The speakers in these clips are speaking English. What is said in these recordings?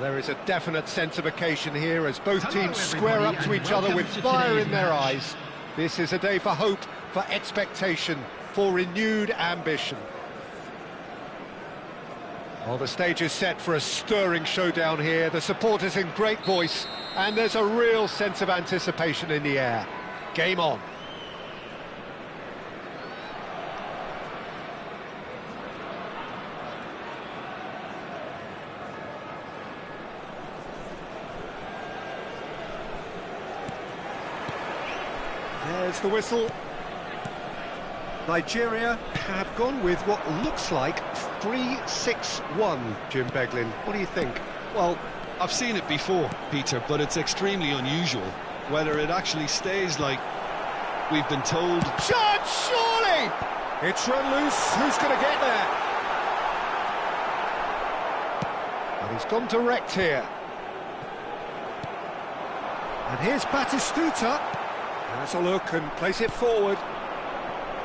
There is a definite sense of occasion here as both teams square up to each other with fire in their eyes. This is a day for hope, for expectation, for renewed ambition. Well, the stage is set for a stirring showdown here. The supporters in great voice, and there's a real sense of anticipation in the air. Game on. There's the whistle. Nigeria have gone with what looks like 3-6-1, Jim Beglin. What do you think? Well, I've seen it before, Peter, but it's extremely unusual. Whether it actually stays like we've been told... Shot, surely! It's run loose. Who's going to get there? And he's gone direct here. And here's Batistuta. Has a look and place it forward.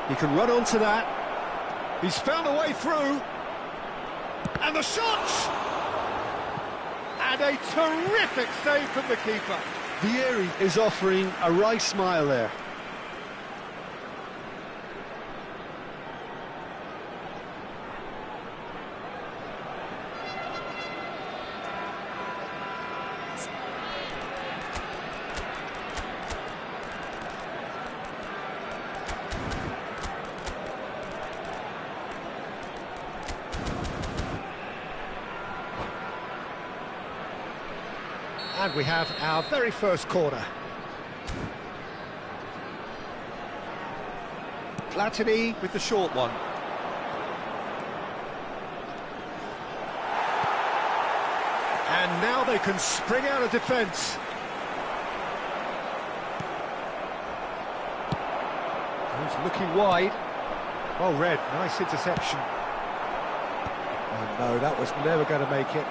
He can run onto that. He's found a way through. And the shot! And a terrific save from the keeper. Vieri is offering a wry smile there. And we have our very first corner. Platini with the short one. And now they can spring out of defence. He's looking wide. Well read, nice interception. Oh no, that was never going to make it.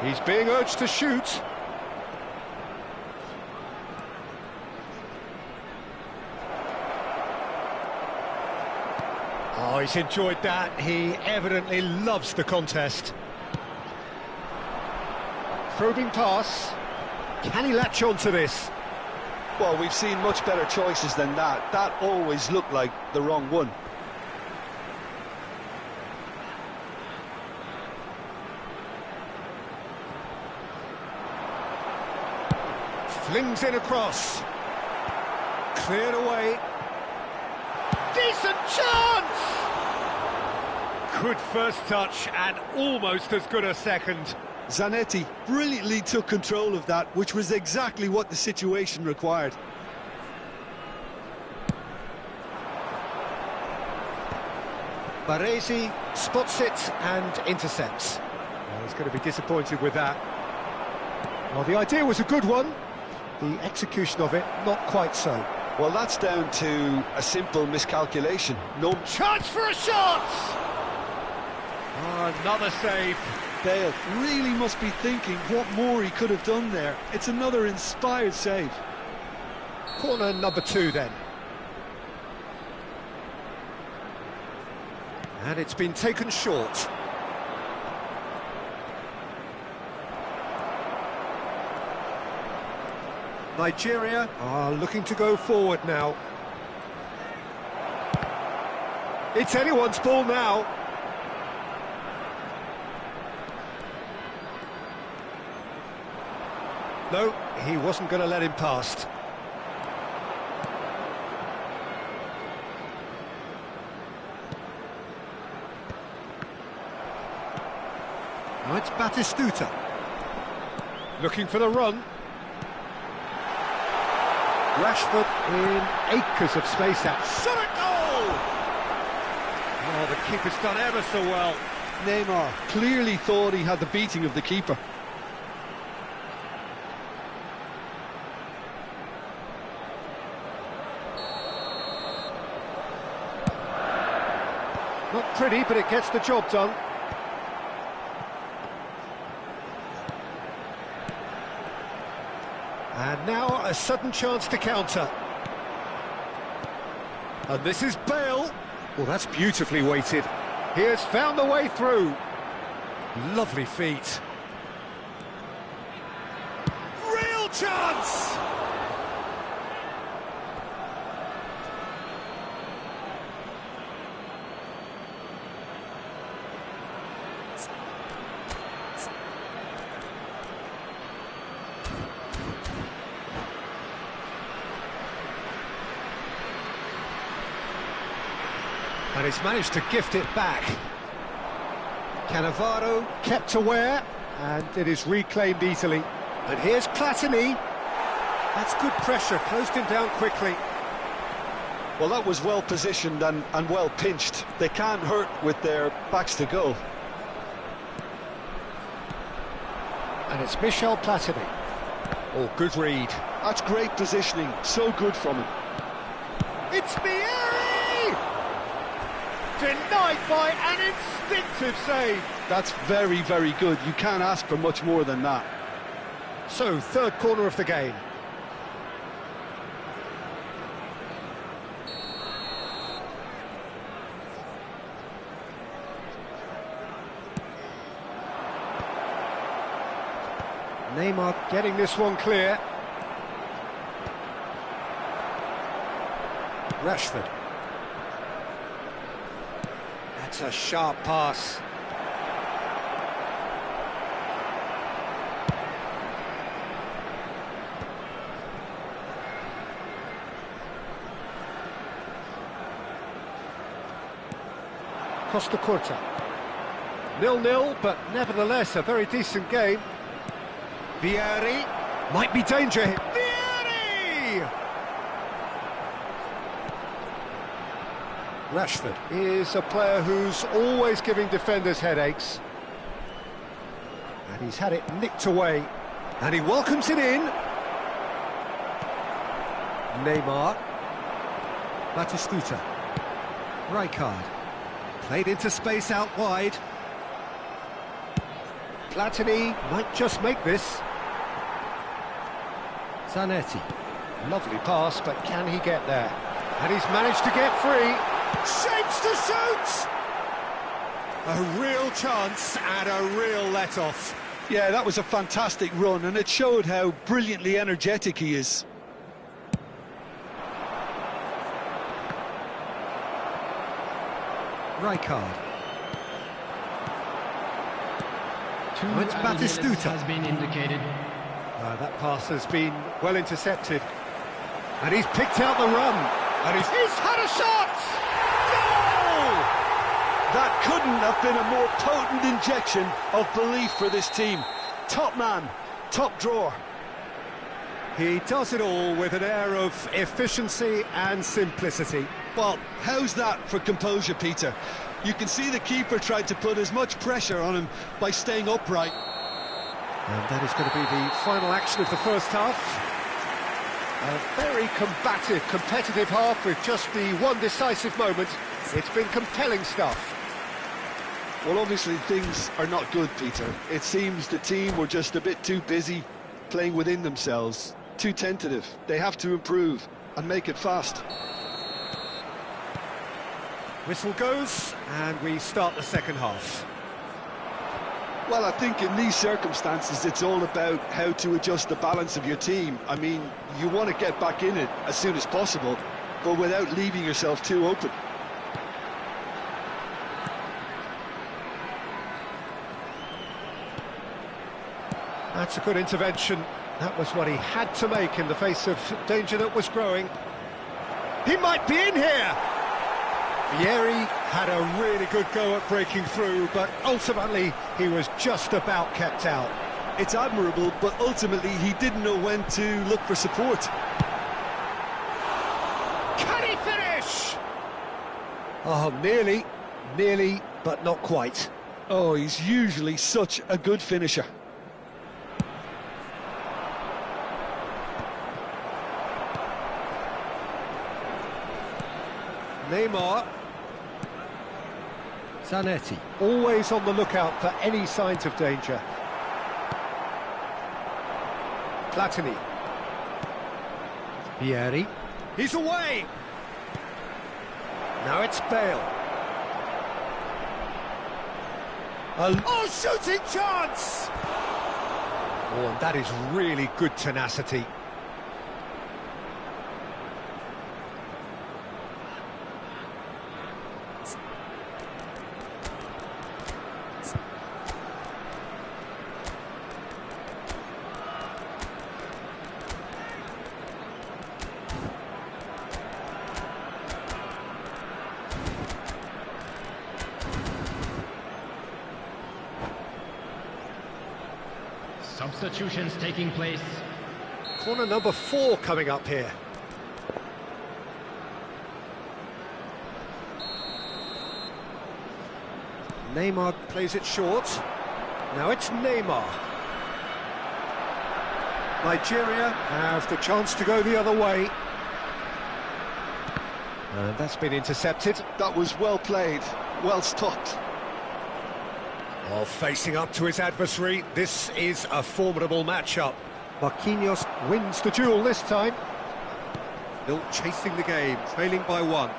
He's being urged to shoot. Oh, he's enjoyed that. He evidently loves the contest. Probing pass. Can he latch on to this? Well, we've seen much better choices than that. That always looked like the wrong one. Flings in across. Cleared away. Decent chance! Good first touch and almost as good a second. Zanetti brilliantly took control of that, which was exactly what the situation required. Baresi spots it and intercepts. Well, he's going to be disappointed with that. Well, the idea was a good one. The execution of it, not quite so. Well, that's down to a simple miscalculation. No chance for a shot! Oh, another save. Bale really must be thinking what more he could have done there. It's another inspired save. Corner number 2 then. And it's been taken short. Nigeria are looking to go forward now. It's anyone's ball now. No, he wasn't going to let him past. Now it's Batistuta. Looking for the run. Rashford in acres of space out. Shot at goal! Oh, the keeper's done ever so well. Neymar clearly thought he had the beating of the keeper. Not pretty, but it gets the job done. And now a sudden chance to counter. And this is Bale. Well, that's beautifully weighted. He has found the way through. Lovely feet. Real chance! And he's managed to gift it back. Cannavaro kept aware, and it is reclaimed easily. And here's Platini. That's good pressure, closed him down quickly. Well, that was well positioned and well pinched. They can't hurt with their backs to goal. And it's Michel Platini. Oh, good read. That's great positioning, so good from him. It's Vieri! Denied by an instinctive save. That's very, very good. You can't ask for much more than that. So, third corner of the game. Neymar getting this one clear. Rashford. That's a sharp pass. Costa Curta. 0-0, but nevertheless a very decent game. Vieri. Might be danger here. Vieri! Rashford is a player who's always giving defenders headaches. And he's had it nicked away. And he welcomes it in. Neymar. Batistuta. Rijkaard. Played into space out wide. Platini might just make this. Zanetti. Lovely pass, but can he get there? And he's managed to get free. Shapes to shoot! A real chance and a real let-off. Yeah, that was a fantastic run, and it showed how brilliantly energetic he is. Rijkaard. It's Batistuta. Has been indicated. That pass has been well intercepted. And he's picked out the run. And he's had a shot! Goal! That couldn't have been a more potent injection of belief for this team. Top man, top drawer. He does it all with an air of efficiency and simplicity. Well, how's that for composure, Peter? You can see the keeper tried to put as much pressure on him by staying upright. And that is going to be the final action of the first half. A very combative, competitive half with just the one decisive moment. It's been compelling stuff. Well, obviously things are not good, Peter. It seems the team were just a bit too busy playing within themselves, too tentative. They have to improve and make it fast. Whistle goes, and we start the second half. Well, I think in these circumstances, it's all about how to adjust the balance of your team. I mean, you want to get back in it as soon as possible, but without leaving yourself too open. That's a good intervention. That was what he had to make in the face of danger that was growing. He might be in here! Vieri had a really good go at breaking through, but ultimately he was just about kept out. It's admirable, but ultimately he didn't know when to look for support. Can he finish? Oh, nearly, but not quite. Oh, he's usually such a good finisher. Neymar. Zanetti, always on the lookout for any signs of danger. Platini. Vieri. He's away! Now it's Bale. Oh, shooting chance! Oh, and that is really good tenacity. Substitutions taking place. Corner number 4 coming up here. Neymar plays it short. Now it's Neymar. Nigeria have the chance to go the other way. And that's been intercepted. That was well played, well stopped. While facing up to his adversary, this is a formidable matchup. Marquinhos wins the duel this time. Still chasing the game, trailing by 1.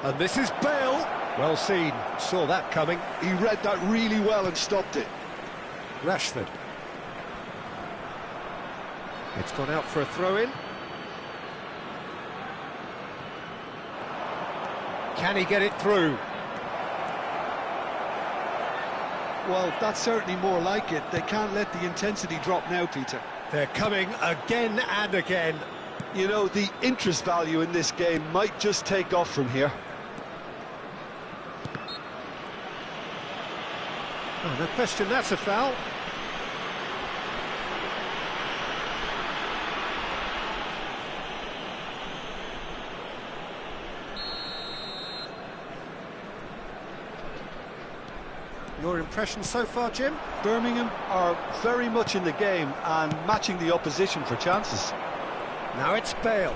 And this is Bale. Well seen, saw that coming. He read that really well and stopped it. Rashford. It's gone out for a throw-in. Can he get it through? Well, that's certainly more like it. They can't let the intensity drop now, Peter. They're coming again and again. You know, the interest value in this game might just take off from here. Oh, no question, that's a foul. Your impression so far, Jim? Birmingham are very much in the game and matching the opposition for chances. Now it's Bale.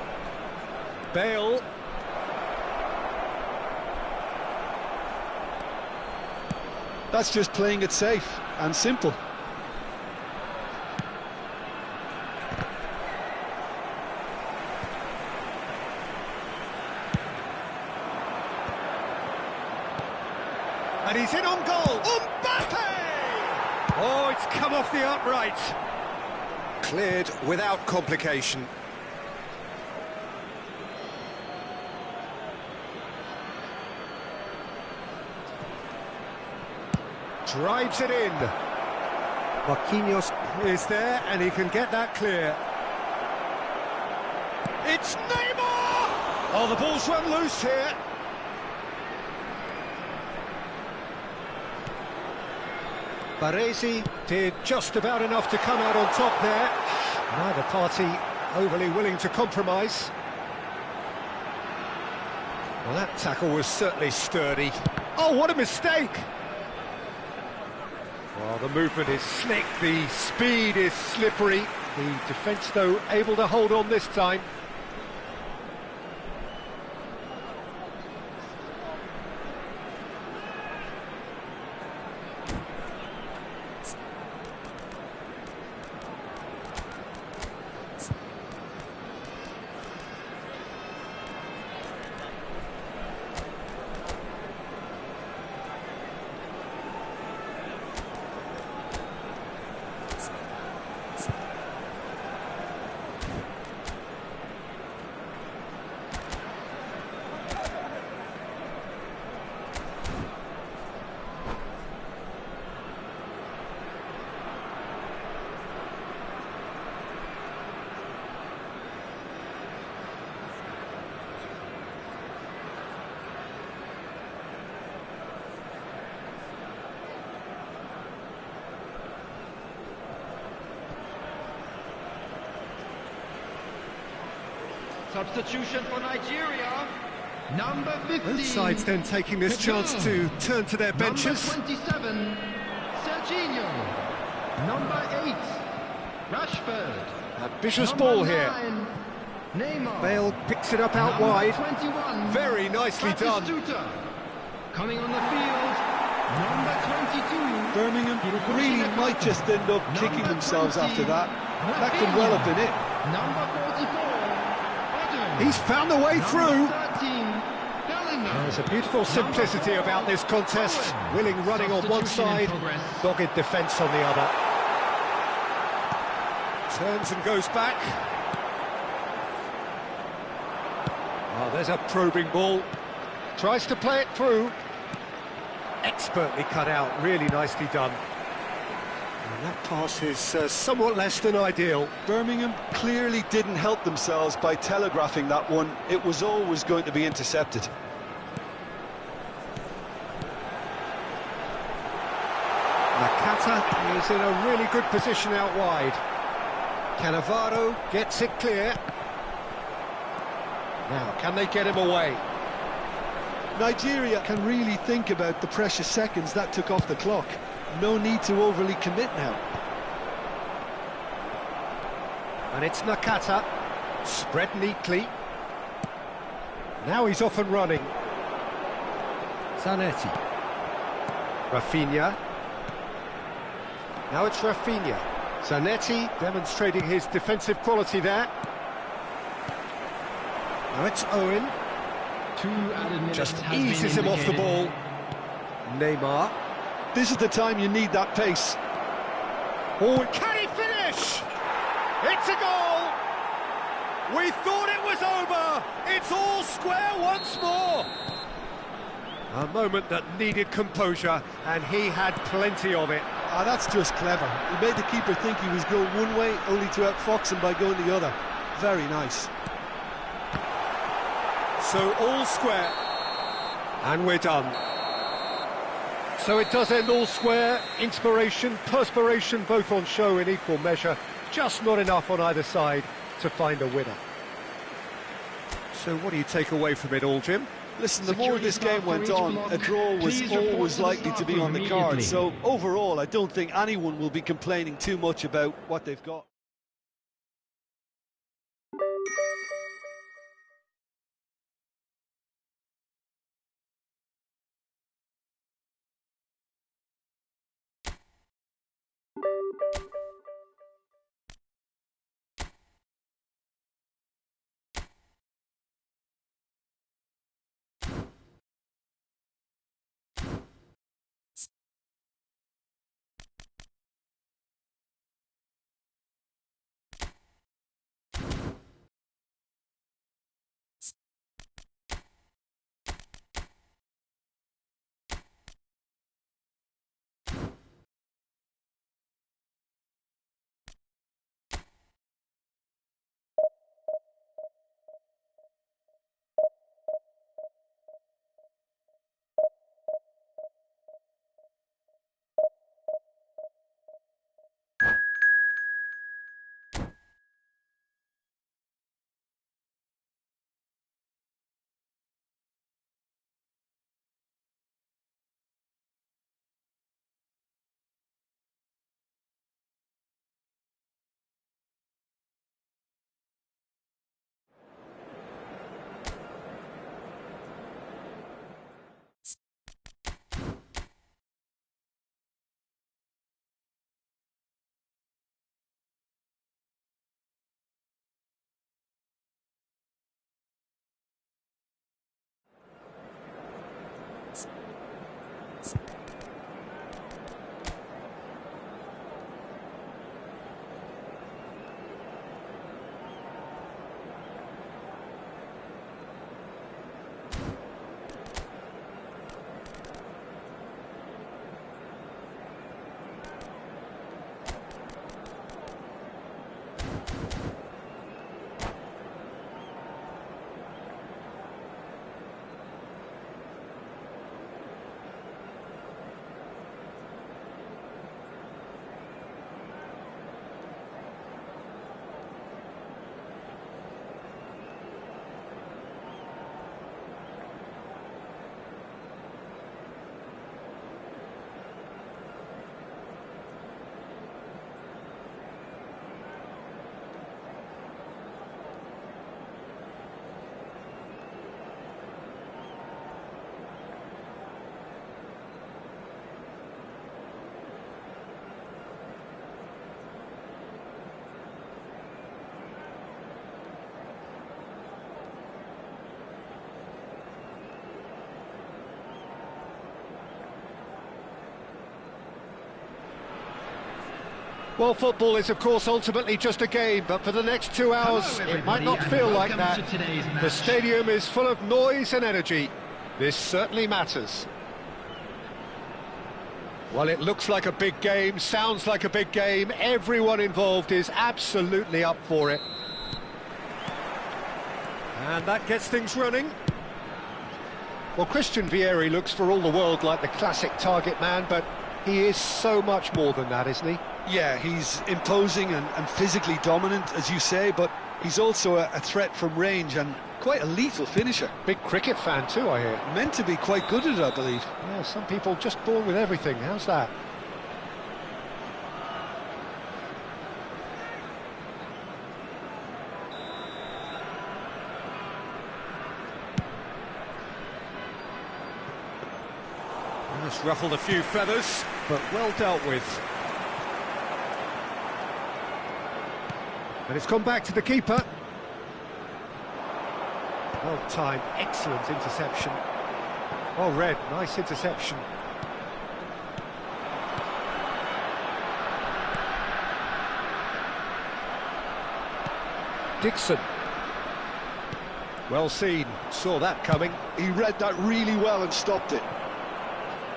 Bale. That's just playing it safe and simple. And he's in on goal. Mbappe! Oh, it's come off the upright. Cleared without complication. Drives it in. Marquinhos is there, and he can get that clear. It's Neymar! Oh, the ball's run loose here. Baresi did just about enough to come out on top there. Neither party overly willing to compromise. Well, that tackle was certainly sturdy. Oh, what a mistake! Well, the movement is slick, the speed is slippery. The defence, though, able to hold on this time. Substitution for Nigeria. Number 15. Both sides then taking this chance to turn to their benches. Number 27, Serginho. Number 8, Rashford. Ambitious ball here. 9, Neymar. Bale picks it up out Number wide. 21, Very nicely done. Batistuta. Coming on the field, number 22. Birmingham really might just end up kicking themselves after that. That could well have been it. Number 44. He's found the way through. Number 13, Calling them. There's a beautiful simplicity about this contest. Willing running on one side, dogged defence on the other. Turns and goes back. Oh, there's a probing ball. Tries to play it through. Expertly cut out, really nicely done. And that pass is somewhat less than ideal. Birmingham clearly didn't help themselves by telegraphing that one. It was always going to be intercepted. Nakata is in a really good position out wide. Cannavaro gets it clear. Now, can they get him away? Nigeria can really think about the precious seconds that took off the clock. No need to overly commit now. And it's Nakata, spread neatly. Now he's off and running. Zanetti. Rafinha. Now it's Rafinha. Zanetti demonstrating his defensive quality there. Now it's Owen. 2 added minutes Just has eases been him off the ball. indicated. Neymar. This is the time you need that pace. Oh, can he finish? It's a goal! We thought it was over! It's all square once more! A moment that needed composure, and he had plenty of it. Ah, that's just clever. He made the keeper think he was going one way, only to outfox him by going the other. Very nice. So all square, and we're done. So it does end all square. Inspiration, perspiration, both on show in equal measure. Just not enough on either side to find a winner. So what do you take away from it all, Jim? Listen, the more this game went on, a draw was always likely to be on the card. So overall, I don't think anyone will be complaining too much about what they've got. Well, football is, of course, ultimately just a game, but for the next 2 hours, it might not feel like that. The stadium is full of noise and energy. This certainly matters. Well, it looks like a big game, sounds like a big game. Everyone involved is absolutely up for it. And that gets things running. Well, Christian Vieri looks for all the world like the classic target man, but he is so much more than that, isn't he? Yeah, he's imposing and physically dominant, as you say, but he's also a threat from range and quite a lethal finisher. Big cricket fan too, I hear. Meant to be quite good at it, I believe. Yeah, some people just born with everything. How's that? It's ruffled a few feathers, but well dealt with. And it's gone back to the keeper. Well timed, excellent interception. Well read, nice interception. Dixon. Well seen, saw that coming. He read that really well and stopped it.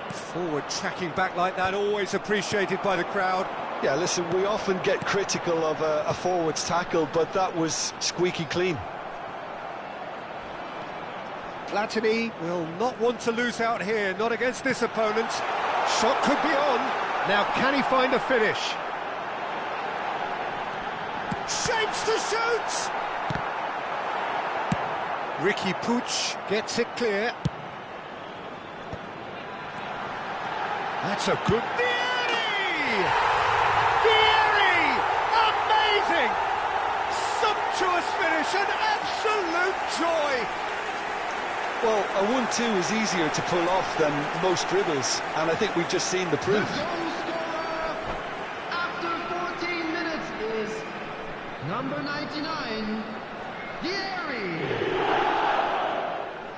Forward tracking back like that, always appreciated by the crowd. Yeah, listen, we often get critical of a forward's tackle, but that was squeaky clean. Platini will not want to lose out here, not against this opponent. Shot could be on. Now, can he find a finish? Shapes to shoot! Ricky Puig gets it clear. That's a good... Vieri! Vieri! Amazing! Sumptuous finish, an absolute joy! Well, a 1-2 is easier to pull off than most dribbles, and I think we've just seen the proof. The goal scorer after 14 minutes is number 99, Vieri.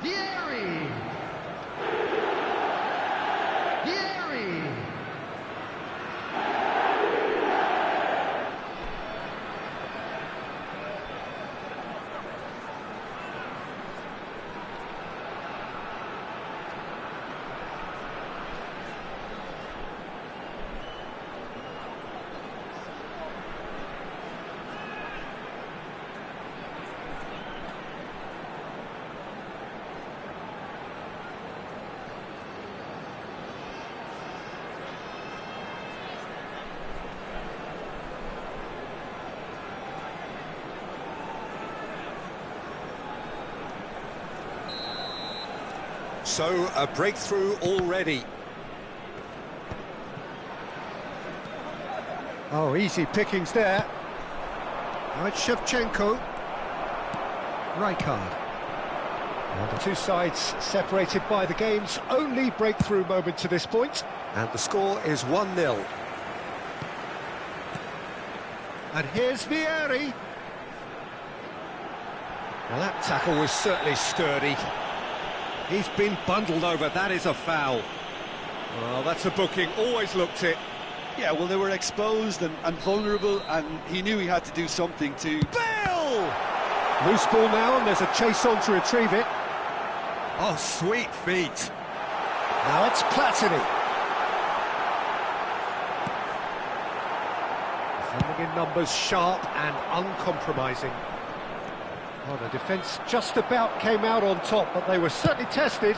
Vieri. Vieri. So, a breakthrough already. Oh, easy pickings there. Now it's Shevchenko. Rijkaard. And the two sides separated by the game's only breakthrough moment to this point. And the score is 1-0. And here's Vieri. Well, that tackle was certainly sturdy. He's been bundled over, that is a foul. Well, that's a booking, always looked it. Yeah, well, they were exposed and vulnerable, and he knew he had to do something to... Bale! Loose ball now, and there's a chase on to retrieve it. Oh, sweet feet. Now it's Platini. Defending in numbers, sharp and uncompromising. Well, the defence just about came out on top, but they were certainly tested.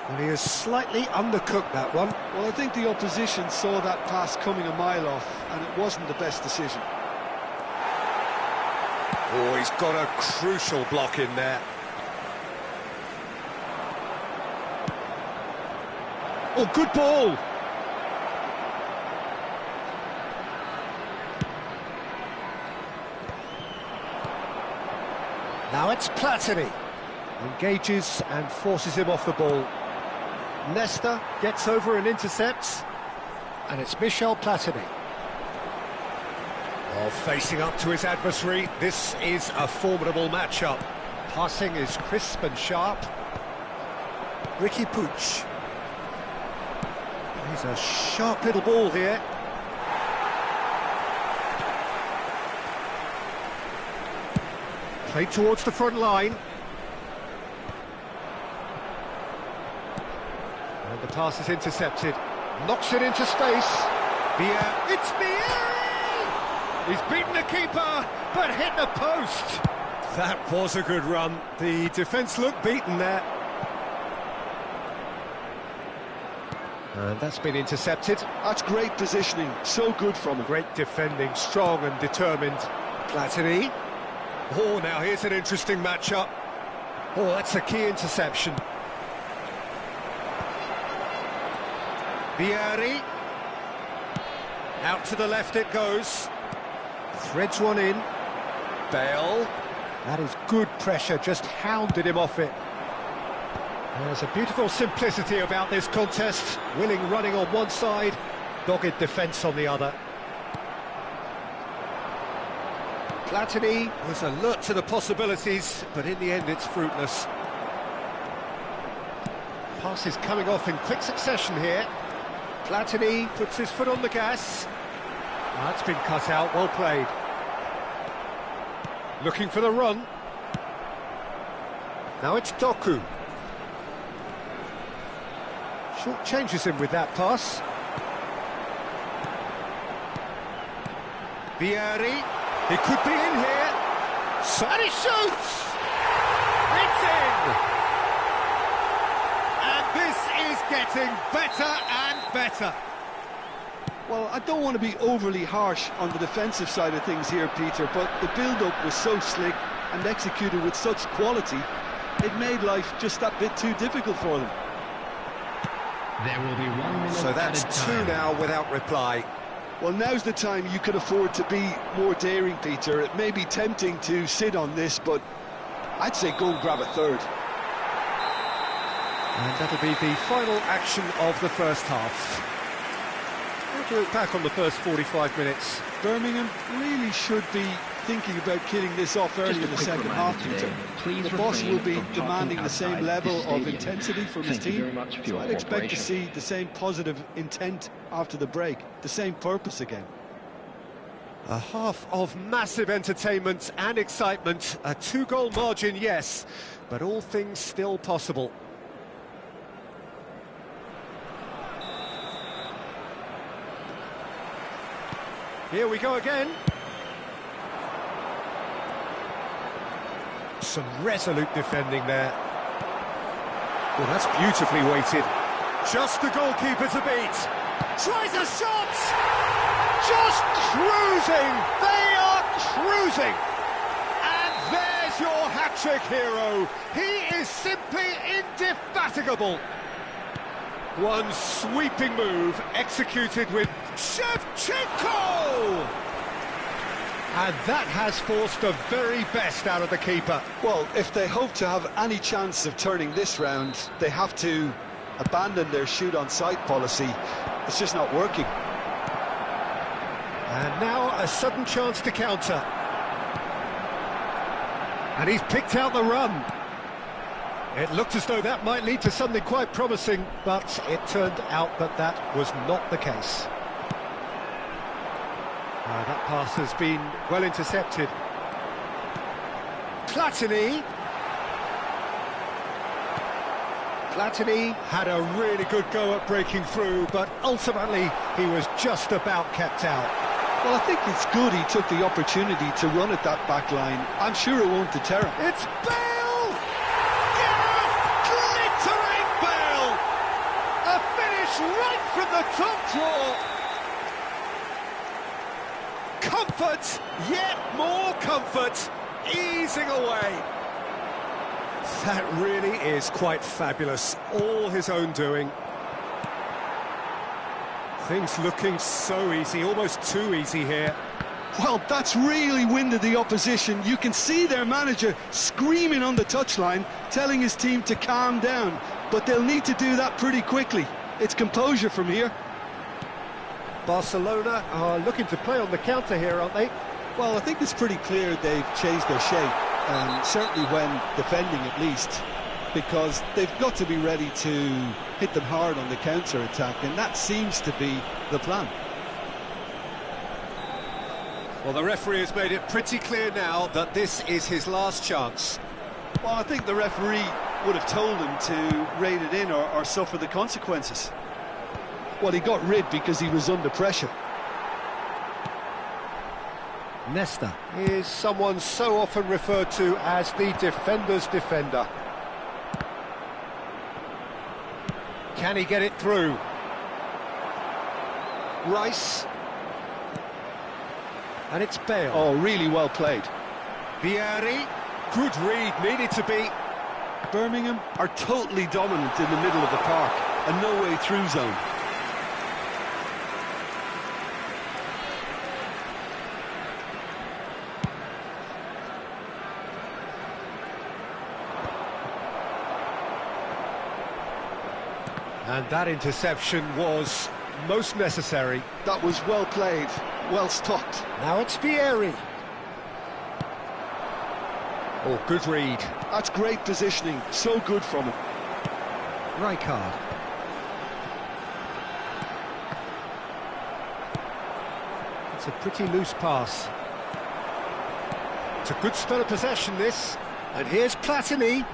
And he has slightly undercooked that one. Well, I think the opposition saw that pass coming a mile off, and it wasn't the best decision. Oh, he's got a crucial block in there. Oh, good ball! Now it's Platini. Engages and forces him off the ball. Nesta gets over and intercepts. And it's Michel Platini. Oh, facing up to his adversary. This is a formidable matchup. Passing is crisp and sharp. Ricky Puig. He's a sharp little ball here. Played towards the front line. And the pass is intercepted. Knocks it into space. It's Vieri! He's beaten the keeper, but hit the post. That was a good run. The defence looked beaten there. And that's been intercepted. That's great positioning, so good from him. Great defending, strong and determined. Platini. Oh, now here's an interesting matchup. Oh, that's a key interception. Vieri. Out to the left it goes. Threads one in. Bale. That is good pressure, just hounded him off it. There's a beautiful simplicity about this contest. Willing running on one side, dogged defence on the other. Platini was alert to the possibilities, but in the end it's fruitless. Passes coming off in quick succession here. Platini puts his foot on the gas. That's been cut out, well played. Looking for the run. Now it's Doku. Short changes him with that pass. Vieri, he could be in here. And he shoots! It's in! And this is getting better and better. Well, I don't want to be overly harsh on the defensive side of things here, Peter, but the build-up was so slick and executed with such quality, it made life just that bit too difficult for them. There will be 1 minute. So that's two now without reply. Well, now's the time you could afford to be more daring, Peter. It may be tempting to sit on this, but I'd say go and grab a third. And that'll be the final action of the first half. We'll look back on the first 45 minutes. Birmingham really should be thinking about killing this off early in the second half, Peter. The boss will be demanding the same level of intensity from his team, so I'd expect to see the same positive intent after the break, the same purpose again. A half of massive entertainment and excitement, a 2-goal margin, yes, but all things still possible. Here we go again. Some resolute defending there. Well, that's beautifully weighted. Just the goalkeeper to beat. Tries a shot! Just cruising! They are cruising! And there's your hat-trick hero. He is simply indefatigable. One sweeping move executed with Shevchenko! And that has forced the very best out of the keeper. Well, if they hope to have any chance of turning this round, they have to abandon their shoot-on-sight policy. It's just not working. And now a sudden chance to counter. And he's picked out the run. It looked as though that might lead to something quite promising, but it turned out that that was not the case. That pass has been well intercepted. Platini had a really good go at breaking through, but ultimately he was just about kept out. Well, I think it's good he took the opportunity to run at that back line. I'm sure it won't deter him. It's Bale! Glittering Bale! A finish right from the top draw. Comfort, yet more comfort, easing away. That really is quite fabulous, all his own doing. Things looking so easy, almost too easy here. Well, that's really winded the opposition. You can see their manager screaming on the touchline, telling his team to calm down, but they'll need to do that pretty quickly. It's composure from here. Barcelona are looking to play on the counter here, aren't they? Well, I think it's pretty clear they've changed their shape, certainly when defending at least. because they've got to be ready to hit them hard on the counter-attack, and that seems to be the plan. Well, the referee has made it pretty clear now that this is his last chance. Well, I think the referee would have told him to rein it in or suffer the consequences. Well, he got rid because he was under pressure. Nesta is someone so often referred to as the defender's defender. Can he get it through? Rice. And it's Bale. Oh, really well played. Vieri. Good read, needed to be. Birmingham are totally dominant in the middle of the park, a no-way through zone. And that interception was most necessary. That was well played, well stopped. Now it's Vieri. Oh, good read. That's great positioning, so good from him. Rijkaard. It's a pretty loose pass. It's a good spell of possession, this. And here's Platini.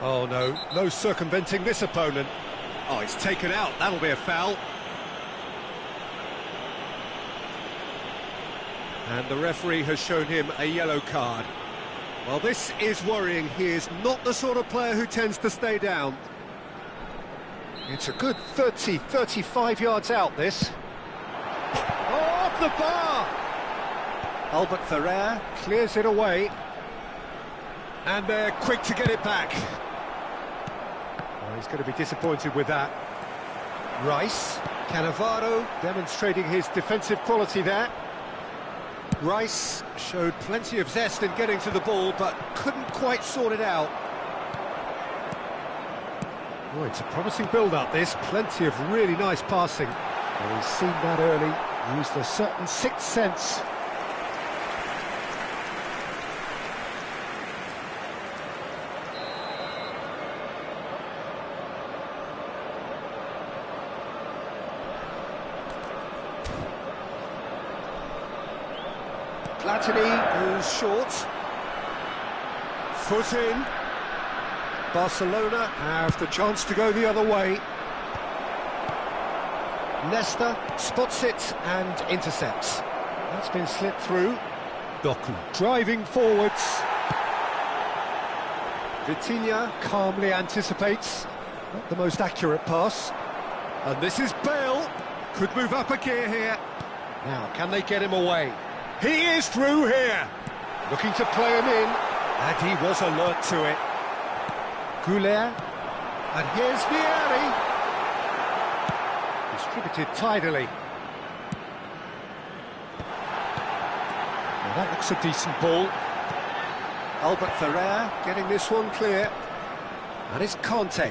Oh, no, no circumventing this opponent. Oh, it's taken out. That'll be a foul. And the referee has shown him a yellow card. Well, this is worrying. He is not the sort of player who tends to stay down. It's a good 30, 35 yards out, this. Oh, off the bar! Albert Ferrer clears it away. And they're quick to get it back. Well, he's going to be disappointed with that. Rice, Cannavaro demonstrating his defensive quality there. Rice showed plenty of zest in getting to the ball, but couldn't quite sort it out. Oh, it's a promising build-up, this. Plenty of really nice passing. Well, he's seen that early, used a certain sixth sense. Platini goes short. Foot in. Barcelona have the chance to go the other way. Nesta spots it and intercepts. That's been slipped through. Doku driving forwards. Vitinha calmly anticipates. Not the most accurate pass. And this is Bale. Could move up a gear here. Now, can they get him away? He is through here. Looking to play him in. And he was alert to it. Goulet. And here's Vieri. Distributed tidily. Well, that looks a decent ball. Albert Ferrer getting this one clear. And it's Conte.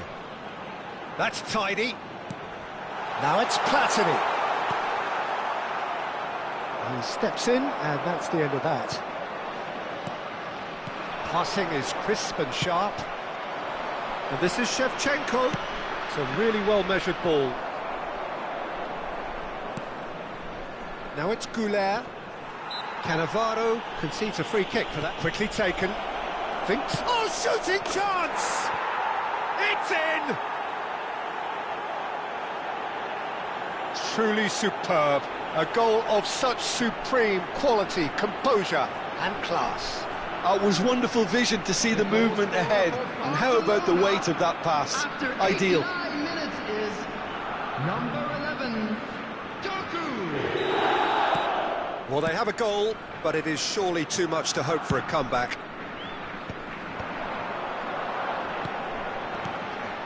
That's tidy. Now it's Platini. He steps in, and that's the end of that. Passing is crisp and sharp. And this is Shevchenko. It's a really well-measured ball. Now it's Goulet. Cannavaro concedes a free kick for that. Quickly taken. Thinks. Oh, shooting chance! It's in! Truly superb. A goal of such supreme quality, composure and class. It was wonderful vision to see the movement ahead. And how about the weight of that pass? Ideal. After 89 minutes is number 11, Doku. Well, they have a goal, but it is surely too much to hope for a comeback.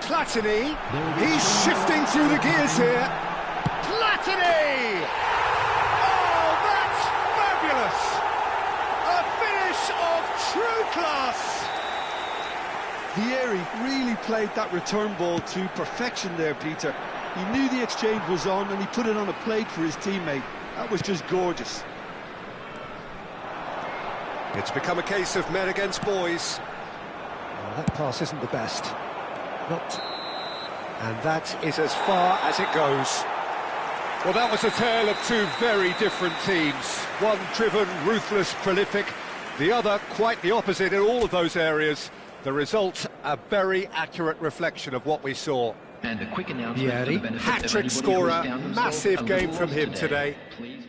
Platini, he's shifting through the gears here. Platini! Oh, that's fabulous! A finish of true class! Vieri really played that return ball to perfection there, Peter. He knew the exchange was on and he put it on a plate for his teammate. That was just gorgeous. It's become a case of men against boys. Well, that pass isn't the best. Not. And that is as far as it goes. Well, that was a tale of two very different teams. One driven, ruthless, prolific. The other quite the opposite in all of those areas. The result, a very accurate reflection of what we saw. And a quick announcement for the benefit of Hat-trick anybody scorer, who's down themselves massive a game little from him lost today. Please.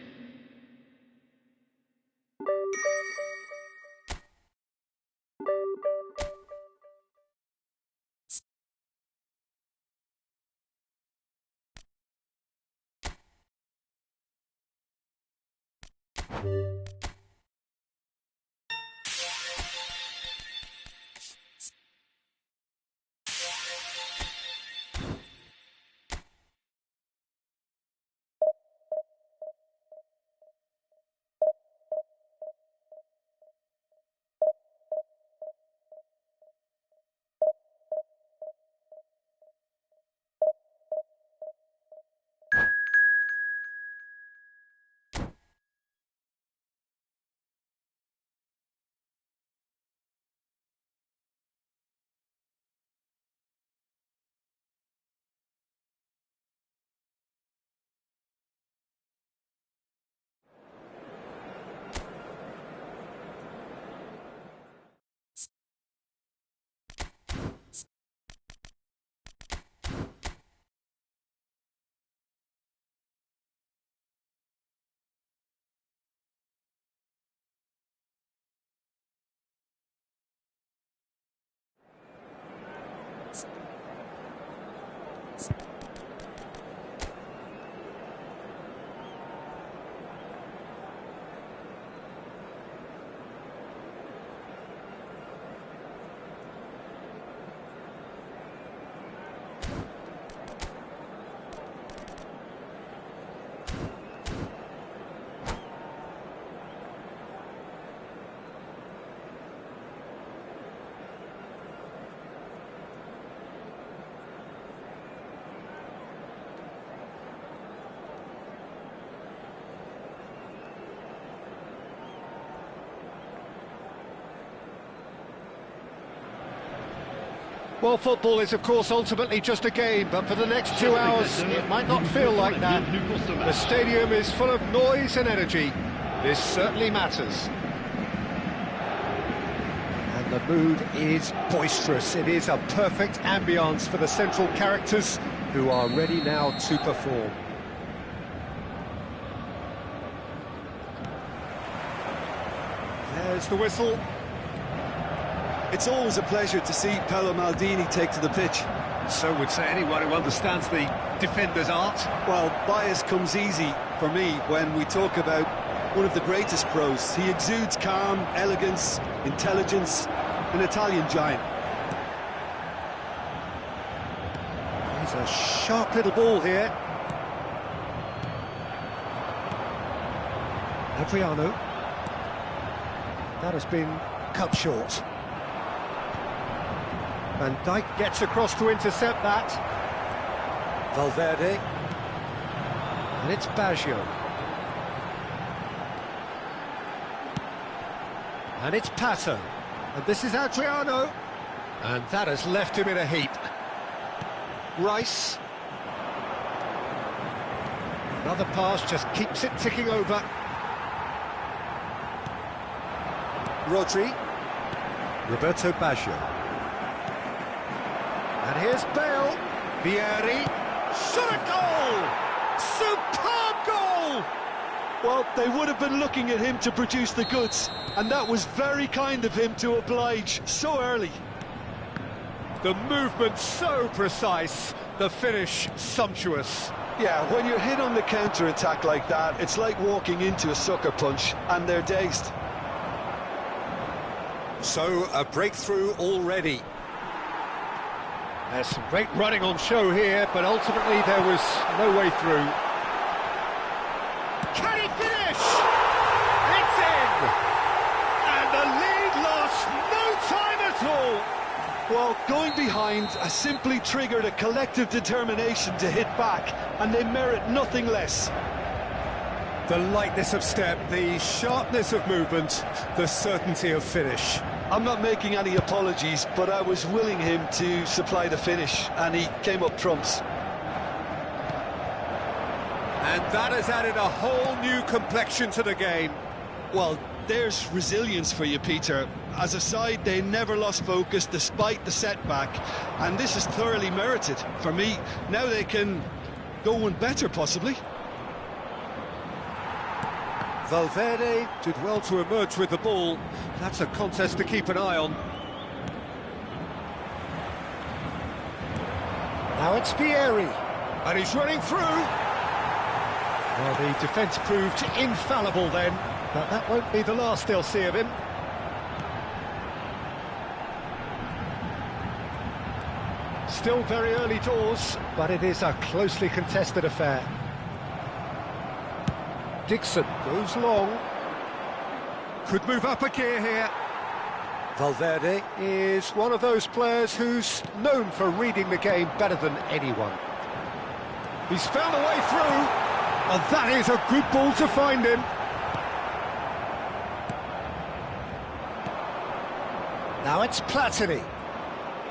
Well, football is, of course, ultimately just a game, but for the next 2 hours, it might not feel like that. The stadium is full of noise and energy. This certainly matters. And the mood is boisterous. It is a perfect ambience for the central characters who are ready now to perform. There's the whistle. It's always a pleasure to see Paolo Maldini take to the pitch. So would say anyone who understands the defender's art. Well, bias comes easy for me when we talk about one of the greatest pros. He exudes calm, elegance, intelligence, an Italian giant. He's a sharp little ball here. Adriano. That has been cut short. Van Dijk gets across to intercept that. Valverde. And it's Baggio. And it's Pato. And this is Adriano. And that has left him in a heap. Rice. Another pass just keeps it ticking over. Rodri. Roberto Baggio. And here's Bale. Vieri. Shot a goal! Superb goal! Well, they would have been looking at him to produce the goods, and that was very kind of him to oblige so early. The movement so precise, the finish sumptuous. Yeah, when you're hit on the counter-attack like that, it's like walking into a sucker punch, and they're dazed. So, a breakthrough already. There's some great running on show here, but ultimately there was no way through. Can he finish? It's in! And the lead lost no time at all! Well, going behind has simply triggered a collective determination to hit back, and they merit nothing less. The lightness of step, the sharpness of movement, the certainty of finish. I'm not making any apologies, but I was willing him to supply the finish, and he came up trumps. And that has added a whole new complexion to the game. Well, there's resilience for you, Peter. As a side, they never lost focus despite the setback, and this is thoroughly merited. For me, now they can go one better, possibly. Valverde did well to emerge with the ball. That's a contest to keep an eye on. Now it's Vieri, and he's running through. Well, the defence proved infallible then, but that won't be the last they'll see of him. Still very early doors, but it is a closely contested affair. Dixon goes long. Could move up a gear here. Valverde is one of those players who's known for reading the game better than anyone. He's found a way through, and that is a good ball to find him. Now it's Platini.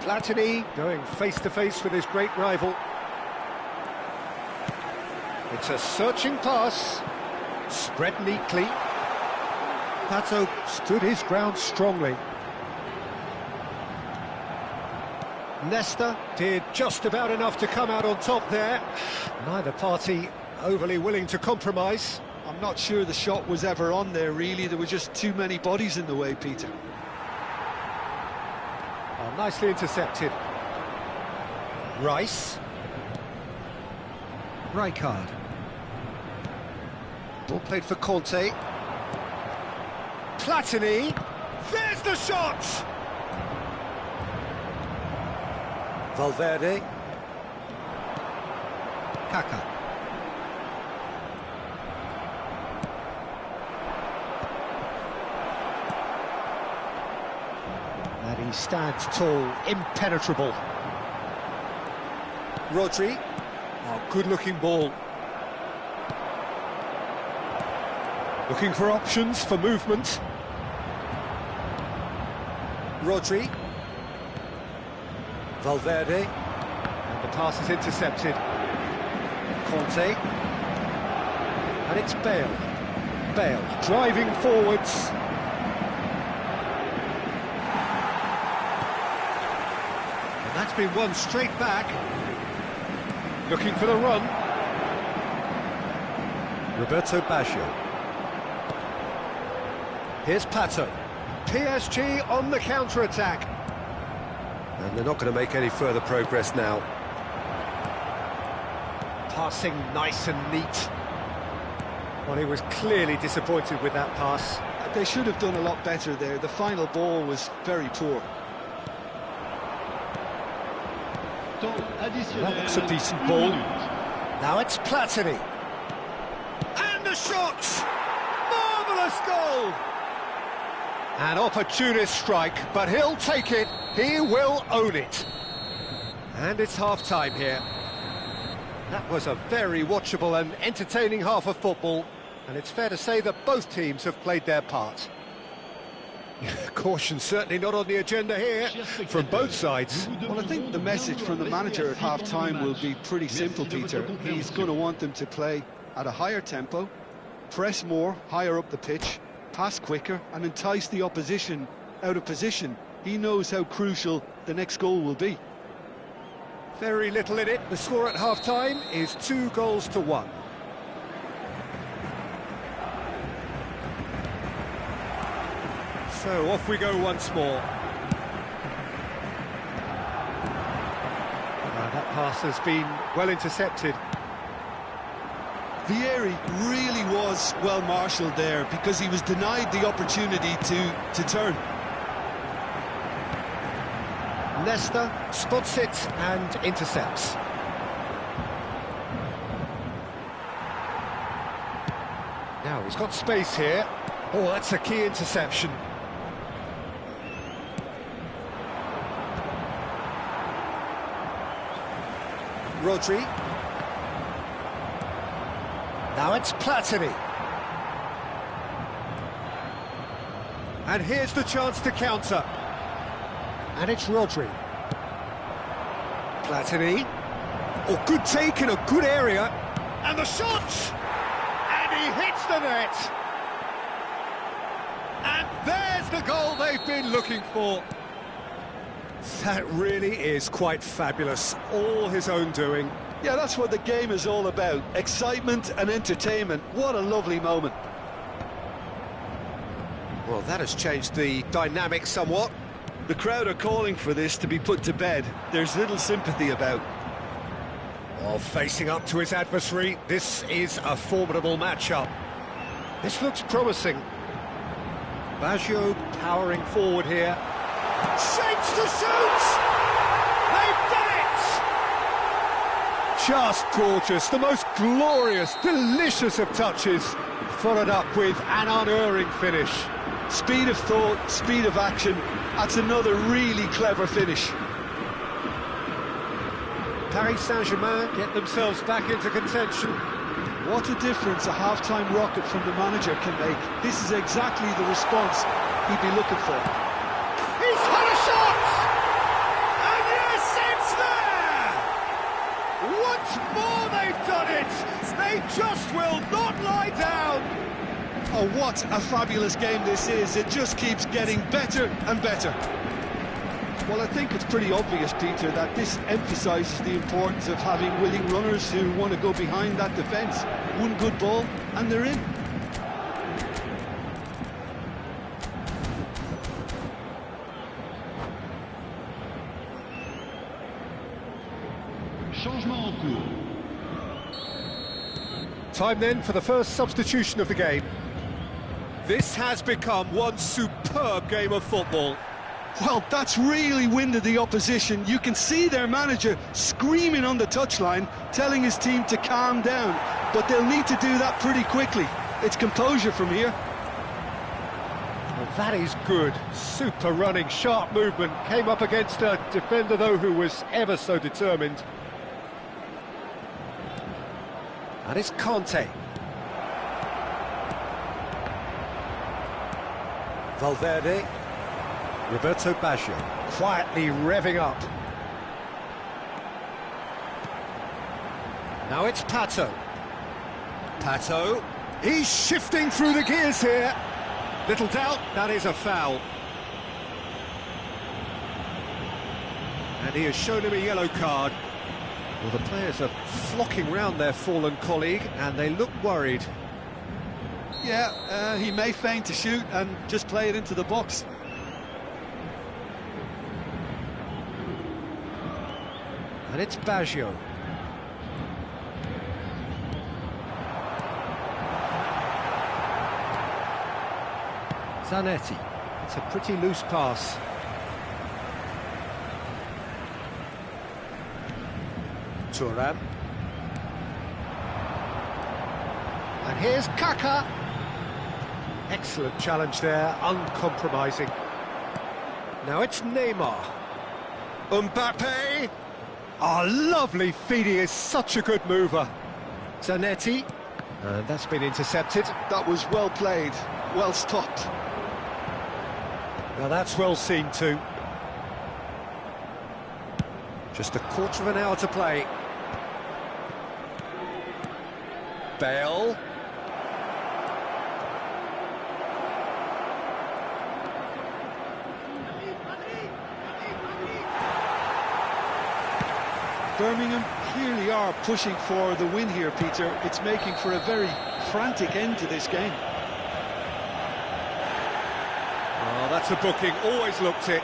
Platini going face-to-face with his great rival. It's a searching pass. Spread neatly. Pato stood his ground strongly. Nesta did just about enough to come out on top there. Neither party overly willing to compromise. I'm not sure the shot was ever on there, really. There were just too many bodies in the way, Peter. Oh, nicely intercepted. Rice. Rijkaard. Ball played for Conte. Platini. There's the shot! Valverde. Kaka. And he stands tall, impenetrable. Rodri. Oh, good-looking ball. Looking for options for movement. Rodri. Valverde. And the pass is intercepted. Conte. And it's Bale. Bale driving forwards. And that's been won straight back. Looking for the run. Roberto Baggio. Here's Pato. PSG on the counter-attack. And they're not going to make any further progress now. Passing nice and neat. Well, he was clearly disappointed with that pass. They should have done a lot better there. The final ball was very poor. That looks a decent ball. Now it's Platini. And the shot! Marvellous goal! An opportunist strike, but he'll take it. He will own it. And it's half-time here. That was a very watchable and entertaining half of football, and it's fair to say that both teams have played their part. Caution certainly not on the agenda here from both sides. Well, I think the message from the manager at half-time will be pretty simple, Peter. He's going to want them to play at a higher tempo, press more, higher up the pitch, pass quicker and entice the opposition out of position. He knows how crucial the next goal will be. Very little in it. The score at half-time is 2-1. So off we go once more. That pass has been well intercepted. Vieri really was well marshalled there because he was denied the opportunity to turn. Nesta spots it and intercepts. Now he's got space here. Oh, that's a key interception. Rodri. Now it's Platini. And here's the chance to counter. And it's Rodri. Platini. Oh, good take in a good area. And the shot! And he hits the net. And there's the goal they've been looking for. That really is quite fabulous. All his own doing. Yeah, that's what the game is all about. Excitement and entertainment. What a lovely moment. Well, that has changed the dynamic somewhat. The crowd are calling for this to be put to bed. There's little sympathy about. While facing up to his adversary, this is a formidable matchup. This looks promising. Baggio powering forward here. Shapes to shoot! They've done it! Just gorgeous, the most glorious, delicious of touches, followed up with an unerring finish. Speed of thought, speed of action. That's another really clever finish. Paris Saint-Germain get themselves back into contention. What a difference a half-time rocket from the manager can make. This is exactly the response he'd be looking for. He's had a shot! And yes, it's there! Once more they've done it! They just will not lie down! Oh, what a fabulous game this is. It just keeps getting better and better. Well, I think it's pretty obvious, Peter, that this emphasises the importance of having willing runners who want to go behind that defence. One good ball, and they're in. Changement en cours. Time then for the first substitution of the game. This has become one superb game of football. Well, that's really winded the opposition. You can see their manager screaming on the touchline, telling his team to calm down. But they'll need to do that pretty quickly. It's composure from here. Well, that is good. Super running, sharp movement. Came up against a defender, though, who was ever so determined. And it's Conte. Valverde. Roberto Baggio, quietly revving up. Now it's Pato. Pato, he's shifting through the gears here. Little doubt, that is a foul. And he has shown him a yellow card. Well, the players are flocking round their fallen colleague, and they look worried. Yeah, he may feign to shoot and just play it into the box. And it's Baggio. Zanetti. It's a pretty loose pass. Thuram. And here's Kaka. Excellent challenge there, uncompromising. Now it's Neymar. Mbappe. Oh, lovely feed, he is such a good mover. Zanetti, and that's been intercepted. That was well played, well stopped. Now that's well seen too. Just a quarter of an hour to play. Bale. Birmingham clearly are pushing for the win here, Peter. It's making for a very frantic end to this game. Oh, that's a booking, always looked it.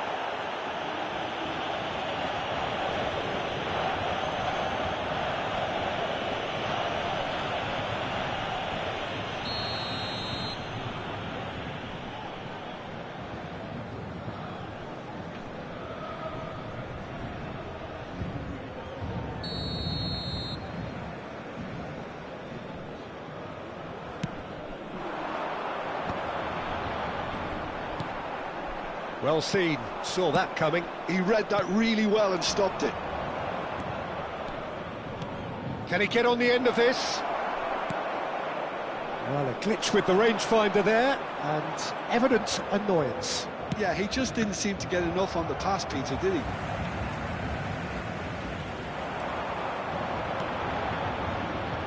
Well seen, saw that coming. He read that really well and stopped it. Can he get on the end of this? Well, a glitch with the rangefinder there. and evident annoyance. Yeah, he just didn't seem to get enough on the pass, Peter, did he?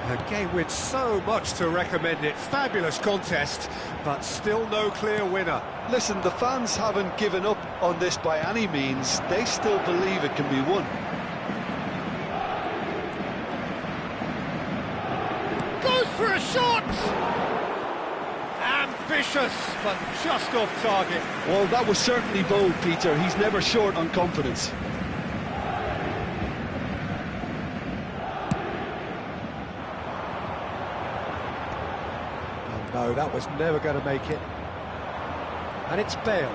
A game with so much to recommend it. Fabulous contest, but still no clear winner. Listen, the fans haven't given up on this by any means. They still believe it can be won. Goes for a shot! Ambitious, but just off target. Well, that was certainly bold, Peter. He's never short on confidence. No, that was never going to make it. And it's Bale.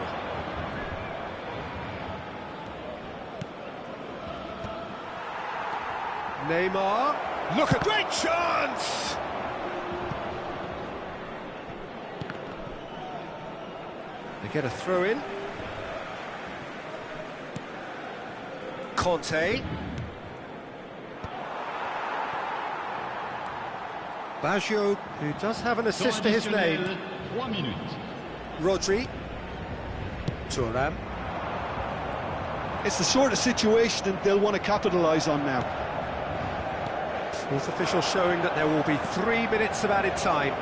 Neymar. Look at great chance! They get a throw in. Conte. Baggio, who does have an assist to his name. 3 minutes. Rodri. Thuram. It's the sort of situation that they'll want to capitalise on now. Fourth official showing that there will be 3 minutes of added time.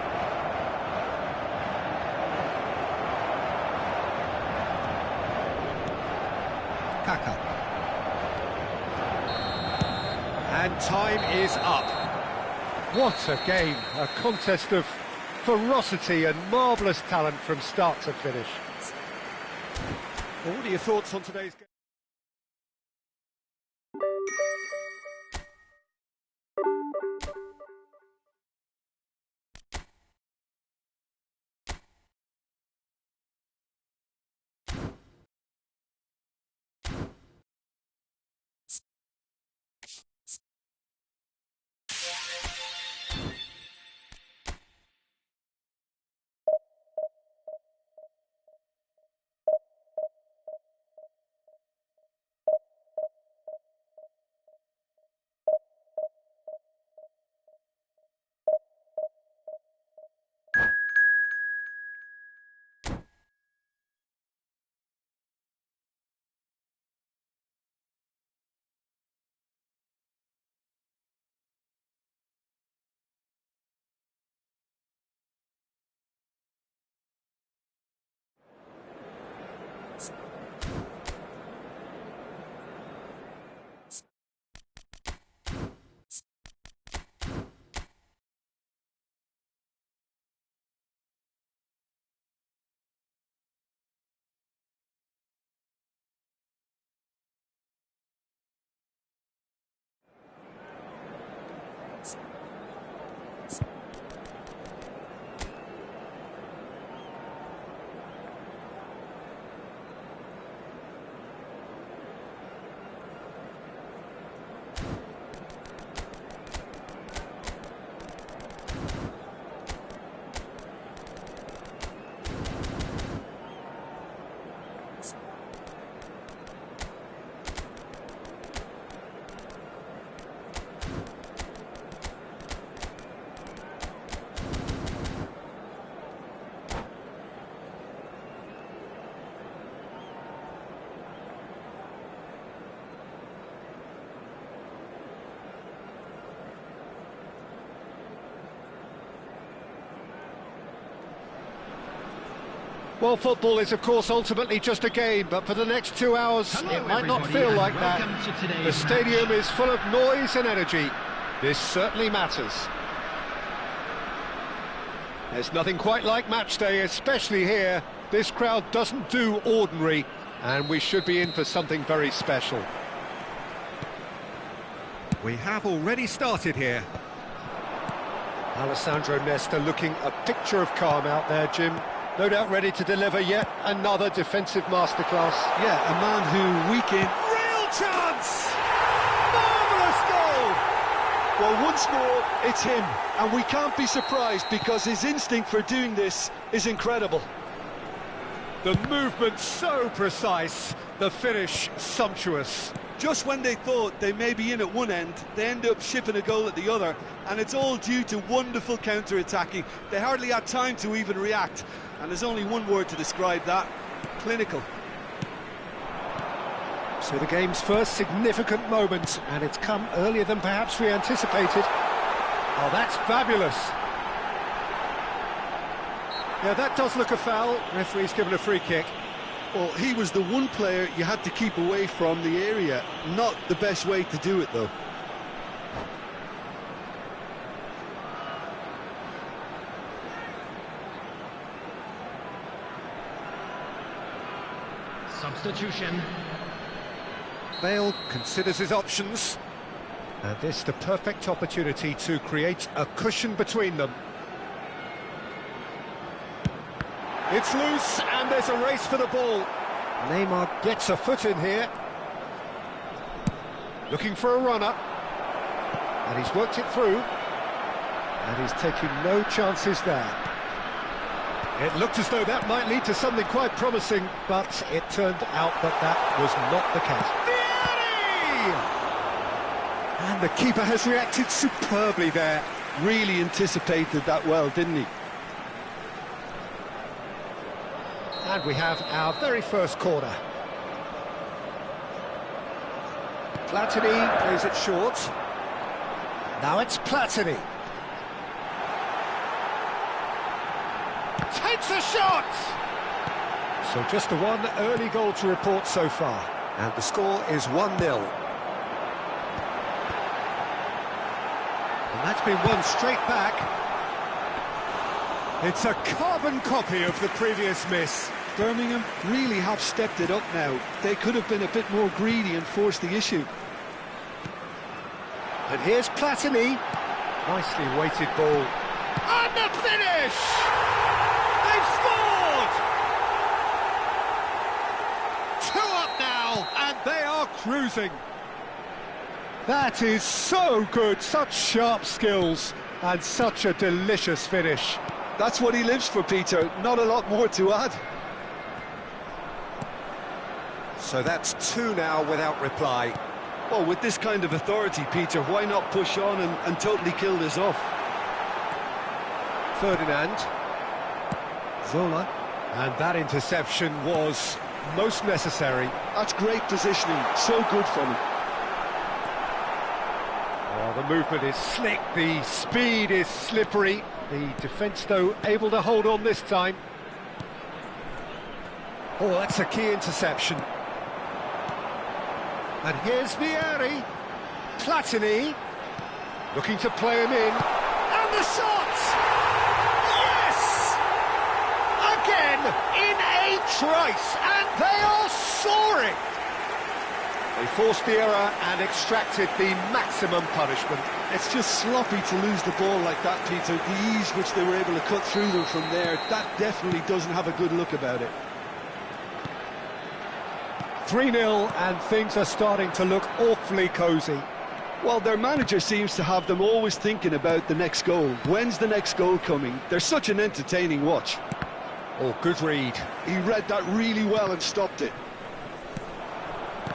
Kaka. And time is up. What a game, a contest of ferocity and marvellous talent from start to finish. What are your thoughts on today's game? Well, football is, of course, ultimately just a game, but for the next 2 hours, Hello, it might not everybody, feel and like that. welcome to today's The stadium match. is full of noise and energy. This certainly matters. There's nothing quite like match day, especially here. This crowd doesn't do ordinary, and we should be in for something very special. We have already started here. Alessandro Nesta looking a picture of calm out there, Jim. No doubt ready to deliver yet another defensive masterclass. Yeah, a man who week in... Real chance! Marvellous goal! Well, once more, it's him. And we can't be surprised because his instinct for doing this is incredible. The movement so precise, the finish sumptuous. Just when they thought they may be in at one end, they end up shipping a goal at the other, and it's all due to wonderful counter-attacking. They hardly had time to even react. And there's only one word to describe that: clinical. So the game's first significant moment, and it's come earlier than perhaps we anticipated. Oh, that's fabulous. Yeah, that does look a foul. Referee's given a free kick. Well, he was the one player you had to keep away from the area. Not the best way to do it, though. Substitution. Bale considers his options. And this the perfect opportunity to create a cushion between them. It's loose, and there's a race for the ball. Neymar gets a foot in here. Looking for a runner. And he's worked it through. And he's taking no chances there. It looked as though that might lead to something quite promising, but it turned out that that was not the case. Vieri! And the keeper has reacted superbly there. Really anticipated that well, didn't he? And we have our very first corner. Platini plays it short. Now it's Platini. Takes a shot! So just the one early goal to report so far. And the score is 1-0. And that's been won straight back. It's a carbon copy of the previous miss. Birmingham really have stepped it up now. They could have been a bit more greedy and forced the issue. And here's Platini. Nicely weighted ball. And the finish! They've scored! 2 up now, and they are cruising. That is so good, such sharp skills, and such a delicious finish. That's what he lives for, Peter. Not a lot more to add. So that's 2 now without reply. Well, with this kind of authority, Peter, why not push on and totally kill this off? Ferdinand. Zola. And that interception was most necessary. That's great positioning. So good from him. Oh, the movement is slick, the speed is slippery. The defence, though, able to hold on this time. Oh, that's a key interception. And here's Vieri. Platini. Looking to play him in. And the shot! Yes! Again, in a trice, and they are soaring! They forced the error and extracted the maximum punishment. It's just sloppy to lose the ball like that, Peter. The ease which they were able to cut through them from there, that definitely doesn't have a good look about it. 3-0, and things are starting to look awfully cosy. Well, their manager seems to have them always thinking about the next goal. When's the next goal coming? They're such an entertaining watch. Oh, good read. He read that really well and stopped it.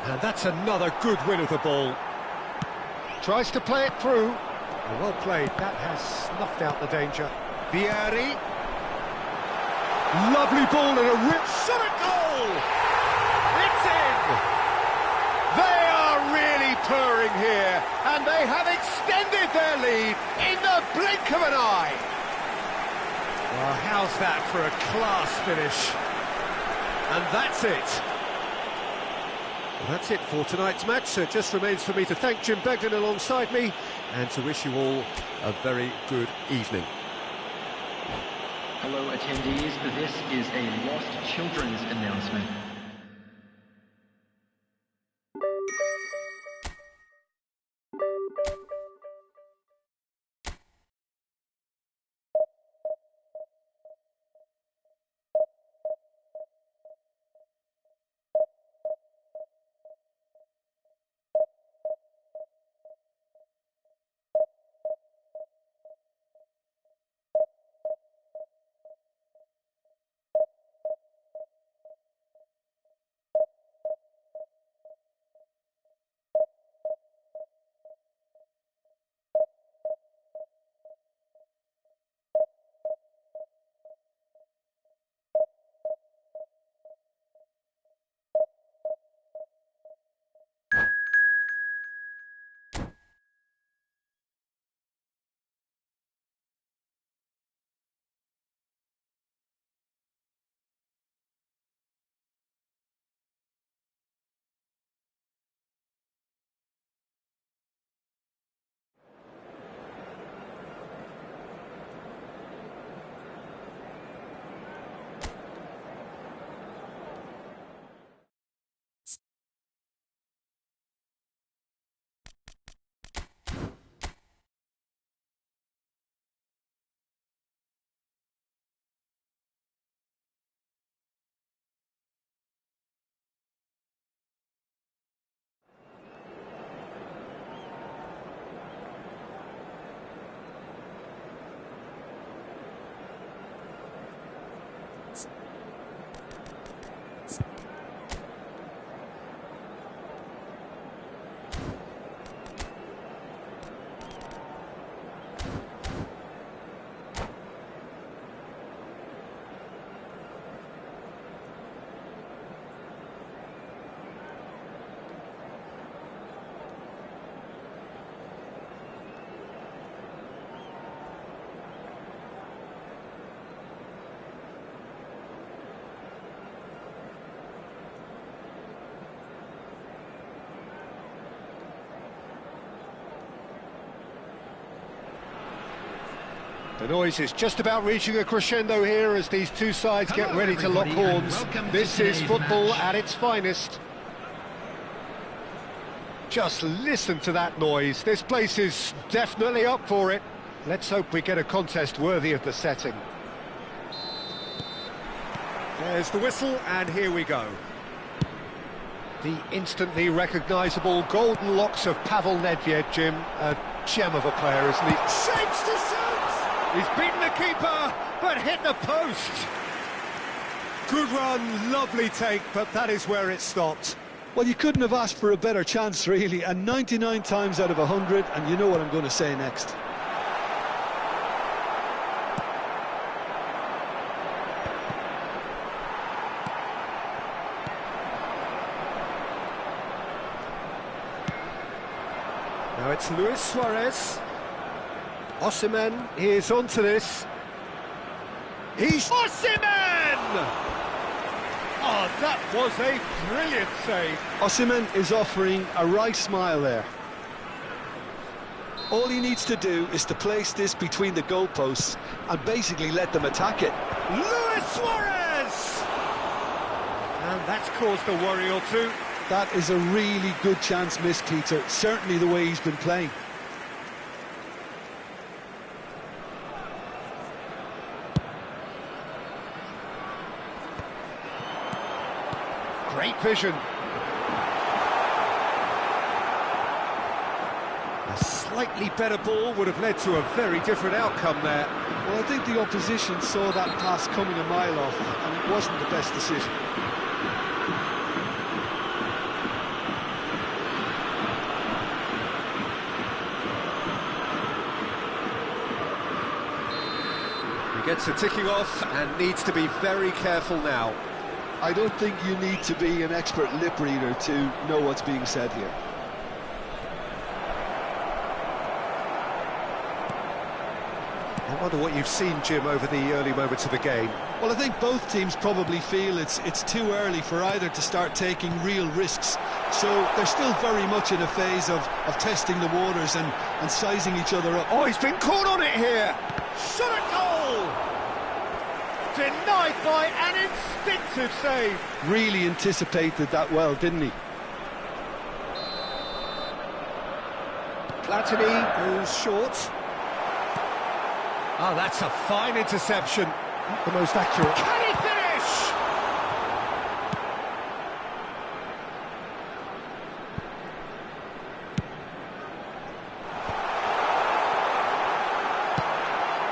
And that's another good win of the ball. Tries to play it through. Well played, that has snuffed out the danger. Vieri. Lovely ball and a rip shot at goal! It's in! They are really purring here, and they have extended their lead in the blink of an eye. Well, how's that for a class finish? And that's it. Well, that's it for tonight's match, so it just remains for me to thank Jim Begden alongside me and to wish you all a very good evening. Hello attendees, this is a Lost Children's announcement. The noise is just about reaching a crescendo here as these two sides get ready to lock horns. This is football at its finest. Just listen to that noise. This place is definitely up for it. Let's hope we get a contest worthy of the setting. There's the whistle, and here we go. The instantly recognisable golden locks of Pavel Nedved, Jim. A gem of a player, isn't he? Shapes to shoot! He's beaten the keeper, but hit the post. Good run, lovely take, but that is where it stopped. Well, you couldn't have asked for a better chance, really, and 99 times out of 100, and you know what I'm going to say next. Now it's Luis Suarez. Osimhen is onto this. He's Osimhen! Oh, that was a brilliant save. Osimhen is offering a right smile there. All he needs to do is to place this between the goalposts and basically let them attack it. Luis Suarez! And that's caused a worry or two. That is a really good chance missed, Peter. Certainly the way he's been playing. Great vision. A slightly better ball would have led to a very different outcome there. Well, I think the opposition saw that pass coming a mile off, and it wasn't the best decision. He gets a ticking off and needs to be very careful now. I don't think you need to be an expert lip reader to know what's being said here. I wonder what you've seen, Jim, over the early moments of the game. Well, I think both teams probably feel it's too early for either to start taking real risks. So they're still very much in a phase of testing the waters and sizing each other up. Oh, he's been caught on it here! Shot at goal! Denied by an instinctive save. Really anticipated that well, didn't he? Platini goes short. Oh, that's a fine interception. Not the most accurate. Can he finish?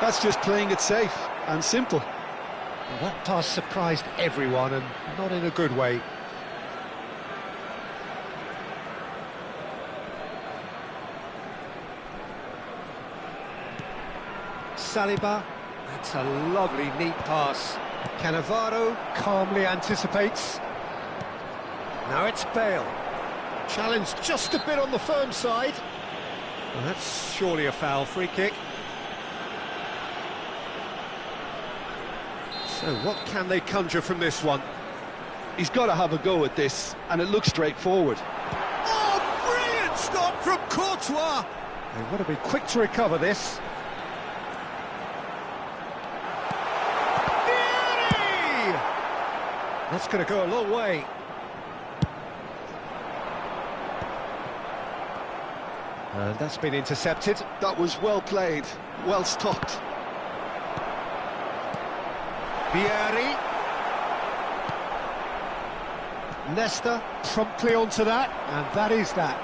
That's just playing it safe and simple. Well, that pass surprised everyone, and not in a good way. Saliba, that's a lovely, neat pass. Cannavaro calmly anticipates. Now it's Bale. Challenged just a bit on the firm side. Well, that's surely a foul, free kick. So what can they conjure from this one? He's got to have a go at this, and it looks straightforward. Oh, brilliant stop from Courtois! They've got to be quick to recover this. Beauty! That's going to go a long way. And that's been intercepted. That was well played, well stopped. Vieri. Nesta promptly onto that, and that is that.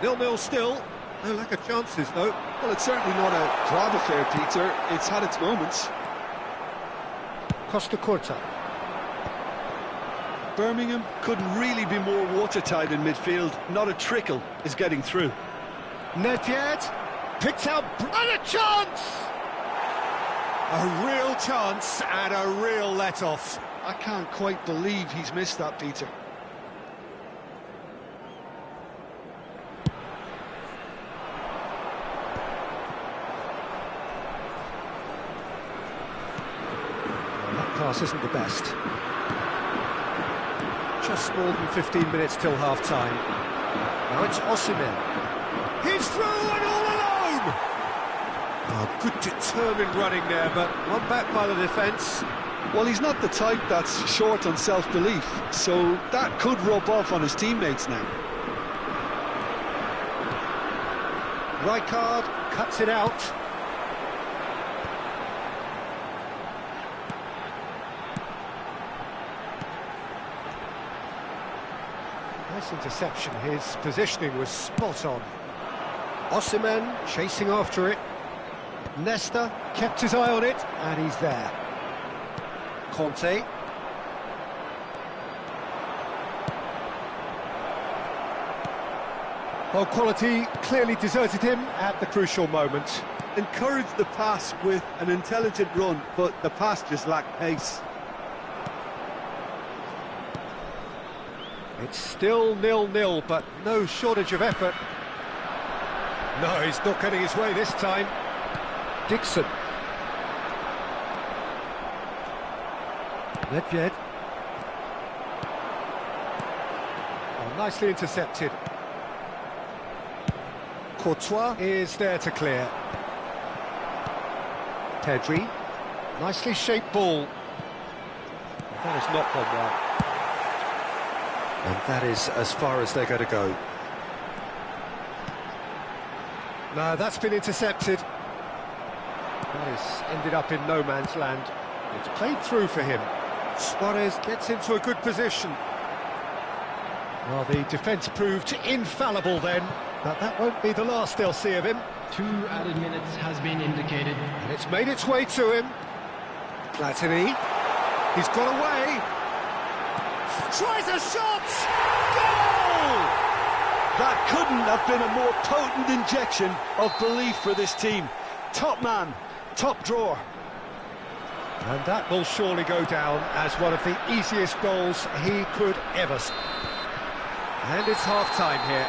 0-0 still. No lack of chances, though. Well, it's certainly not a grab affair, Peter. It's had its moments. Costa Curta. Birmingham couldn't really be more watertight in midfield. Not a trickle is getting through. Nedved picked out, and a chance! A real chance and a real let-off. I can't quite believe he's missed that, Peter. That pass isn't the best. Just more than 15 minutes till half-time. Now it's Osimhen. He's through and all alone! Oh, good determined running there, but one back by the defence. Well, he's not the type that's short on self-belief, so that could rub off on his teammates now. Rijkaard cuts it out. Nice interception. His positioning was spot on. Osimhen chasing after it. Nesta kept his eye on it, and he's there. Conte. Well, quality clearly deserted him at the crucial moment. Encouraged the pass with an intelligent run, but the pass just lacked pace. It's still 0-0, but no shortage of effort. No, he's not getting his way this time. Dixon. Nedved. Oh, nicely intercepted. Courtois is there to clear. Pedri. Nicely shaped ball. That has not gone well. And that is as far as they're going to go. No, that's been intercepted. That has ended up in no man's land. It's played through for him. Suarez gets into a good position. Well, the defence proved infallible then, but that won't be the last they'll see of him. 2 added minutes has been indicated. And it's made its way to him. Platini. He's got away. Tries a shot! Goal! That couldn't have been a more potent injection of belief for this team. Top man, top drawer. And that will surely go down as one of the easiest goals he could ever score. And it's half-time here.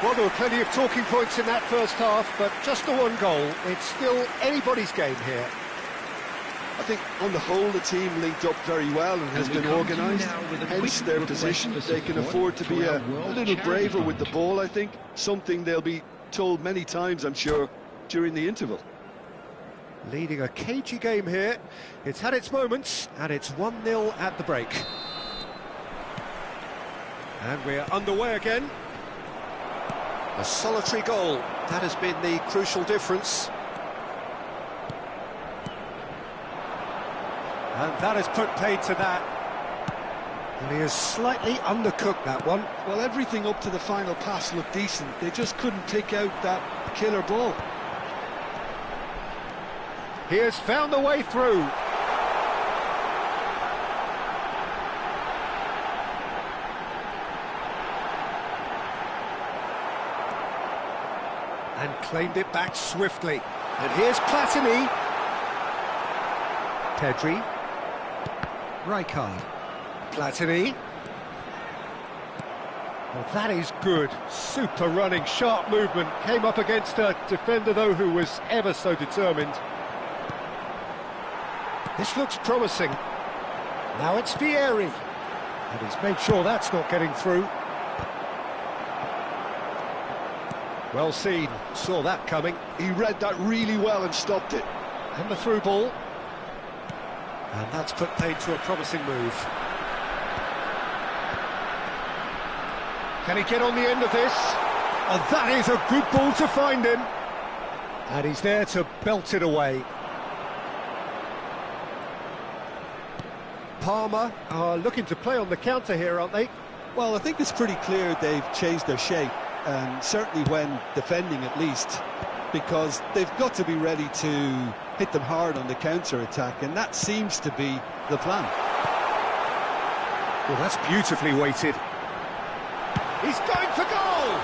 Well, there were plenty of talking points in that first half, but just the one goal. It's still anybody's game here. I think on the whole the team linked up very well and has been organised, hence their position. They can afford to be a little braver with the ball, I think. Something they'll be told many times, I'm sure, during the interval. Leading a cagey game here. It's had its moments, and it's 1-0 at the break. And we're underway again. A solitary goal. That has been the crucial difference. And that has put paid to that. And he has slightly undercooked that one. Well, everything up to the final pass looked decent. They just couldn't pick out that killer ball. He has found a way through. And claimed it back swiftly. And here's Platini. Pedri. Rijkaard. Platini. Well, that is good. Super running, sharp movement. Came up against a defender, though, who was ever so determined. This looks promising. Now it's Vieri. And he's made sure that's not getting through. Well seen. Saw that coming. He read that really well and stopped it. And the through ball. And that's put paid to a promising move. Can he get on the end of this? And that is a good ball to find him. And he's there to belt it away. Parma are looking to play on the counter here, aren't they? Well, I think it's pretty clear they've changed their shape, and certainly when defending at least, because they've got to be ready to hit them hard on the counter-attack, and that seems to be the plan. Well, that's beautifully weighted. He's going for goal!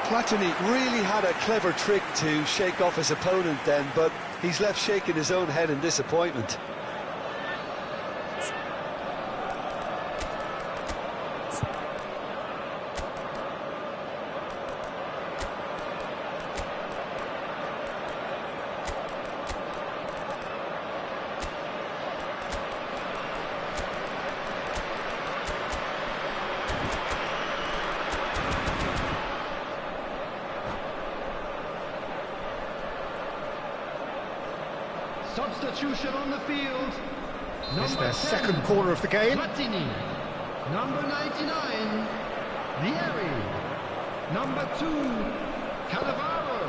Platini really had a clever trick to shake off his opponent then, but he's left shaking his own head in disappointment. Substitution on the field. It's Number their 10, second corner of the game. Platini. Number 99, Vieri. Number 2, Cannavaro.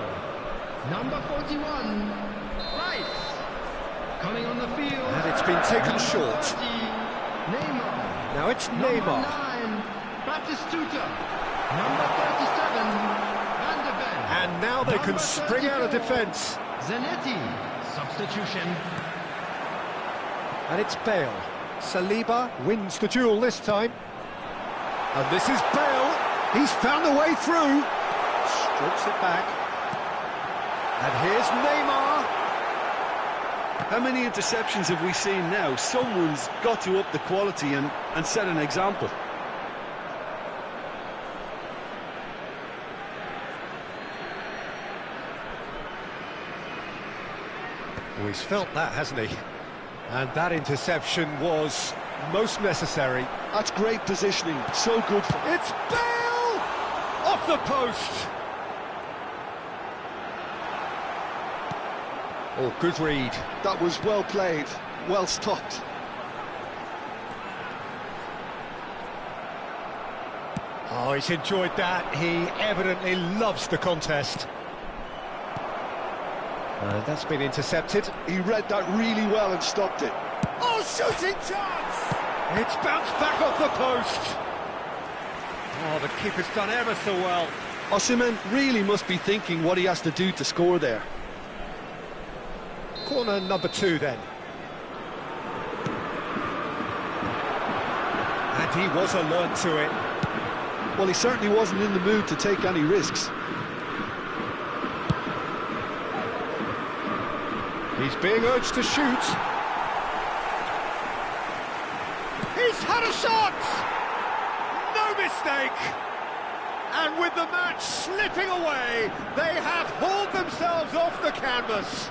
Number 41, Rice. Coming on the field. And it's been taken Number short. 30, Neymar. Now it's Number Neymar. 9, Batistuta. Number 37, Van de Ven. And now they can Number spring out of 34, defence. Zanetti. Substitution. And it's Bale. Saliba wins the duel this time. And this is Bale. He's found a way through. Strokes it back. And here's Neymar. How many interceptions have we seen now? Someone's got to up the quality and set an example. Oh, he's felt that, hasn't he? And that interception was most necessary. That's great positioning, so good for... It's Bale! Off the post! Oh, good read. That was well played, well stopped. Oh, he's enjoyed that. He evidently loves the contest. That's been intercepted. He read that really well and stopped it. Oh, shooting chance! It's bounced back off the post. Oh, the keeper's done ever so well. Osimhen really must be thinking what he has to do to score there. Corner number 2 then. And he was alert to it. Well, he certainly wasn't in the mood to take any risks. He's being urged to shoot. He's had a shot! No mistake! And with the match slipping away, they have hauled themselves off the canvas.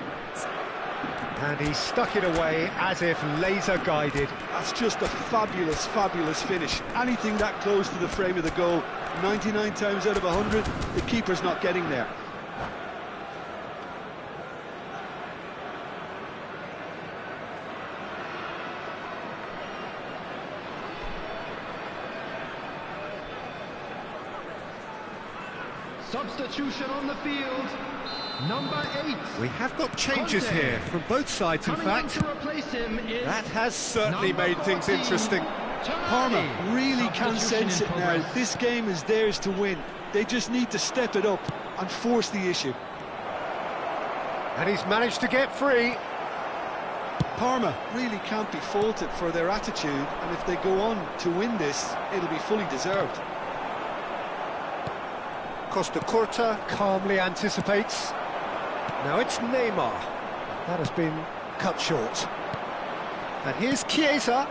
And he stuck it away as if laser-guided. That's just a fabulous, fabulous finish. Anything that close to the frame of the goal, 99 times out of 100, the keeper's not getting there. Substitution on the field. Number 8. We have got changes Conte. here from both sides, in Coming in fact. to replace him is That has certainly number made things 14, interesting. Parma really can Substitution sense in it now. progress. This game is theirs to win. They just need to step it up and force the issue. And he's managed to get free. Parma really can't be faulted for their attitude, and if they go on to win this, it'll be fully deserved. Costa Curta calmly anticipates. Now it's Neymar. That has been cut short. And here's Chiesa.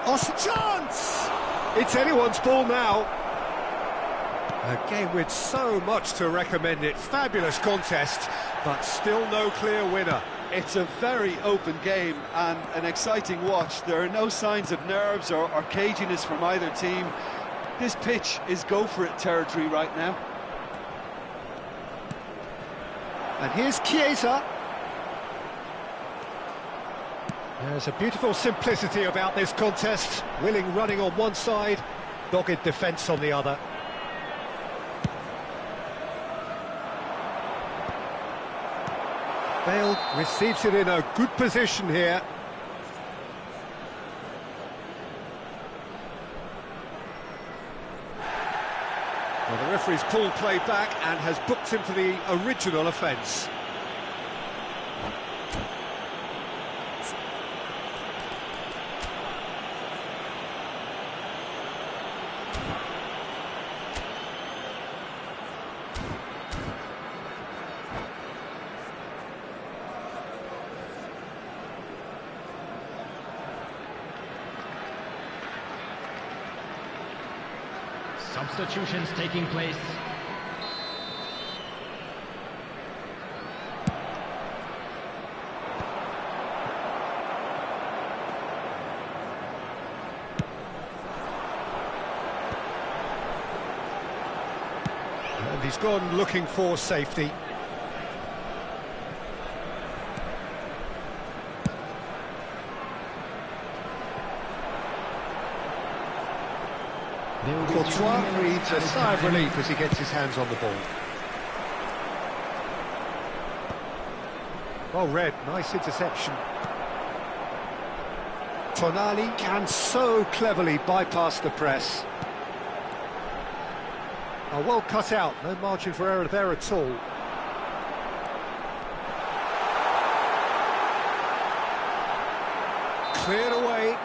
Chance! It's anyone's ball now. A game with so much to recommend it. Fabulous contest, but still no clear winner. It's a very open game and an exciting watch. There are no signs of nerves or caginess from either team. This pitch is go-for-it territory right now. And here's Chiesa. There's a beautiful simplicity about this contest. Willing running on one side, dogged defence on the other. Bale receives it in a good position here. Well, the referee's pulled play back and has booked him for the original offence. Substitutions taking place. And he's gone looking for safety. There will be 2 Courtois minutes breathes a added sigh of time. relief as he gets his hands on the ball. Well read, nice interception. Tonali can so cleverly bypass the press. Well cut out, no margin for error there at all. Cleared away.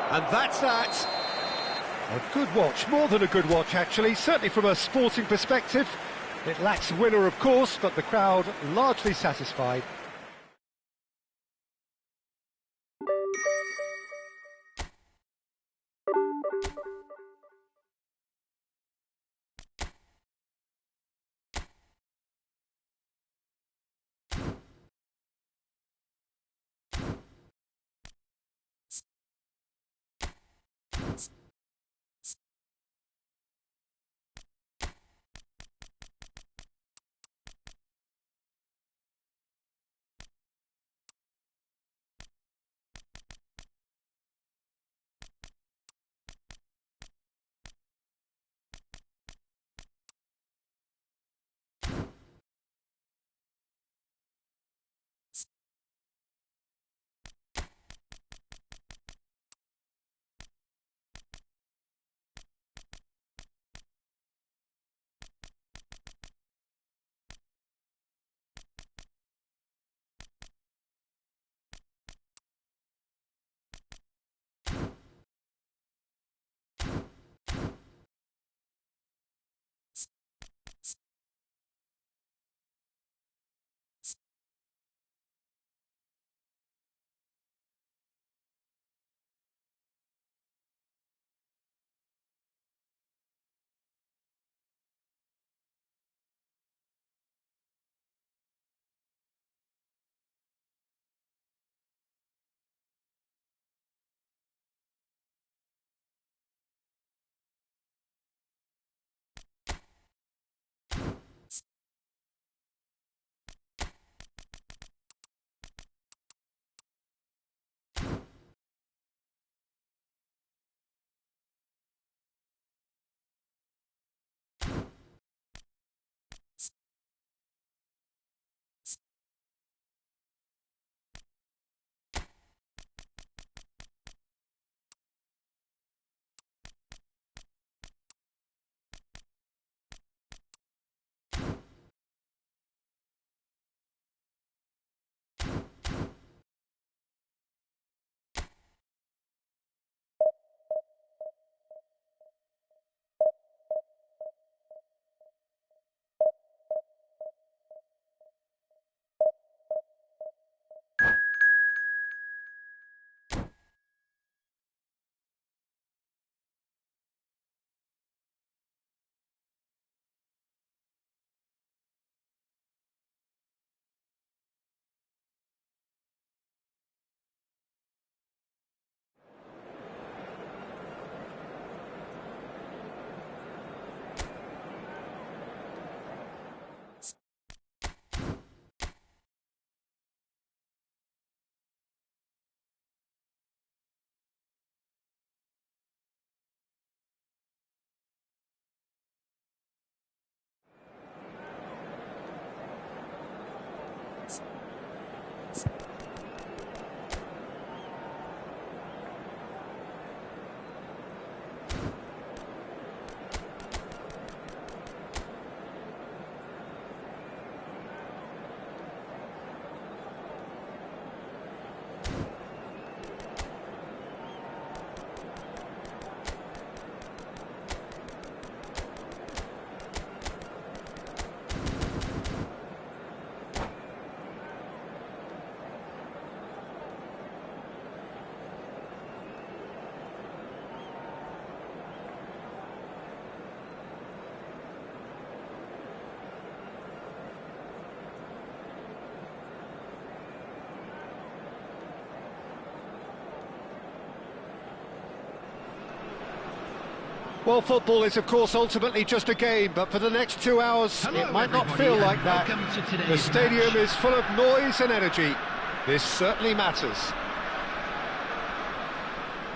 And that's that. A good watch, more than a good watch actually, certainly from a sporting perspective. It lacks a winner of course, but the crowd largely satisfied. Well, football is, of course, ultimately just a game, but for the next 2 hours, it might not feel like that. The stadium is full of noise and energy. This certainly matters.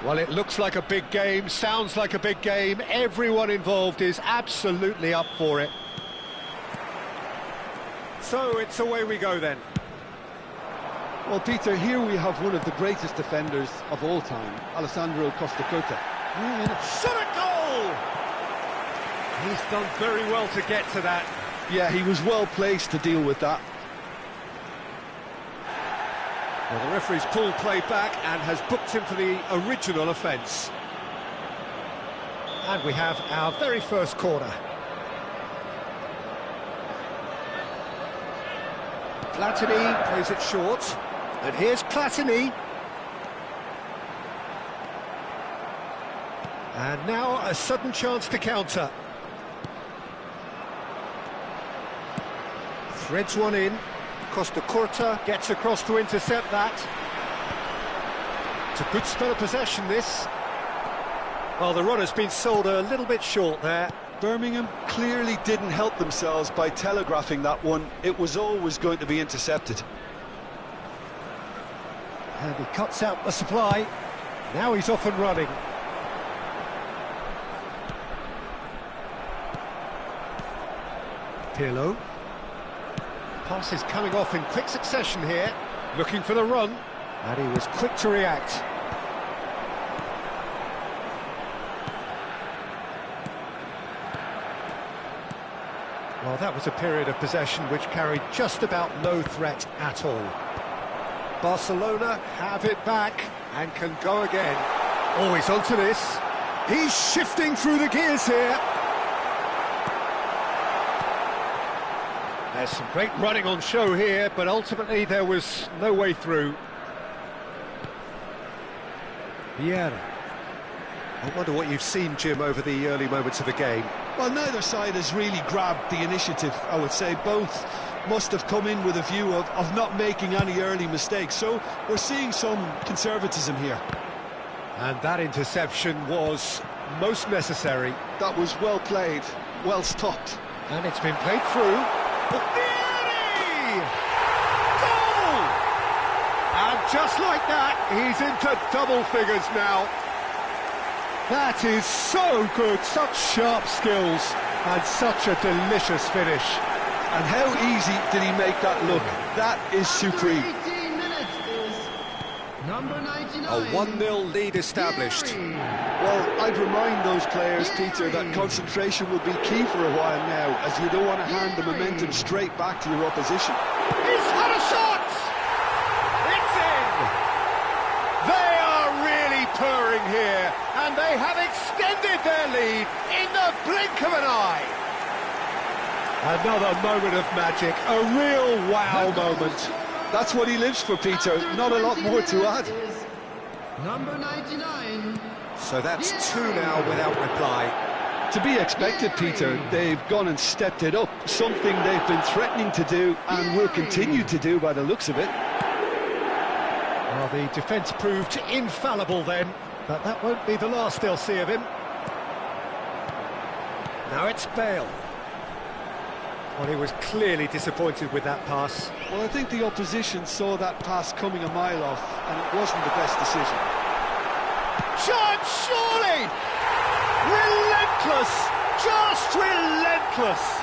Well, it looks like a big game, sounds like a big game. Everyone involved is absolutely up for it. So it's away we go then. Well, Peter, here we have one of the greatest defenders of all time, Alessandro Costa. Shot a goal! He's done very well to get to that. Yeah, he was well placed to deal with that. Well, the referee's pulled play back and has booked him for the original offence. And we have our very first corner. Platini plays it short. And here's Platini. And now a sudden chance to counter. Threads one in. Costa gets across to intercept that. It's a good spell of possession, this. Well, the runner's been sold a little bit short there. Birmingham clearly didn't help themselves by telegraphing that one. It was always going to be intercepted. And he cuts out the supply. Now he's off and running. Pirlo. Pass is coming off in quick succession here. Looking for the run. And he was quick to react. Well, that was a period of possession which carried just about no threat at all. Barcelona have it back and can go again. Always onto this. He's shifting through the gears here. There's some great running on show here, but ultimately there was no way through. Vieira. I wonder what you've seen, Jim, over the early moments of the game. Well, neither side has really grabbed the initiative, I would say. Both must have come in with a view of not making any early mistakes. So we're seeing some conservatism here. And that interception was most necessary. That was well played, well stopped. And it's been played through. Vieri! Goal! And just like that, he's into double figures now. That is so good, such sharp skills, and such a delicious finish. And how easy did he make that look? That is supreme. 18 minutes is number 99. A 1-0 lead established. Well, I'd remind those players, Peter, that concentration will be key for a while now, as you don't want to hand the momentum straight back to your opposition. He's had a shot! It's in! They are really purring here, and they have extended their lead in the blink of an eye. Another moment of magic, a real wow moment. That's what he lives for, Peter. Not a lot more to add. Number 99. So that's 2 now without reply. To be expected, Peter. They've gone and stepped it up, something they've been threatening to do and will continue to do by the looks of it. Well, the defence proved infallible then, but that won't be the last they'll see of him. Now it's Bale. Well, he was clearly disappointed with that pass. Well, I think the opposition saw that pass coming a mile off, and it wasn't the best decision. Chance, surely! Relentless! Just relentless!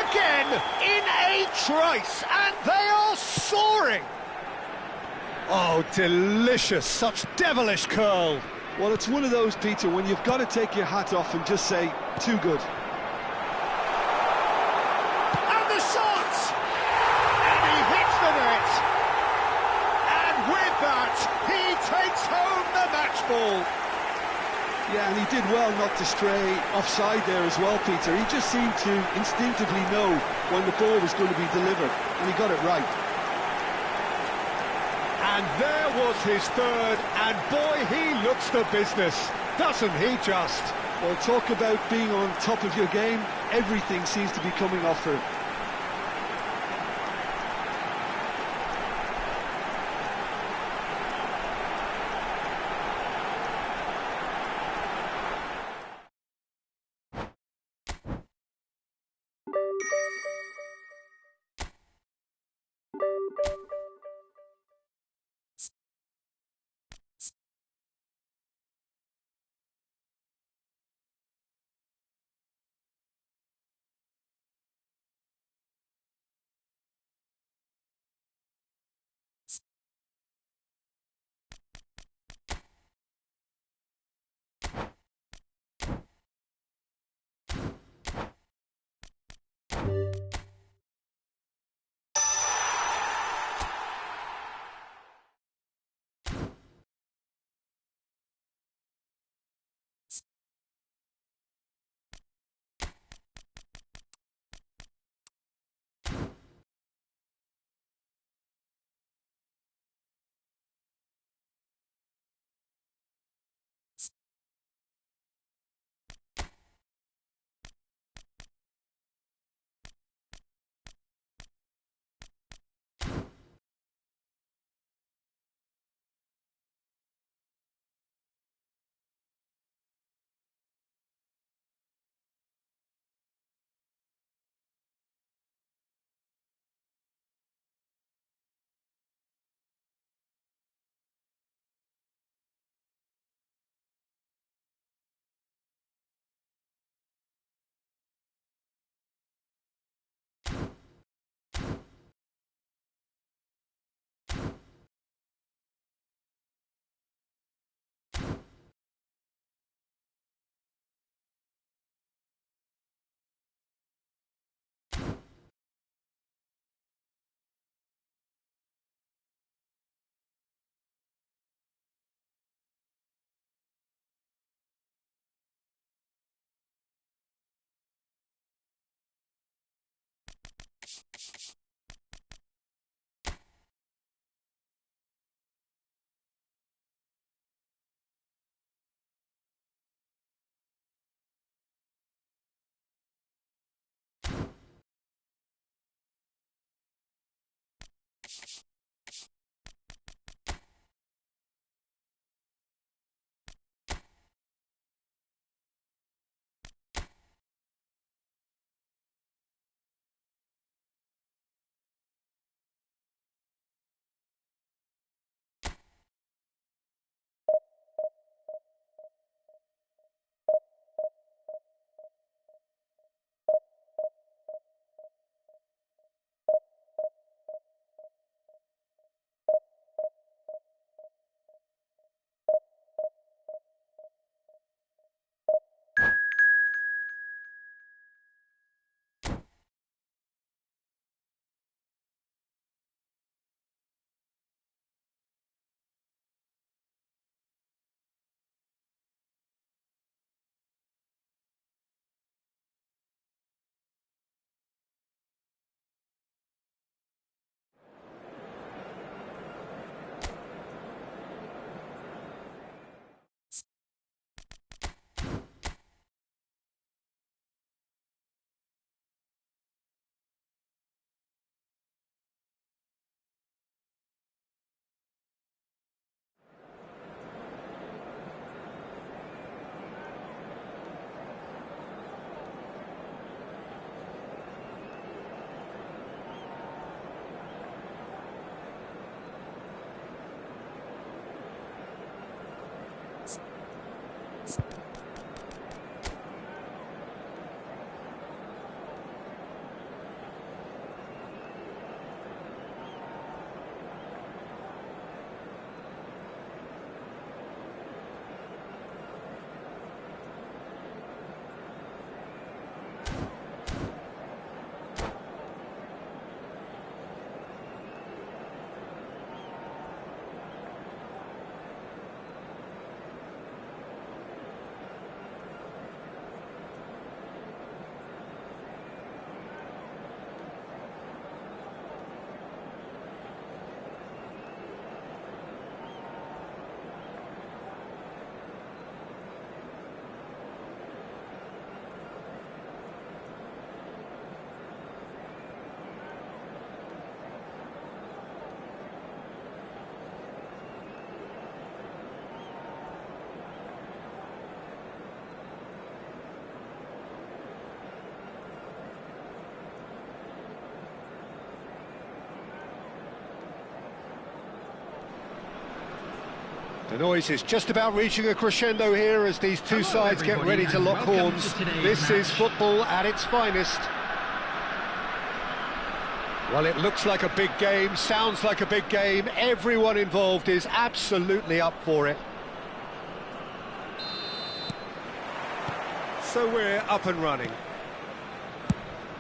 Again, in a trice, and they are soaring! Oh, delicious, such devilish curl. Well, it's one of those, Peter, when you've got to take your hat off and just say, too good. And the shot! And he hits the net! And with that, he takes home the match ball. Yeah, and he did well not to stray offside there as well, Peter. He just seemed to instinctively know when the ball was going to be delivered, and he got it right. And there was his third, and boy, he looks the business, doesn't he just? Well, talk about being on top of your game. Everything seems to be coming off for him. The noise is just about reaching a crescendo here as these two sides get ready to lock horns. This is football at its finest. Well, it looks like a big game, sounds like a big game. Everyone involved is absolutely up for it. So we're up and running.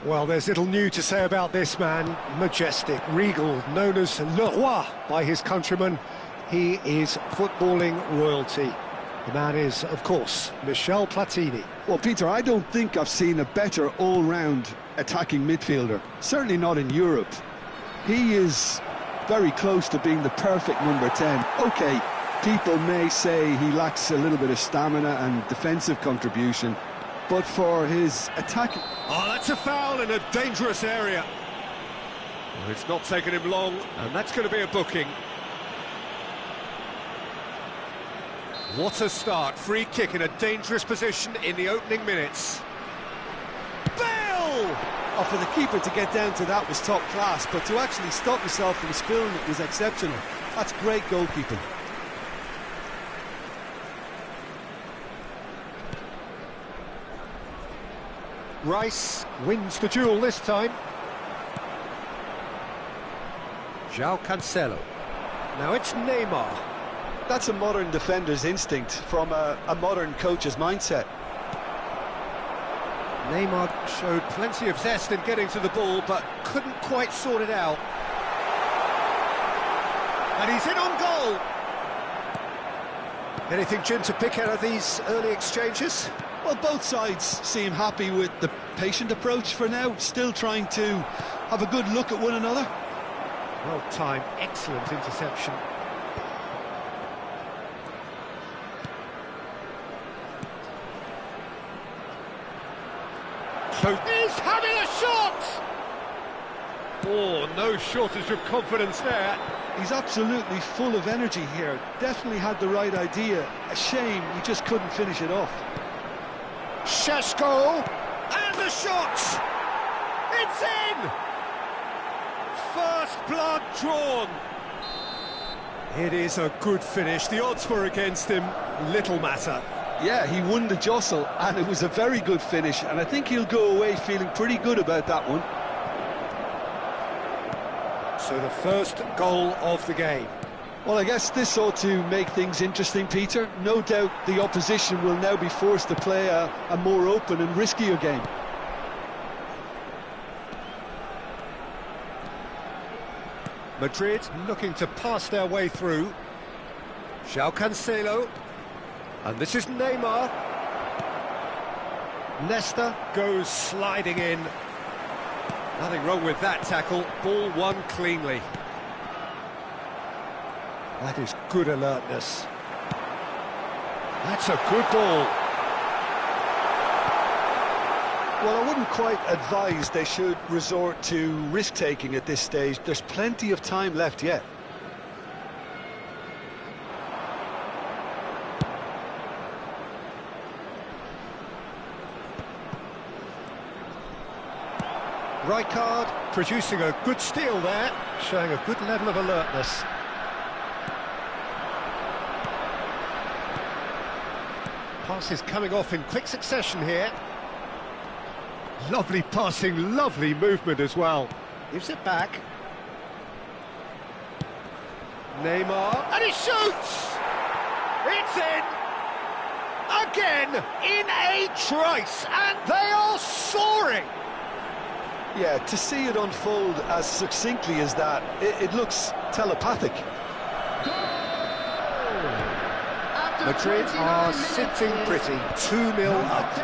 Well, there's little new to say about this man. Majestic, regal, known as Le Roi by his countrymen. He is footballing royalty. The man is, of course, Michel Platini. Well, Peter, I don't think I've seen a better all-round attacking midfielder. Certainly not in Europe. He is very close to being the perfect number 10. OK, people may say he lacks a little bit of stamina and defensive contribution, but for his attacking... Oh, that's a foul in a dangerous area. Well, it's not taken him long, and that's going to be a booking. What a start. Free kick in a dangerous position in the opening minutes. Bale! Oh, for the keeper to get down to that was top class, but to actually stop himself from spilling it was exceptional. That's great goalkeeping. Rice wins the duel this time. João Cancelo. Now it's Neymar. That's a modern defender's instinct from a modern coach's mindset. Neymar showed plenty of zest in getting to the ball, but couldn't quite sort it out. And he's in on goal. Anything, Jim, to pick out of these early exchanges? Well, both sides seem happy with the patient approach for now, still trying to have a good look at one another. Well timed, excellent interception. He's having a shot! Oh, no shortage of confidence there. He's absolutely full of energy here. Definitely had the right idea. A shame he just couldn't finish it off. Šeško, and the shot! It's in! First blood drawn. It is a good finish. The odds were against him. Little matter. Yeah, he won the jostle, and it was a very good finish, and I think he'll go away feeling pretty good about that one. So the first goal of the game. Well, I guess this ought to make things interesting, Peter. No doubt the opposition will now be forced to play a more open and riskier game. Madrid looking to pass their way through. João Cancelo. And this is Neymar. Nesta goes sliding in. Nothing wrong with that tackle. Ball won cleanly. That is good alertness. That's a good ball. Well, I wouldn't quite advise they should resort to risk-taking at this stage. There's plenty of time left yet. Rijkaard producing a good steal there, showing a good level of alertness. Passes coming off in quick succession here. Lovely passing, lovely movement as well. Gives it back. Neymar, and he shoots! It's in! Again, in a trice, and they are soaring! Yeah, to see it unfold as succinctly as that, it looks telepathic. Madrid are sitting pretty, 2-0 up.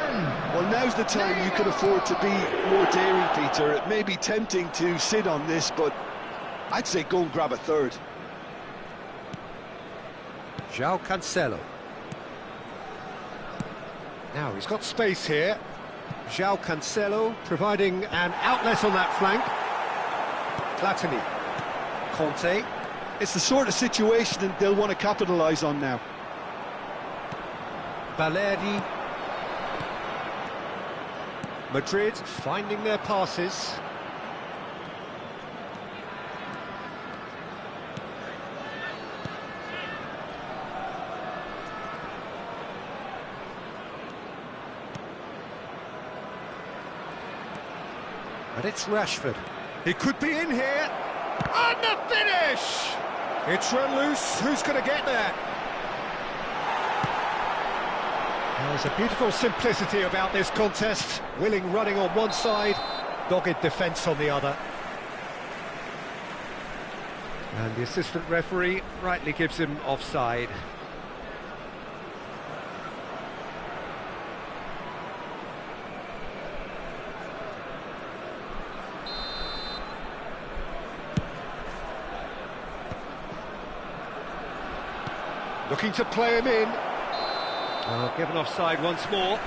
Well, now's the time you can afford to be more daring, Peter. It may be tempting to sit on this, but I'd say go and grab a third. João Cancelo. Now he's got space here. João Cancelo providing an outlet on that flank. Platini. Conte. It's the sort of situation that they'll want to capitalise on now. Balerdi. Madrid finding their passes. And it's Rashford. He could be in here. And the finish! It's run loose. Who's going to get there? There's a beautiful simplicity about this contest. Willing running on one side, dogged defence on the other. And the assistant referee rightly gives him offside. Looking to play him in. Oh, given offside once more.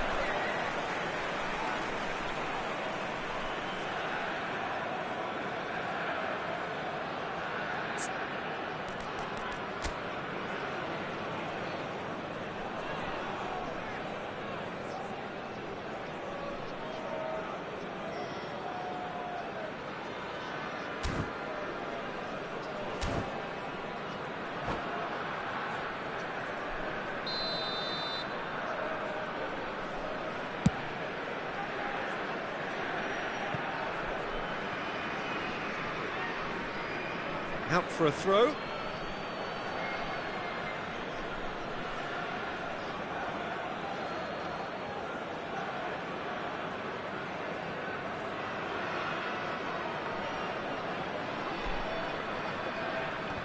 Out for a throw.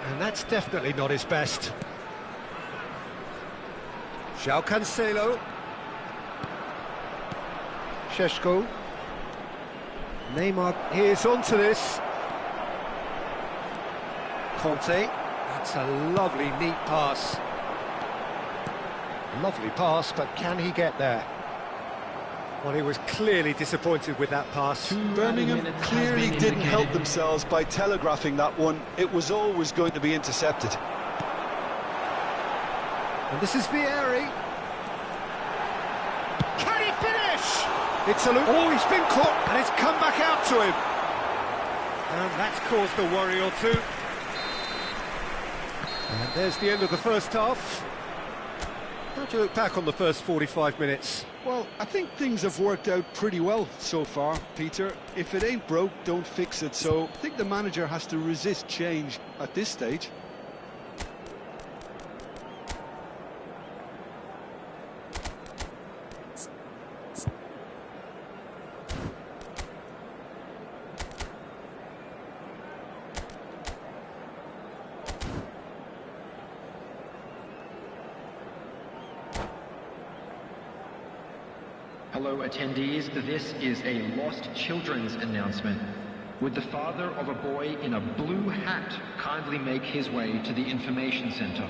And that's definitely not his best. João Cancelo. Šeško. Neymar is onto this. Conte, that's a lovely, neat pass. Lovely pass, but can he get there? Well, he was clearly disappointed with that pass. Birmingham clearly didn't help themselves by telegraphing that one. It was always going to be intercepted. And this is Vieri. Can he finish? It's a loop. Oh, he's been caught, and it's come back out to him. And that's caused a worry or two. And there's the end of the first half. How do you look back on the first 45 minutes? Well, I think things have worked out pretty well so far, Peter. If it ain't broke, don't fix it. So I think the manager has to resist change at this stage. Hello attendees, this is a lost children's announcement. Would the father of a boy in a blue hat kindly make his way to the information center?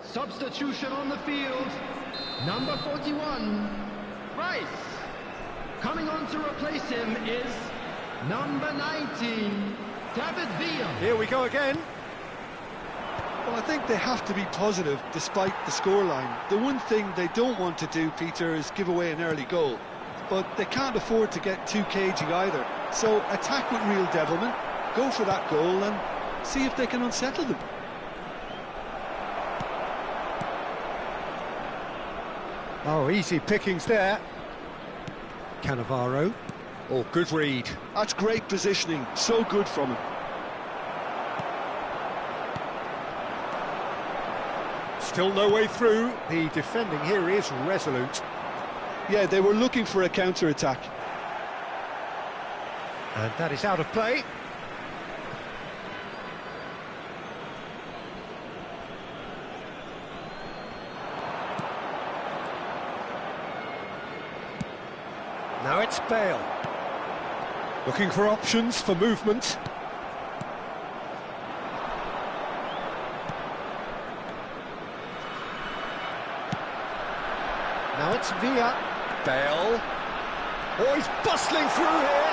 Substitution on the field. Number 41, Rice. Coming on to replace him is number 19, David Villa. Here we go again. Well, I think they have to be positive despite the scoreline. The one thing they don't want to do, Peter, is give away an early goal. But they can't afford to get too cagey either. So attack with real devilment, go for that goal and see if they can unsettle them. Oh, easy pickings there. Cannavaro. Oh, good read. That's great positioning, so good from him. Still no way through. The defending here is resolute. Yeah, they were looking for a counter-attack. And that is out of play. Now it's Bale. Looking for options for movement. Now it's Villa. Bale. Oh, he's bustling through here.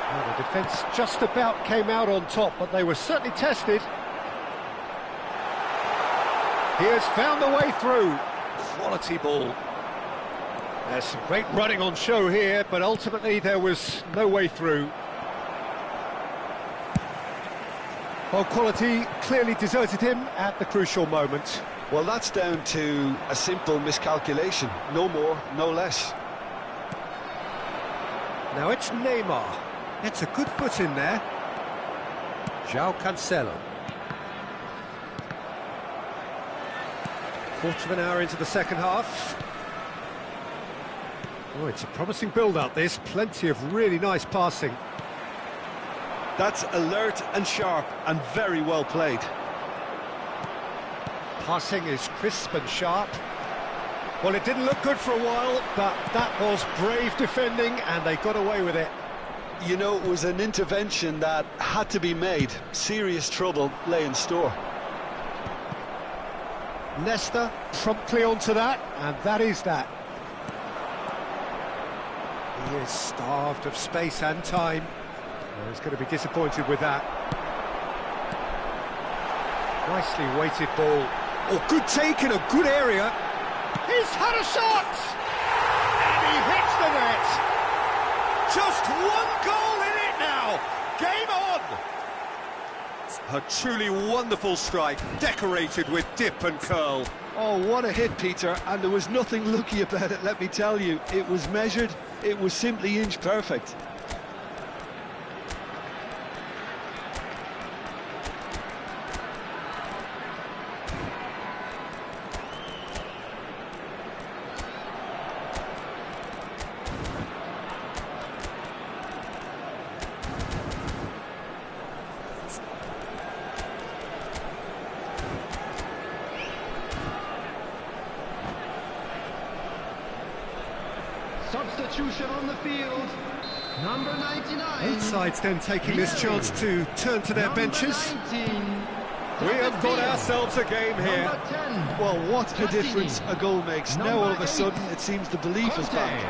Well, the defence just about came out on top, but they were certainly tested. He has found the way through. Quality ball. There's some great running on show here, but ultimately there was no way through. Well, quality clearly deserted him at the crucial moment. Well, that's down to a simple miscalculation. No more, no less. Now it's Neymar. It's a good foot in there. João Cancelo. Quarter of an hour into the second half. Oh, it's a promising build-up, this. Plenty of really nice passing. That's alert and sharp and very well played. Passing is crisp and sharp. Well, it didn't look good for a while, but that was brave defending, and they got away with it. You know, it was an intervention that had to be made. Serious trouble lay in store. Leicester promptly onto that, and that is that. He is starved of space and time. Well, he's going to be disappointed with that. Nicely weighted ball. Oh, good take in a good area. He's had a shot! And he hits the net. Just one goal in it now. Game on! A truly wonderful strike, decorated with dip and curl. Oh, what a hit, Peter, and there was nothing lucky about it, let me tell you. It was measured, it was simply inch perfect. Substitution on the field, number 99. Both sides then taking this chance to turn to their benches. 19, We have got ourselves a game here. number 10. Well, what a Cassidy. difference a goal makes. Now all of a sudden it seems the belief is back.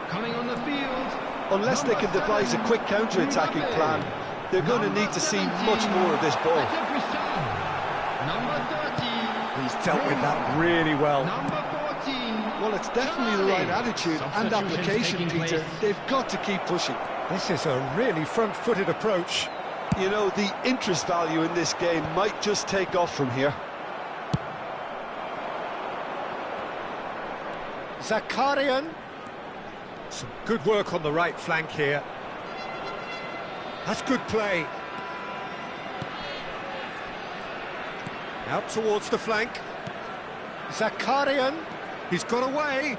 Coming on the field. Unless they can devise a quick counter-attacking plan, they're going to need to see much more of this ball. Number 30. He's dealt with that really well. Number 14. Well, it's definitely the right attitude and application, Peter. They've got to keep pushing. This is a really front-footed approach. You know, the interest value in this game might just take off from here. Zakarian. Some good work on the right flank here. That's good play. Out towards the flank. Zakarian. He's got away.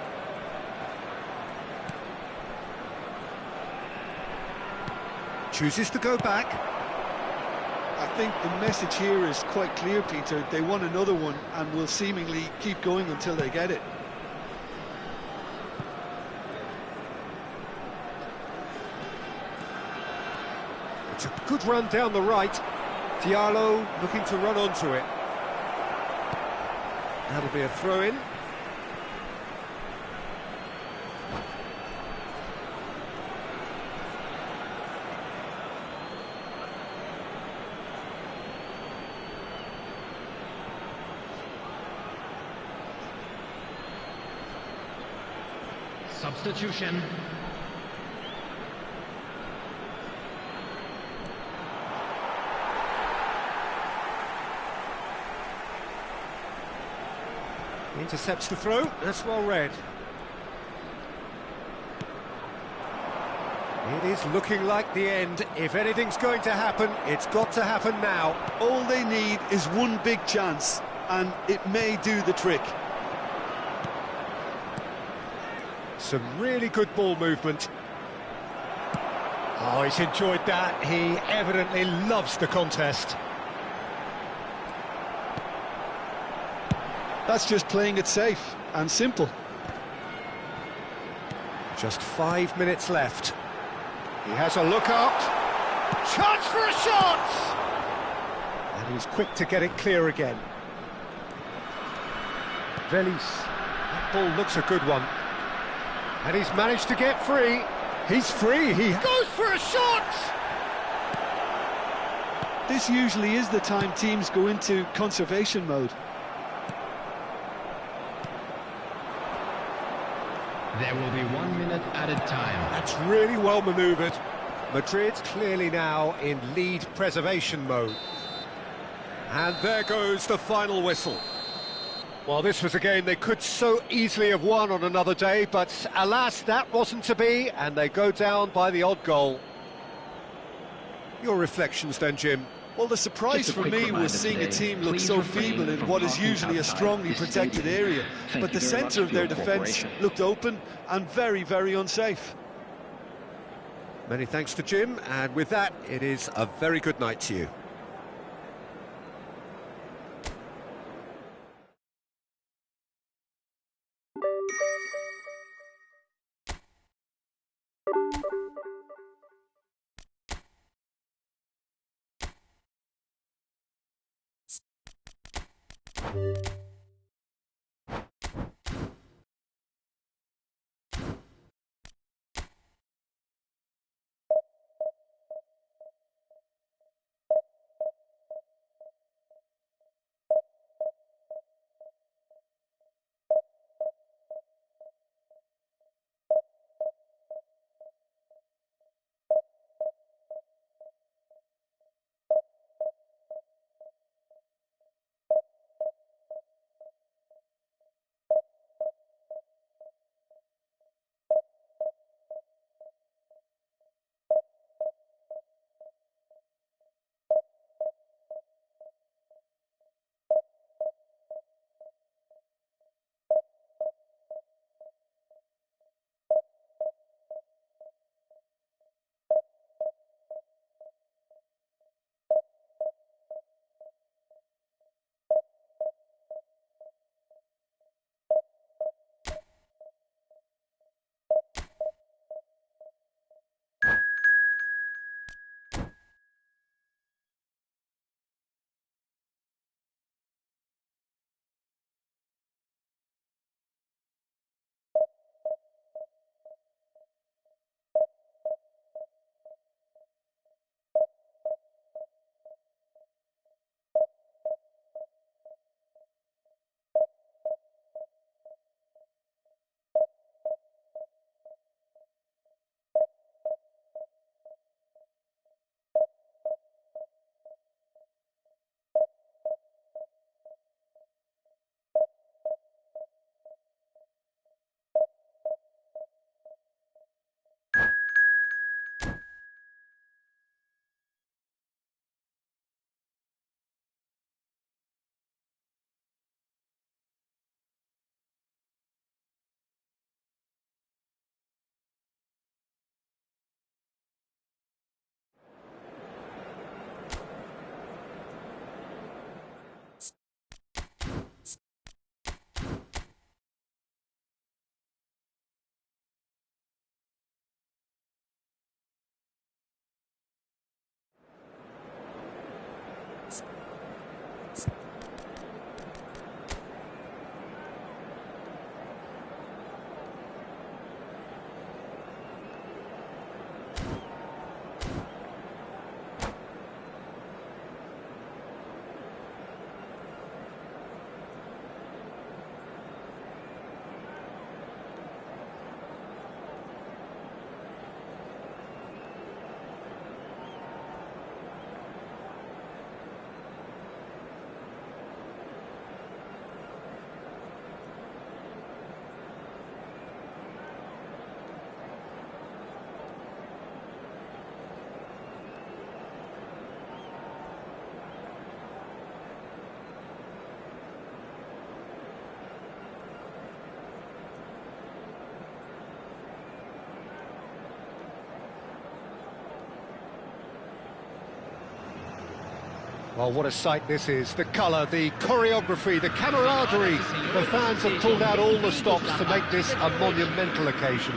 Chooses to go back. I think the message here is quite clear, Peter. They want another one and will seemingly keep going until they get it. It's a good run down the right. Diallo looking to run onto it. That'll be a throw-in. Substitution. Intercepts the throw, that's well read. It is looking like the end. If anything's going to happen, it's got to happen now. All they need is one big chance, and it may do the trick. Some really good ball movement. Oh, he's enjoyed that. He evidently loves the contest. That's just playing it safe and simple. Just 5 minutes left. He has a look up. Chance for a shot! And he's quick to get it clear again. Velis. That ball looks a good one. And he's managed to get free. He's free. He goes for a shot! This usually is the time teams go into conservation mode. There will be 1 minute added time. That's really well manoeuvred. Madrid clearly now in lead preservation mode. And there goes the final whistle. Well, this was a game they could so easily have won on another day, but alas, that wasn't to be, and they go down by the odd goal. Your reflections then, Jim? Well, the surprise for me was seeing a team look so feeble in what is usually a strongly protected area, but the centre of their defence looked open and very, very unsafe. Many thanks to Jim, and with that, it is a very good night to you. Well, what a sight this is. The colour, the choreography, the camaraderie. The fans have pulled out all the stops to make this a monumental occasion.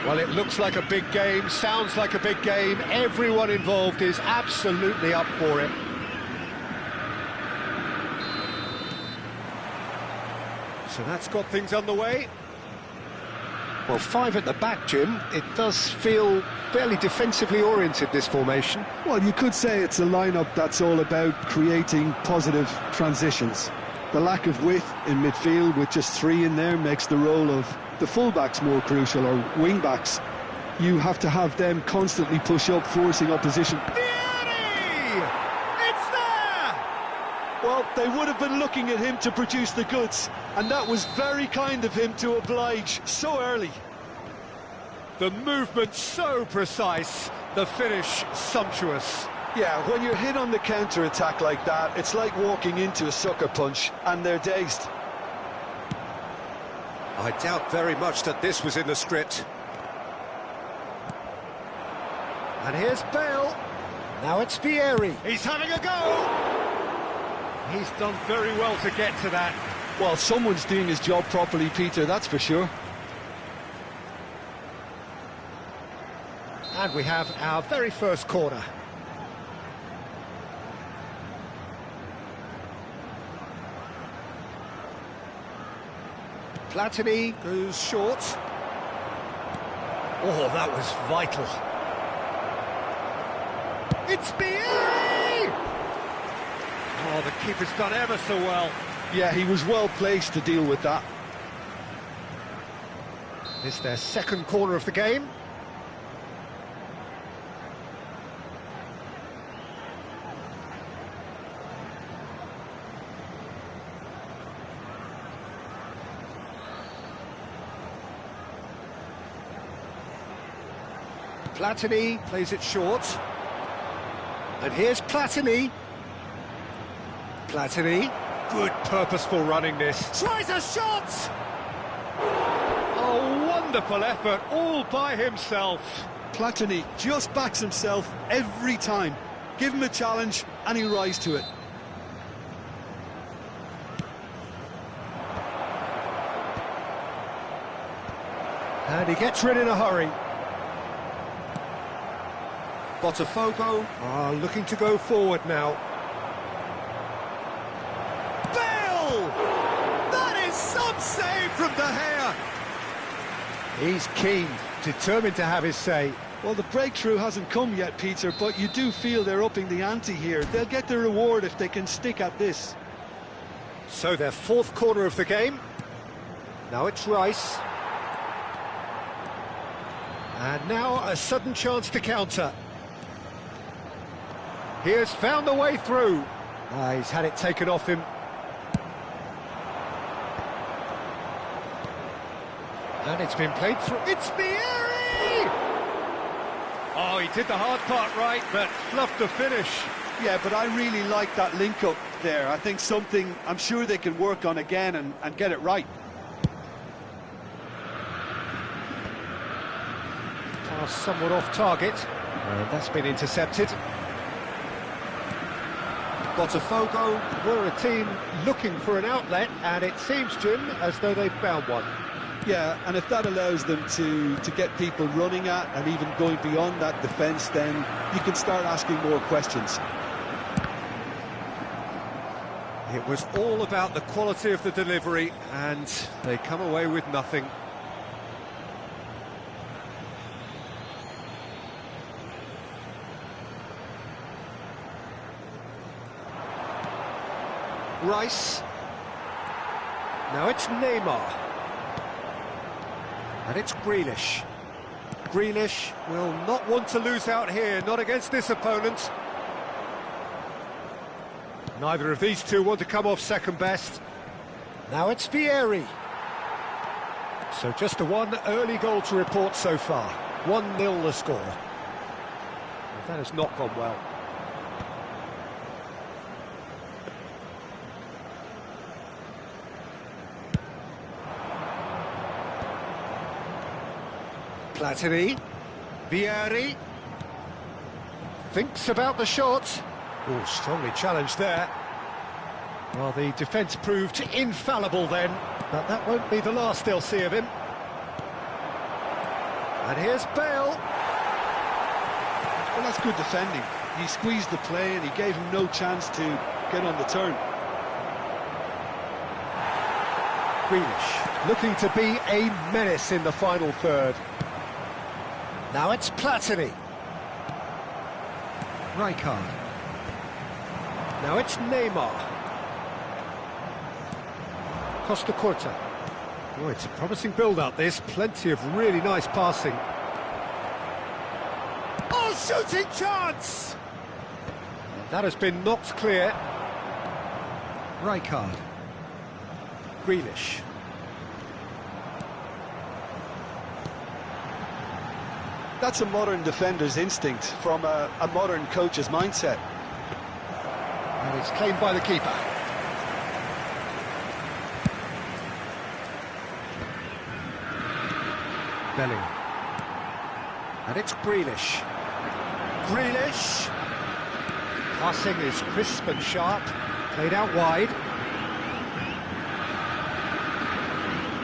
Well, it looks like a big game, sounds like a big game. Everyone involved is absolutely up for it. So that's got things underway. Well, 5 at the back, Jim. It does feel fairly defensively oriented, this formation. Well, you could say it's a lineup that's all about creating positive transitions. The lack of width in midfield with just 3 in there makes the role of the fullbacks more crucial, or wing-backs. You have to have them constantly push up, forcing opposition. It's there! Well, they would have been looking at him to produce the goods, and that was very kind of him to oblige so early. The movement so precise, the finish sumptuous. Yeah, when you're hit on the counter-attack like that, it's like walking into a sucker punch, and they're dazed. I doubt very much that this was in the script. And here's Bale. Now it's Vieri. He's having a go! He's done very well to get to that. Well, someone's doing his job properly, Peter, that's for sure. And we have our very first corner. Platini goes short. Oh, that was vital. It's Vieri! Oh, the keeper's done ever so well. Yeah, he was well placed to deal with that. It's their second corner of the game. Platini plays it short. And here's Platini. Platini. Good purposeful running this. Tries a shot! Oh, wonderful effort, all by himself. Platini just backs himself every time. Give him a challenge and he'll rise to it. And he gets rid in a hurry. Botafogo are looking to go forward now. Bale! That is some save from De Gea. He's keen, determined to have his say. Well, the breakthrough hasn't come yet, Peter, but you do feel they're upping the ante here. They'll get the reward if they can stick at this. So their fourth corner of the game. Now it's Rice. And now a sudden chance to counter. He has found the way through. He's had it taken off him. And it's been played through. It's Vieri! Oh, he did the hard part right, but fluffed the finish. Yeah, but I really like that link-up there. I think something I'm sure they can work on again and get it right. Pass somewhat off target. And that's been intercepted. Botafogo were a team looking for an outlet, and it seems, Jim, as though they've found one. Yeah, and if that allows them to get people running at and even going beyond that defence, then you can start asking more questions. It was all about the quality of the delivery, and they come away with nothing. Rice. Now it's Neymar. And it's Grealish. Grealish will not want to lose out here, not against this opponent. Neither of these two want to come off second best. Now it's Vieri. So just the one early goal to report so far. 1-0 the score. Well, that has not gone well. Platini, Vieri, Thinks about the shot. Oh, strongly challenged there. Well, the defence proved infallible then, but that won't be the last they'll see of him. And here's Bale. Well, that's good defending. He squeezed the play and he gave him no chance to get on the turn. Grealish, looking to be a menace in the final third. Now it's Platini. Rijkaard. Now it's Neymar. Costa Curta. Oh, it's a promising build-up, this. Plenty of really nice passing. Oh, shooting chance! That has been knocked clear. Rijkaard. Grealish. That's a modern defender's instinct from a modern coach's mindset. And it's claimed by the keeper. Belling. And it's Grealish. Grealish! Passing is crisp and sharp. Played out wide.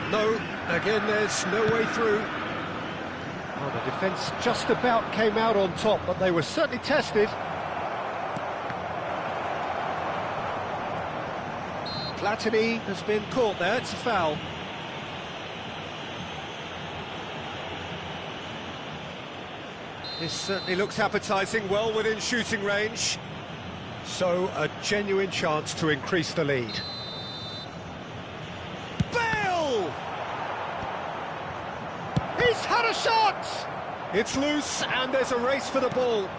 No, again there's no way through. Well, the defence just about came out on top, but they were certainly tested. Platini has been caught there, it's a foul. This certainly looks appetising, well within shooting range. So, a genuine chance to increase the lead. Bale! He's had a shot! It's loose, and there's a race for the ball.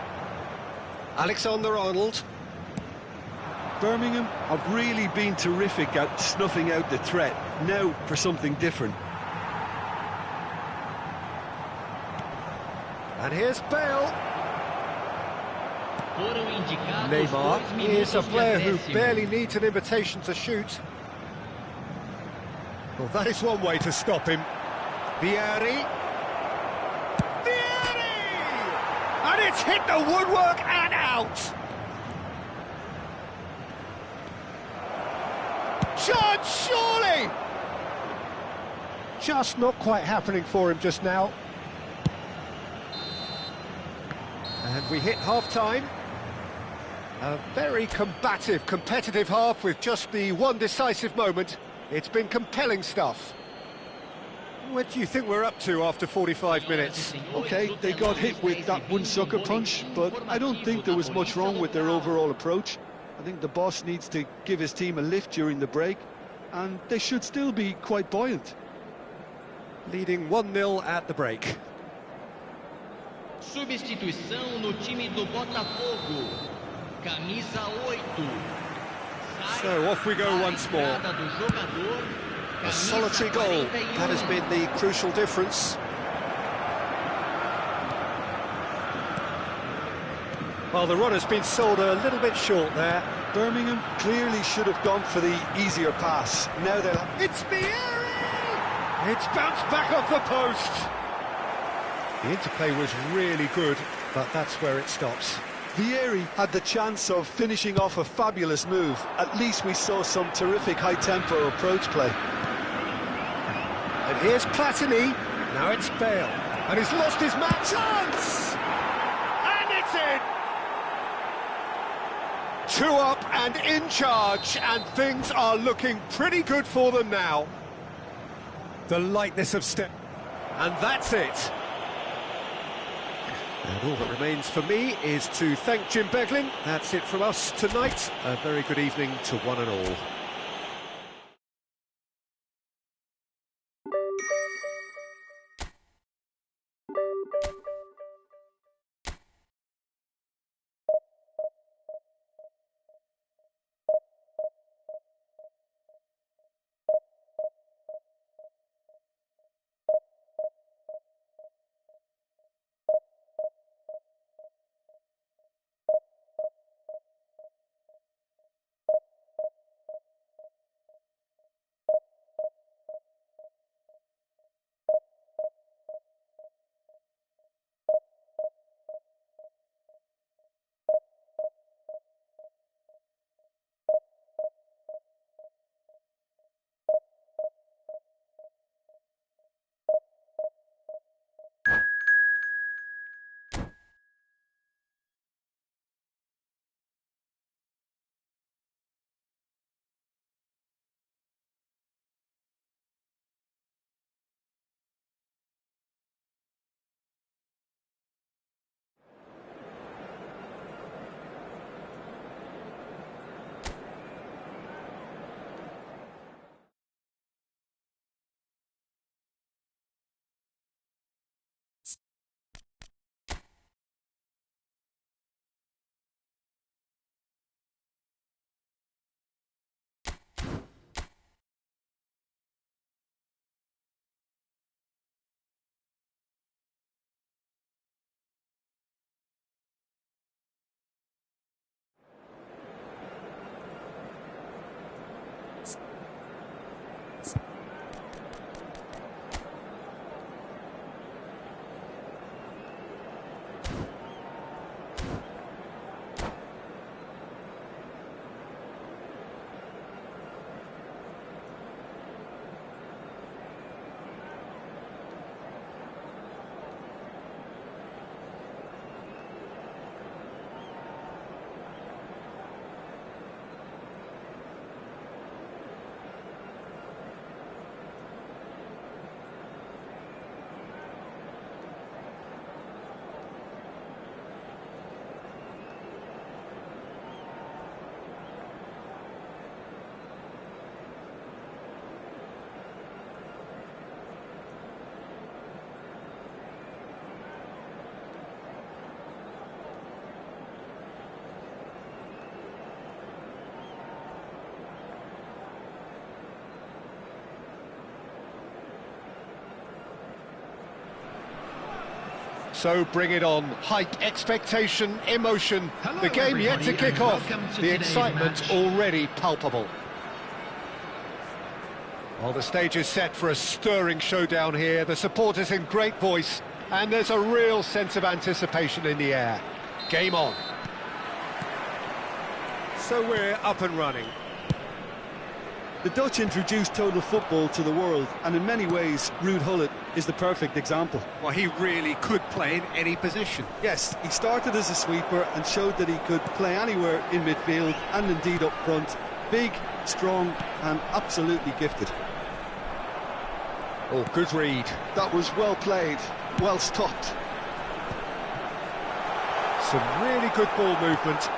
Alexander-Arnold. Birmingham have really been terrific at snuffing out the threat. Now for something different. And here's Bale. Neymar is a player who barely needs an invitation to shoot. Well, that is one way to stop him. Vieri. Vieri! And it's hit the woodwork and out. Chance, surely! Just not quite happening for him just now. And we hit half-time. A very combative, competitive half with just the one decisive moment. It's been compelling stuff. What do you think we're up to after 45 minutes? Okay, they got hit with that one sucker punch, but I don't think there was much wrong with their overall approach. I think the boss needs to give his team a lift during the break, and they should still be quite buoyant. Leading 1-0 at the break. Substituição no time do Botafogo. Camisa 8. So off we go once more. A solitary goal. That has been the crucial difference. Well, the run has been sold a little bit short there. Birmingham clearly should have gone for the easier pass. Now they'll... It's Vieri! It's bounced back off the post. The interplay was really good, but that's where it stops. Vieri had the chance of finishing off a fabulous move. At least we saw some terrific high-tempo approach play. And here's Platini. Now it's Bale. And he's lost his match chance! And it's in! 2 up and in charge, and things are looking pretty good for them now. The lightness of step. And that's it. And all that remains for me is to thank Jim Beglin. That's it from us tonight. A very good evening to one and all. So bring it on. Hype, expectation, emotion. Hello, The game yet to everybody, kick and off. welcome to The today's excitement match. already palpable. Well, the stage is set for a stirring showdown here. The supporters in great voice, and there's a real sense of anticipation in the air. Game on. So we're up and running. The Dutch introduced total football to the world, and in many ways, Ruud Gullit is the perfect example. Well, he really could play in any position. Yes, he started as a sweeper and showed that he could play anywhere in midfield and indeed up front. Big, strong and absolutely gifted. Oh, good read. That was well played, well stopped. Some really good ball movement.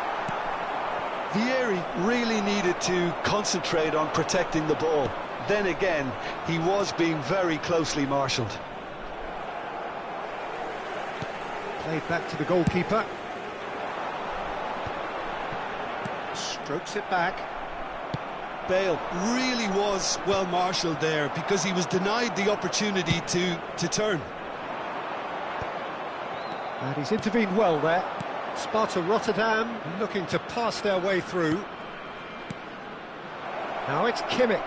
Vieri really needed to concentrate on protecting the ball. Then again, he was being very closely marshalled. Played back to the goalkeeper. Strokes it back. Bale really was well marshalled there because he was denied the opportunity to turn. And he's intervened well there. Sparta Rotterdam looking to pass their way through. Now it's Kimmich.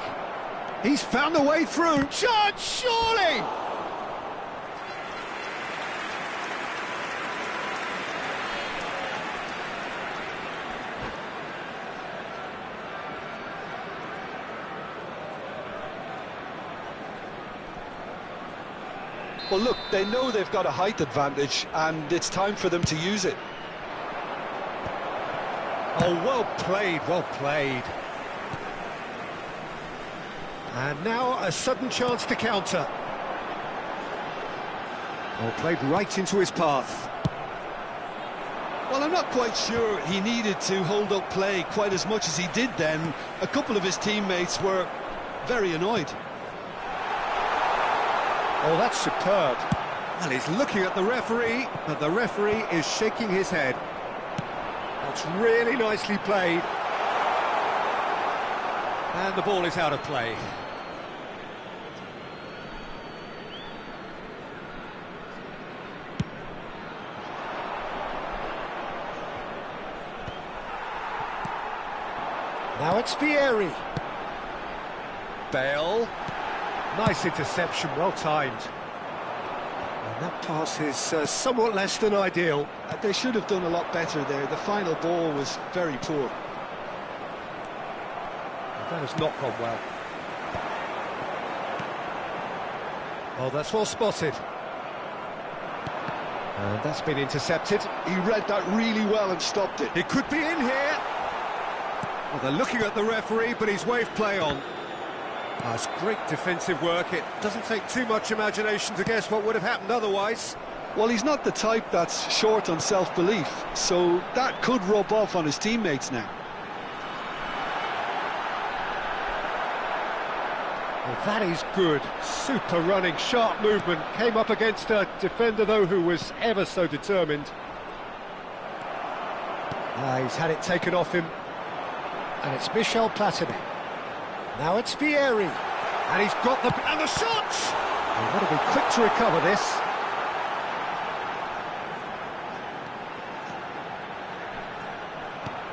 He's found the way through. Shot, surely! Well, look, they know they've got a height advantage, and it's time for them to use it. Oh, well played, well played. And now a sudden chance to counter. Oh, played right into his path. Well, I'm not quite sure he needed to hold up play quite as much as he did then. A couple of his teammates were very annoyed. Oh, that's superb. Well, he's looking at the referee, but the referee is shaking his head. That's really nicely played. And the ball is out of play. Now it's Vieri. Bale. Nice interception, well timed. And that pass is somewhat less than ideal. They should have done a lot better there. The final ball was very poor. That has not gone well. Oh, that's well spotted. And that's been intercepted. He read that really well and stopped it. It could be in here. Well, they're looking at the referee, but he's waved play on. That's great defensive work. It doesn't take too much imagination to guess what would have happened otherwise. Well, he's not the type that's short on self-belief, so that could rub off on his teammates now. Well, that is good. Super running, sharp movement. Came up against a defender, though, who was ever so determined. He's had it taken off him. And it's Michel Platini. Now it's Vieri. And he's got the... And the shot! They've got to be quick to recover this.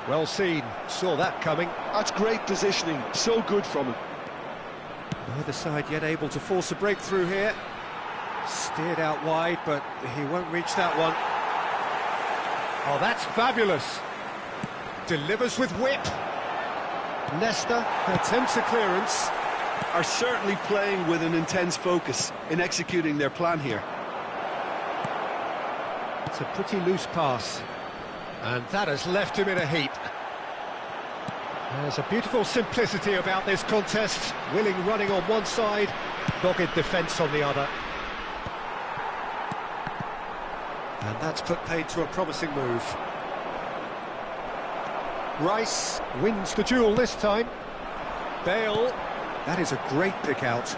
Well seen. Saw that coming. That's great positioning. So good from him. Neither side yet able to force a breakthrough here. Steered out wide, but he won't reach that one. Oh, that's fabulous. Delivers with whip. Leicester attempts a clearance. Are certainly playing with an intense focus in executing their plan here. It's a pretty loose pass. And that has left him in a heap. There's a beautiful simplicity about this contest. Willing running on one side, dogged defence on the other. And that's put paid to a promising move. Rice wins the duel this time. Bale, that is a great pick out.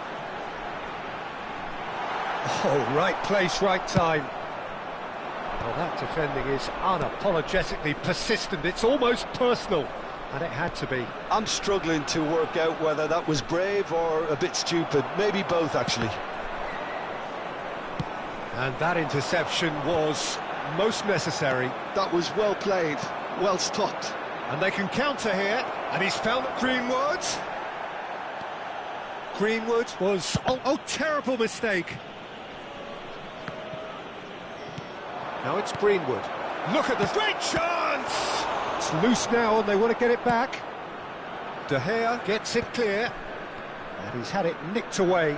Oh, right place, right time. Well, that defending is unapologetically persistent. It's almost personal, and it had to be. I'm struggling to work out whether that was brave or a bit stupid. Maybe both, actually. And that interception was most necessary. That was well played, well stopped. And they can counter here, and he's found Greenwood. Greenwood was... Oh, terrible mistake. Now it's Greenwood. Look at this great chance! It's loose now, and they want to get it back. De Gea gets it clear, and he's had it nicked away.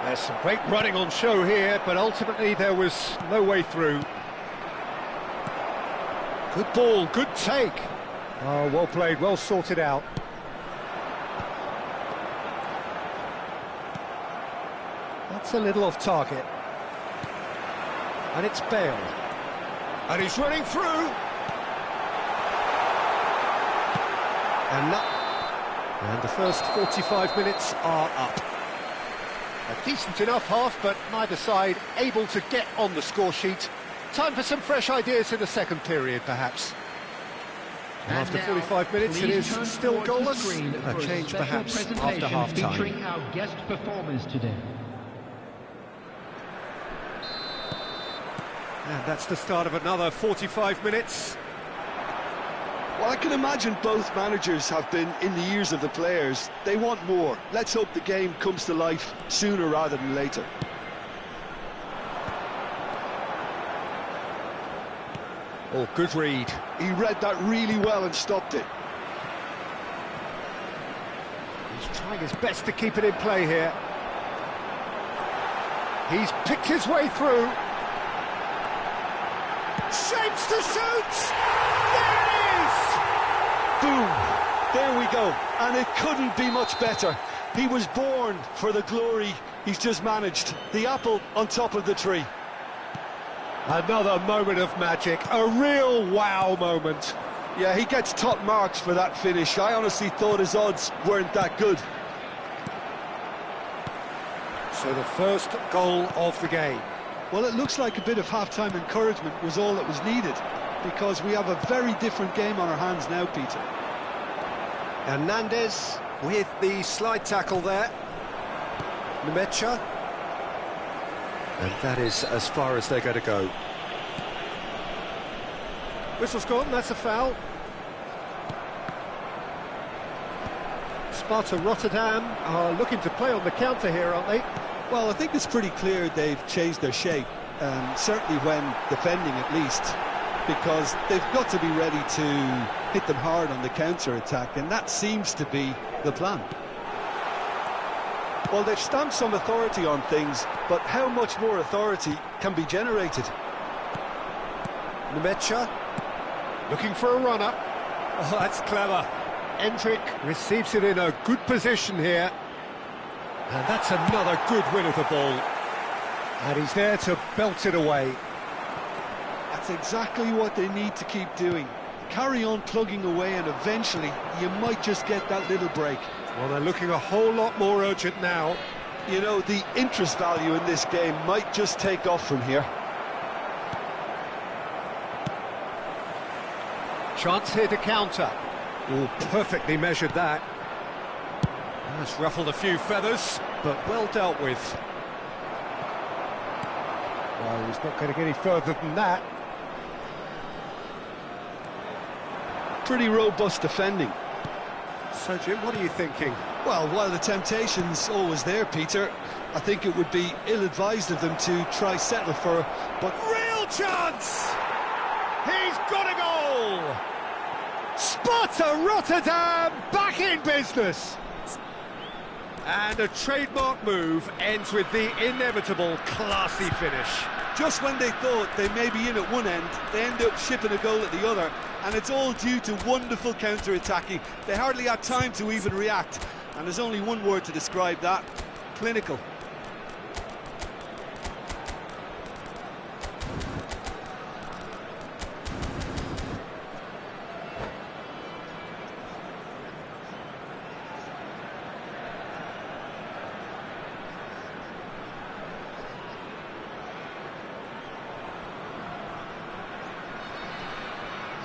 There's some great running on show here, but ultimately there was no way through. Good ball, good take. Oh, well played, well sorted out. That's a little off target. And it's Bale. And he's running through. And the first 45 minutes are up. A decent enough half, but neither side able to get on the score sheet. Time for some fresh ideas in the second period, perhaps. And after 45 minutes, it is still goalless. A change, perhaps, after half-time. Featuring our guest performers today. And that's the start of another 45 minutes. Well, I can imagine both managers have been in the ears of the players. They want more. Let's hope the game comes to life sooner rather than later. Oh, good read. He read that really well and stopped it. He's trying his best to keep it in play here. He's picked his way through. Shapes to shoot! There it is! Boom! There we go. And it couldn't be much better. He was born for the glory he's just managed. The apple on top of the tree. Another moment of magic, a real wow moment. Yeah, he gets top marks for that finish. I honestly thought his odds weren't that good. So the first goal of the game. Well, it looks like a bit of half-time encouragement was all that was needed, because we have a very different game on our hands now, Peter. Hernandez with the slide tackle there. Nueva. And that is as far as they're going to go. Whistle's gone, that's a foul. Sparta Rotterdam are looking to play on the counter here, aren't they? Well, I think it's pretty clear they've changed their shape, certainly when defending at least, because they've got to be ready to hit them hard on the counter-attack, and that seems to be the plan. Well, they've stamped some authority on things, but how much more authority can be generated? Nueva looking for a runner. Oh, that's clever. Endrick receives it in a good position here. And that's another good win of the ball. And he's there to belt it away. That's exactly what they need to keep doing. Carry on plugging away, and eventually you might just get that little break. Well, they're looking a whole lot more urgent now. You know, the interest value in this game might just take off from here. Chance here to counter. Oh, perfectly measured that. That's ruffled a few feathers, but well dealt with. Well, he's not going to get any further than that. Pretty robust defending. So, Jim, what are you thinking? Well, while the temptation's always there, Peter, I think it would be ill-advised of them to try settle for... But real chance! He's got a goal! Sparta Rotterdam back in business! And a trademark move ends with the inevitable classy finish. Just when they thought they may be in at one end, they end up shipping a goal at the other, and it's all due to wonderful counter-attacking. They hardly had time to even react, and there's only one word to describe that: clinical.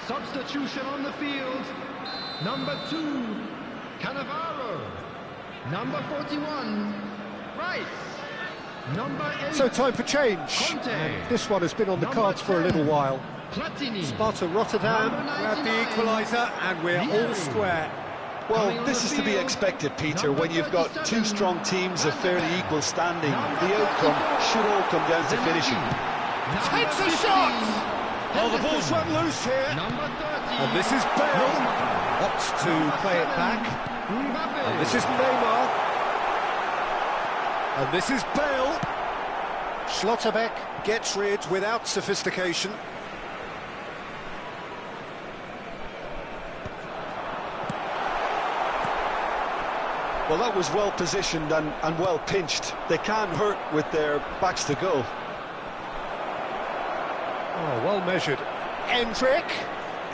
Substitution on the field. Number 2, Cannavaro. Number 41, Rice. Number 8. So time for change. Conte. And this one has been on the Number cards for a 10. little while. Platini. Sparta Rotterdam Number grab the 99. equaliser, and we're all Vieri. square. Well, this is to be expected, Peter, when you've got two strong teams of fairly equal standing. The outcome should all come down to finishing. Takes a shot! Oh, the ball's run loose here. Number 30. And this is Bale. Opts to play it back. Mbappe. And this is Neymar. And this is Bale. Schlotterbeck gets rid without sophistication. Well, that was well positioned and well pinched. They can't hurt with their backs to goal. Oh, well measured. Endrick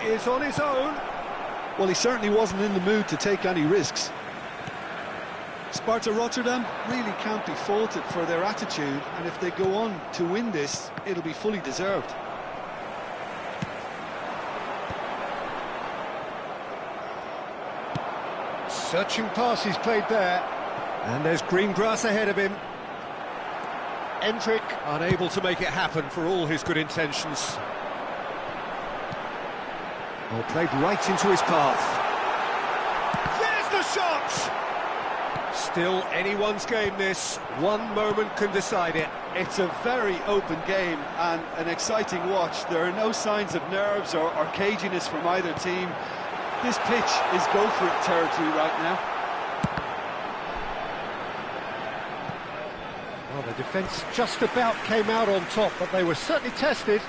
is on his own. Well, he certainly wasn't in the mood to take any risks. Sparta Rotterdam really can't be faulted for their attitude, and if they go on to win this, it'll be fully deserved. Searching pass he's played there. And there's green grass ahead of him. Endrick unable to make it happen for all his good intentions. Oh, played right into his path. There's the shot! Still anyone's game this. One moment can decide it. It's a very open game and an exciting watch. There are no signs of nerves or caginess from either team. This pitch is go-for-it territory right now. Well, the defence just about came out on top, but they were certainly tested.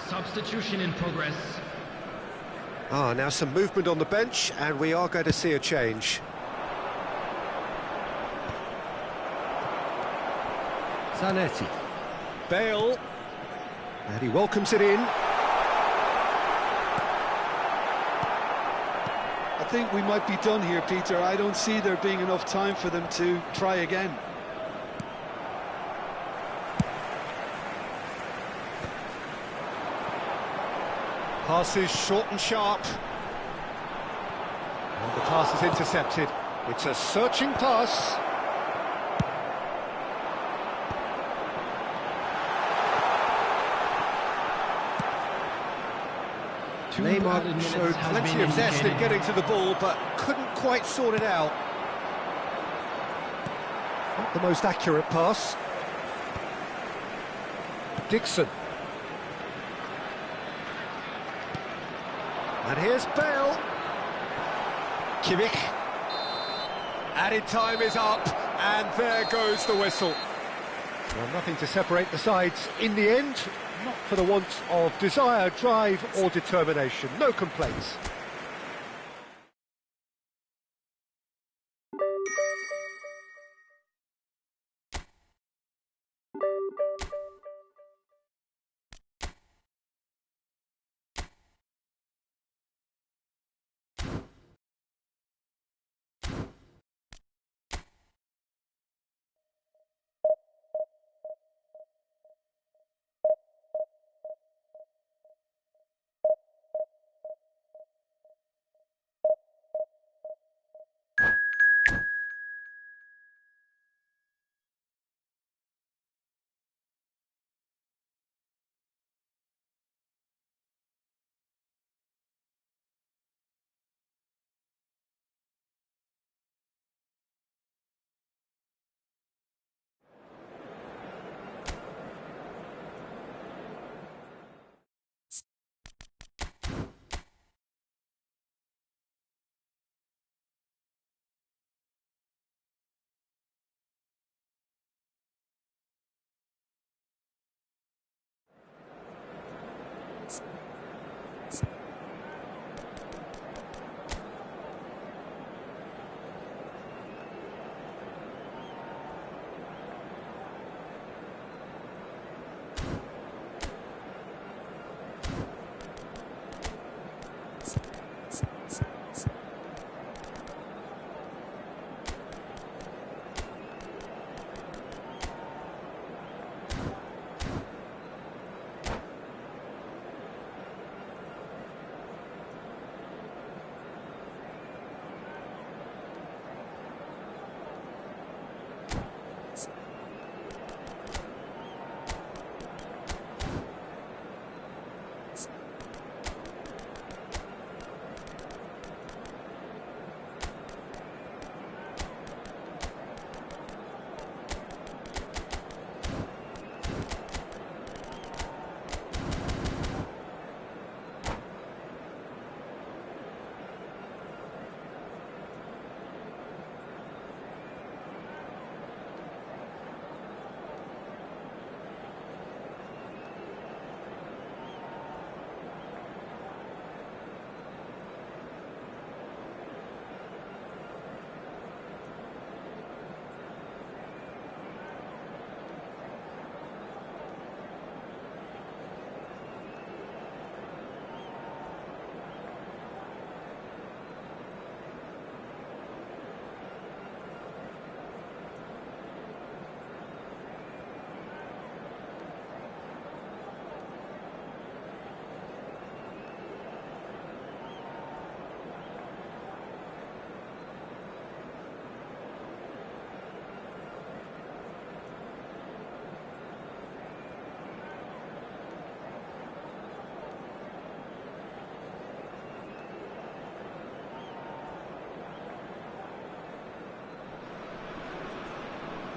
Substitution in progress. Now some movement on the bench, and we are going to see a change. Zanetti. Bale. And he welcomes it in. I think we might be done here, Peter. I don't see there being enough time for them to try again. Passes short and sharp. And the pass is intercepted. It's a searching pass. Neymar showed plenty of zest in getting to the ball, but couldn't quite sort it out. Not the most accurate pass. Dixon. And here's Bale. Kimmich. Added time is up, and there goes the whistle. Well, nothing to separate the sides in the end, not for the want of desire, drive or determination. No complaints.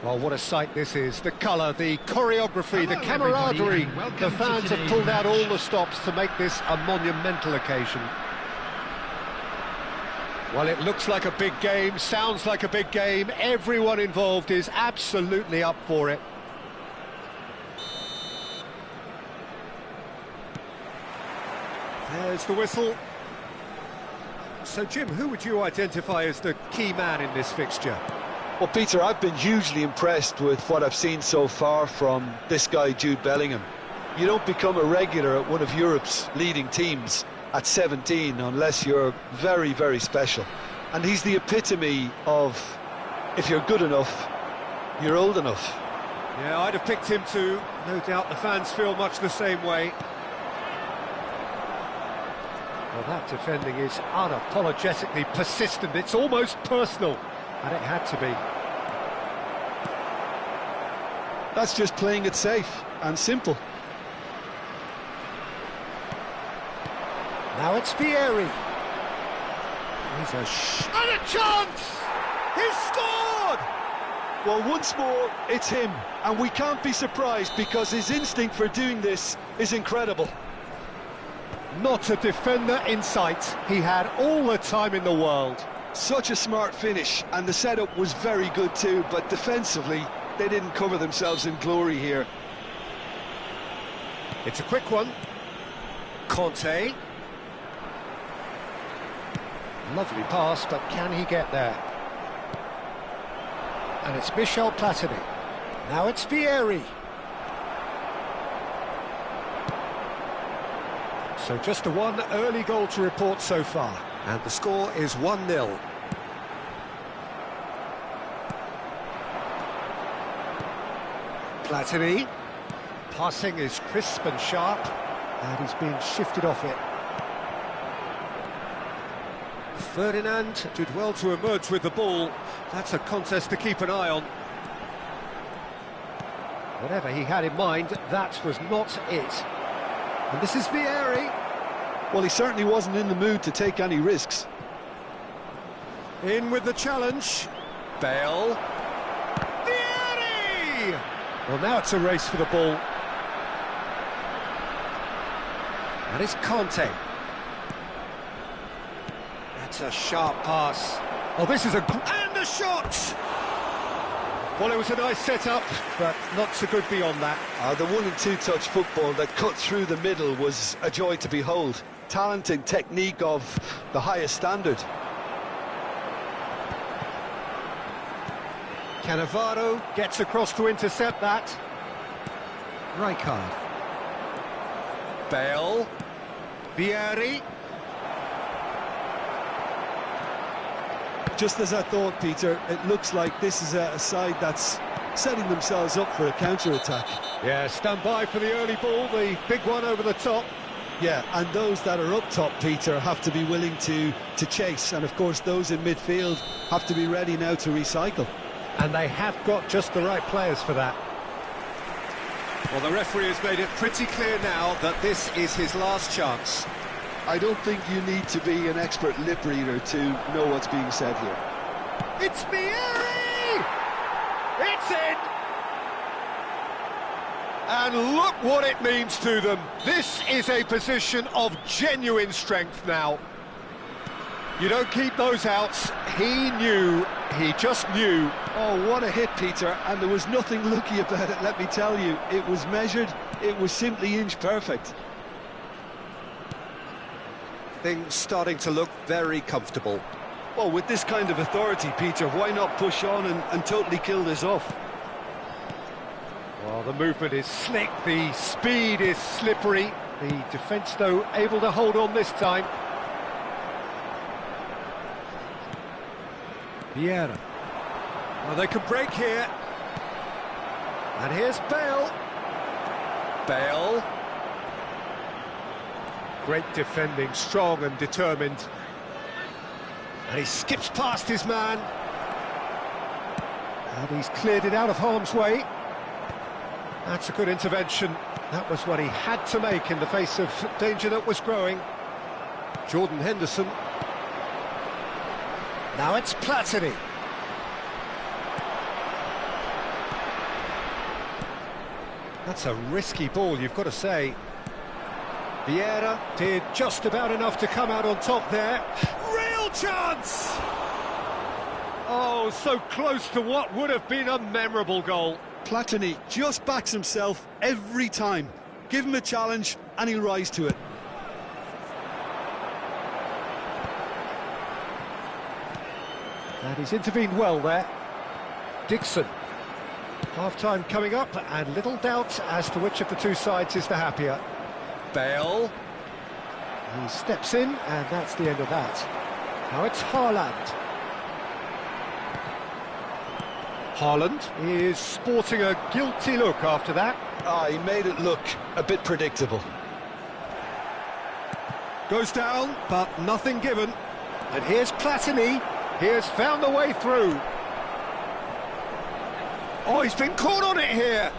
Well, what a sight this is. The colour, the choreography, the Hello, camaraderie. everybody, and welcome The to fans have today's pulled out all match. the stops to make this a monumental occasion. Well, it looks like a big game, sounds like a big game. Everyone involved is absolutely up for it. There's the whistle. So, Jim, who would you identify as the key man in this fixture? Well, Peter, I've been hugely impressed with what I've seen so far from this guy, Jude Bellingham. You don't become a regular at one of Europe's leading teams at 17 unless you're very, very special. And he's the epitome of, if you're good enough, you're old enough. Yeah, I'd have picked him too. No doubt the fans feel much the same way. Well, that defending is unapologetically persistent. It's almost personal. And it had to be. That's just playing it safe and simple. Now it's Vieri. He's and a chance! He's scored! Well, once more, it's him. And we can't be surprised because his instinct for doing this is incredible. Not a defender in sight. He had all the time in the world. Such a smart finish, and the setup was very good too, but defensively, they didn't cover themselves in glory here. It's a quick one. Conte. Lovely pass, but can he get there? And it's Michel Platini. Now it's Vieri. So just the one early goal to report so far. And the score is 1-0. Platini. Passing is crisp and sharp. And he's being shifted off it. Ferdinand did well to emerge with the ball. That's a contest to keep an eye on. Whatever he had in mind, that was not it. And this is Vieri. Well, he certainly wasn't in the mood to take any risks. In with the challenge. Bale. Vieri! Well, now it's a race for the ball. And it's Conte. That's a sharp pass. Oh, this is and a shot! Well, it was a nice setup, but not so good beyond that. The 1- and 2-touch football that cut through the middle was a joy to behold. Talent and technique of the highest standard. Cannavaro gets across to intercept that. Rijkaard. Bale. Vieri. Just as I thought, Peter, it looks like this is a side that's setting themselves up for a counter-attack. Yeah, stand by for the early ball, the big one over the top. Yeah, and those that are up top, Peter, have to be willing to chase. And, of course, those in midfield have to be ready now to recycle. And they have got just the right players for that. Well, the referee has made it pretty clear now that this is his last chance. I don't think you need to be an expert lip reader to know what's being said here. It's Vieri! It's in! And look what it means to them. This is a position of genuine strength now. You don't keep those outs. He knew, he just knew. Oh, what a hit, Peter, and there was nothing lucky about it, let me tell you. It was measured, it was simply inch perfect. Things starting to look very comfortable. Well, with this kind of authority, Peter, why not push on and totally kill this off? Well, the movement is slick, the speed is slippery. The defence, though, able to hold on this time. Vieira. Well, they can break here. And here's Bale. Bale. Great defending, strong and determined. And he skips past his man. And he's cleared it out of harm's way. That's a good intervention. That was what he had to make in the face of danger that was growing. Jordan Henderson. Now it's Platini. That's a risky ball, you've got to say. Vieira did just about enough to come out on top there. Real chance! Oh, so close to what would have been a memorable goal. Platini just backs himself every time. Give him a challenge and he'll rise to it. And he's intervened well there. Dixon. Half-time coming up, and little doubt as to which of the two sides is the happier. Bale. He steps in, and that's the end of that. Now it's Haaland. Haaland is sporting a guilty look after that. He made it look a bit predictable. Goes down, but nothing given. And here's Platini. He has found the way through. Oh, he's been caught on it here.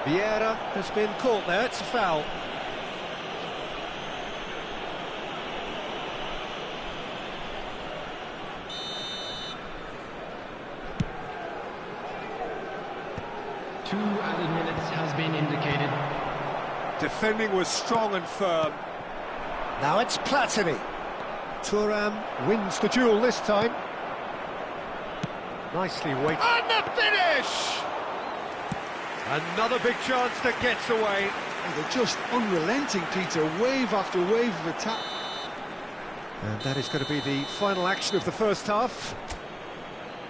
Vieira has been caught there. It's a foul. Two added minutes has been indicated. Defending was strong and firm. Now it's Platini. Thuram wins the duel this time. Nicely weighted. And the finish! Another big chance that gets away. They're just unrelenting, Peter. Wave after wave of attack. And that is going to be the final action of the first half.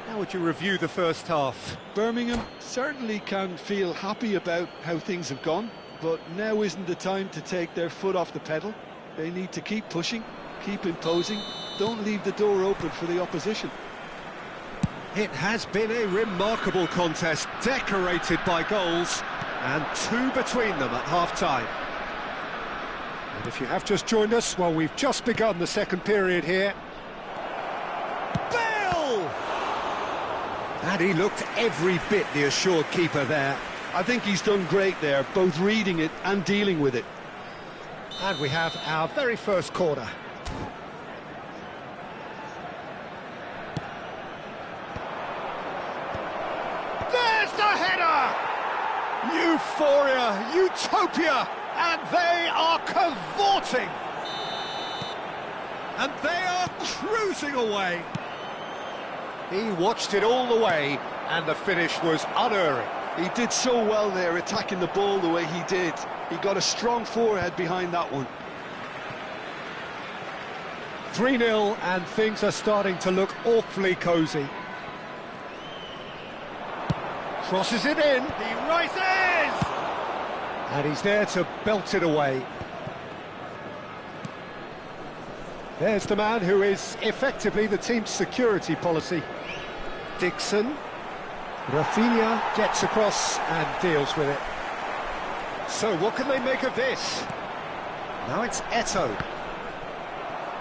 How would you review the first half? Birmingham certainly can feel happy about how things have gone, but now isn't the time to take their foot off the pedal. They need to keep pushing, keep imposing, don't leave the door open for the opposition. It has been a remarkable contest, decorated by goals, and two between them at half-time. And if you have just joined us, well, we've just begun the second period here. Bale! And he looked every bit the assured keeper there. I think he's done great there, both reading it and dealing with it. And we have our very first corner. There's the header! Euphoria, utopia, and they are cavorting. And they are cruising away. He watched it all the way, and the finish was unerring. He did so well there, attacking the ball the way he did. He got a strong forehead behind that one. 3-0, and things are starting to look awfully cosy. Crosses it in, he rises! And he's there to belt it away. There's the man who is effectively the team's security policy. Dixon. Rafinha gets across and deals with it. So what can they make of this? Now it's Eto'o.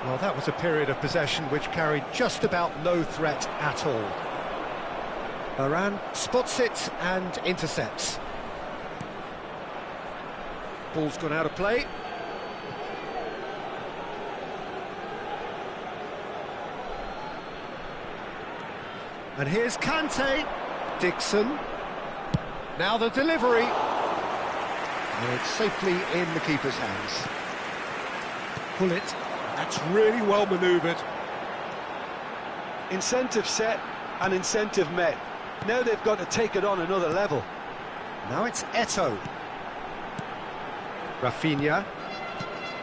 Well, that was a period of possession which carried just about no threat at all. Varane spots it and intercepts. Ball's gone out of play. And here's Kante. Dixon. Now the delivery. And it's safely in the keeper's hands. Pull it. That's really well manoeuvred. Incentive set and incentive met. Now they've got to take it on another level. Now it's Eto'o. Rafinha.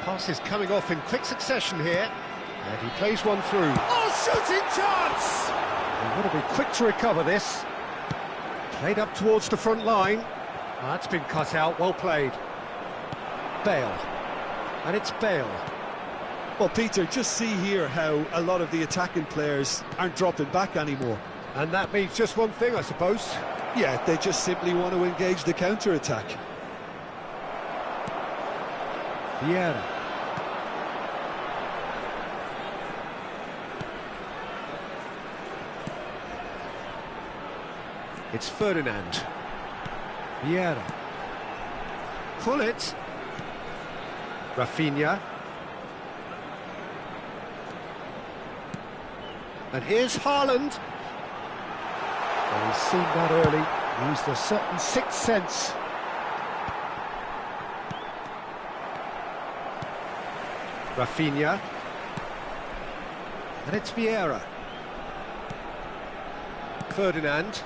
Pass is coming off in quick succession here. And he plays one through. Oh, shooting chance! He'll want to be quick to recover this. Played up towards the front line. That's been cut out, well played. Bale. And it's Bale. Well, Peter, just see here how a lot of the attacking players aren't dropping back anymore. And that means just one thing, I suppose. Yeah, they just simply want to engage the counter-attack. Vieira. It's Ferdinand. Vieira. Pull it. Rafinha. And here's Haaland. Well, he's seen that early, used a certain sixth sense. Rafinha. And it's Vieira. Ferdinand.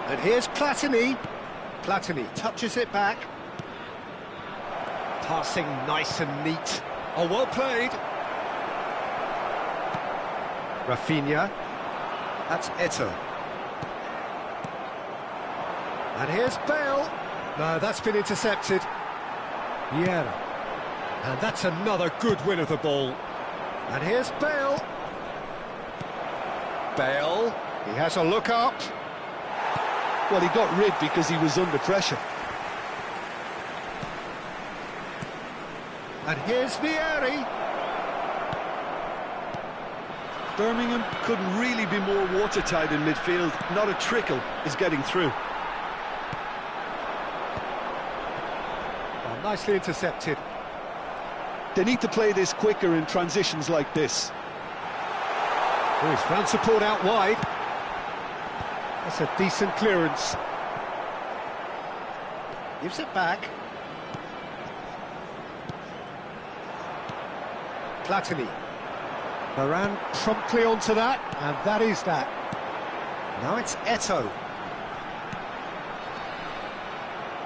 And here's Platini. Platini touches it back. Passing nice and neat. Oh, well played. Rafinha. That's Eto'o. And here's Bale. No, that's been intercepted. Vieira. And that's another good win of the ball. And here's Bale. Bale. He has a look up. Well, he got rid because he was under pressure. And here's Vieri. Birmingham couldn't really be more watertight in midfield. Not a trickle is getting through. Well, nicely intercepted. They need to play this quicker in transitions like this. Oh, he's found support out wide. That's a decent clearance. Gives it back. Platini. Varane promptly onto that, and that is that. Now it's Eto'o.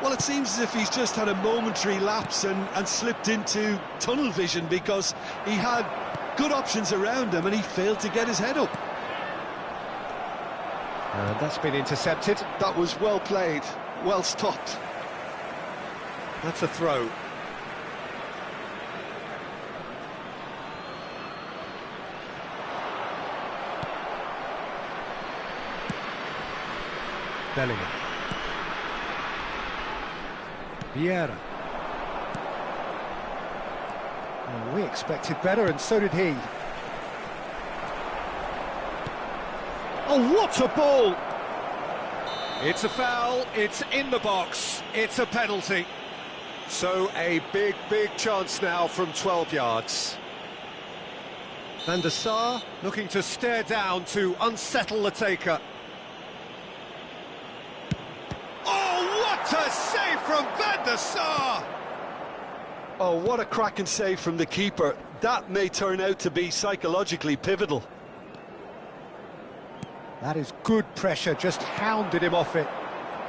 Well, it seems as if he's just had a momentary lapse and slipped into tunnel vision, because he had good options around him and he failed to get his head up. And that's been intercepted. That was well played, well stopped. That's a throw. Bellingham. Vieira. Well, we expected better, and so did he. Oh, what a ball! It's a foul, it's in the box, it's a penalty. So a big, big chance now from 12 yards. Van der Sar looking to stare down to unsettle the taker. Oh, what a save from Van der Sar! Oh, what a cracking save from the keeper. That may turn out to be psychologically pivotal. That is good pressure, just hounded him off it.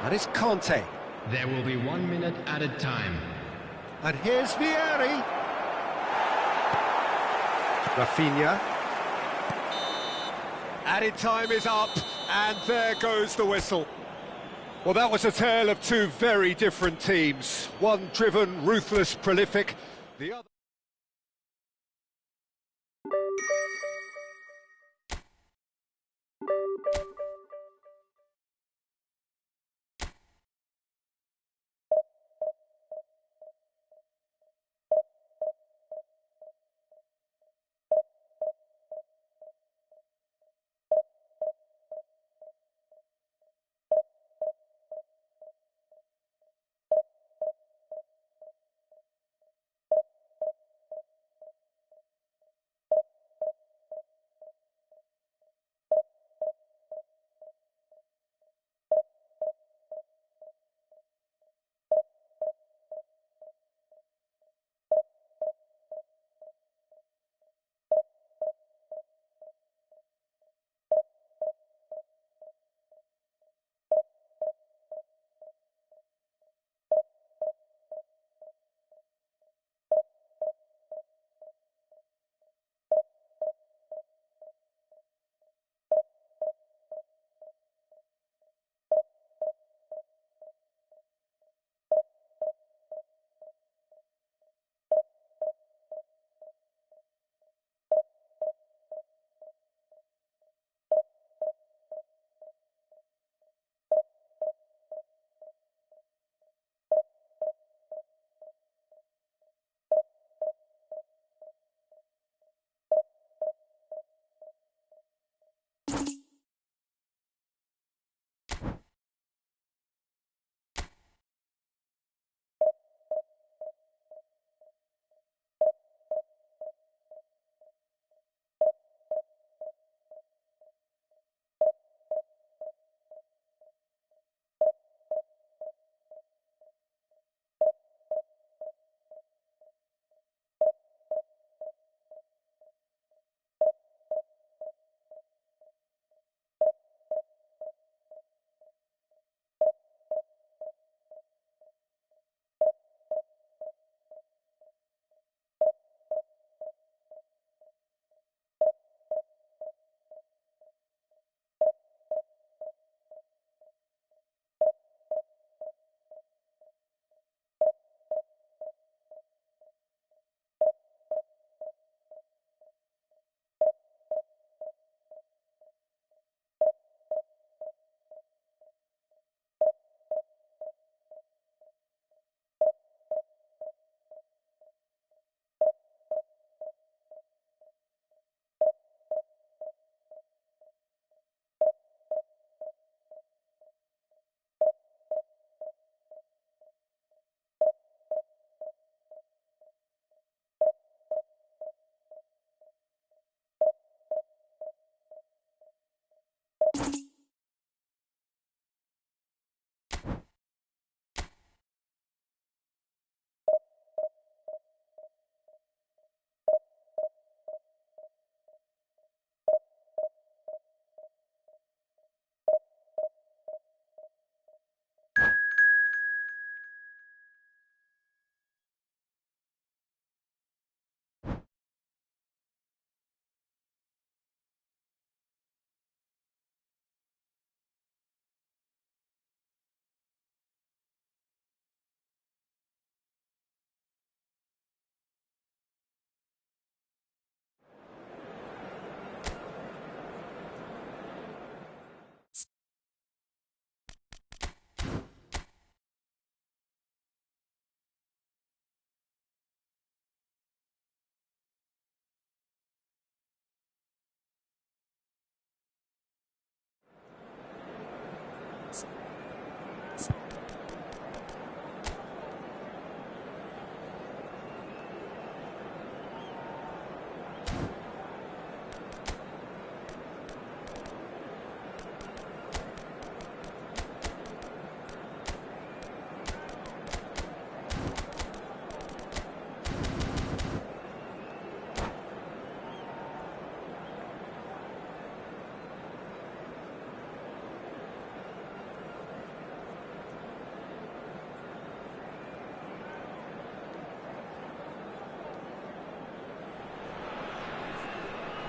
That is Conte. There will be 1 minute added time. And here's Vieri. Rafinha. Added time is up, and there goes the whistle. Well, that was a tale of two very different teams. One driven, ruthless, prolific. The other...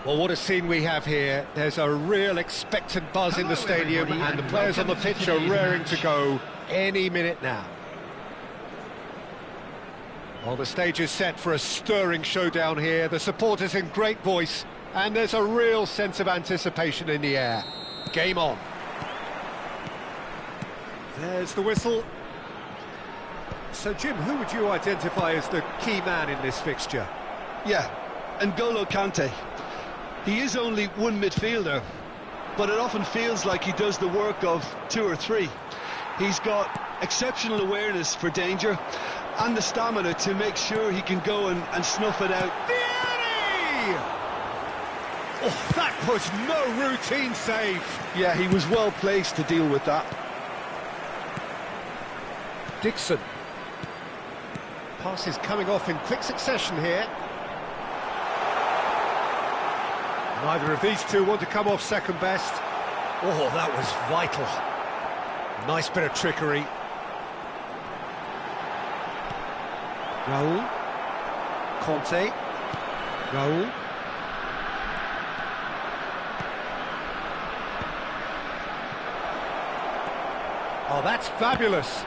Well, what a scene we have here. There's a real expectant buzz in the stadium, and the players on the pitch are raring to go any minute now. Well, the stage is set for a stirring showdown here. The supporters in great voice, and there's a real sense of anticipation in the air. Game on. There's the whistle. So, Jim, who would you identify as the key man in this fixture? Yeah, N'Golo Kante. He is only one midfielder, but it often feels like he does the work of two or three. He's got exceptional awareness for danger and the stamina to make sure he can go and snuff it out. Vieri! Oh, that was no routine save. Yeah, he was well placed to deal with that. Dixon. Passes coming off in quick succession here. Neither of these two want to come off second best. Oh, that was vital. Nice bit of trickery. Raul. Conte. Raul. Oh, that's fabulous.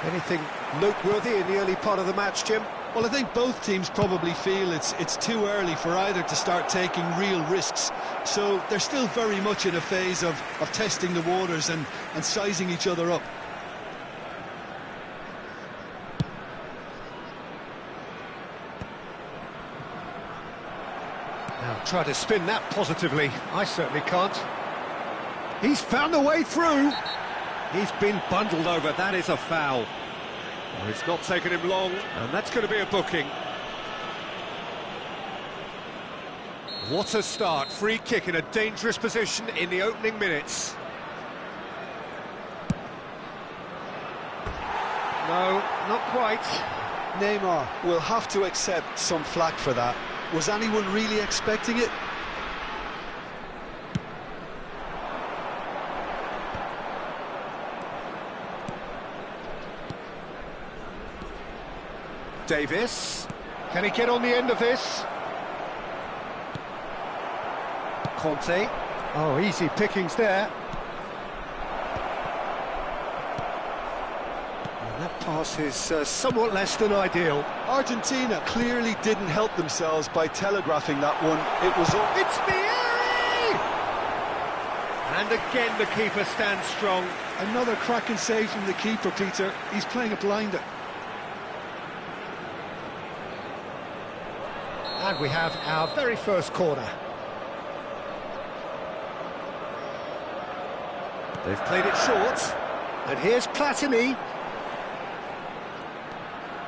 Anything noteworthy in the early part of the match, Jim? Well, I think both teams probably feel it's too early for either to start taking real risks. So they're still very much in a phase of testing the waters and sizing each other up. Now, try to spin that positively. I certainly can't. He's found a way through. He's been bundled over. That is a foul. Well, it's not taken him long, and that's going to be a booking. What a start. Free kick in a dangerous position in the opening minutes. No, not quite. Neymar will have to accept some flack for that. Was anyone really expecting it? Davis, can he get on the end of this? Conte, oh, easy pickings there. And that pass is somewhat less than ideal. Argentina clearly didn't help themselves by telegraphing that one. It was all... It's Vieri! And again the keeper stands strong. Another cracking save from the keeper, Peter. He's playing a blinder. And we have our very first corner. They've played it short. And here's Platini.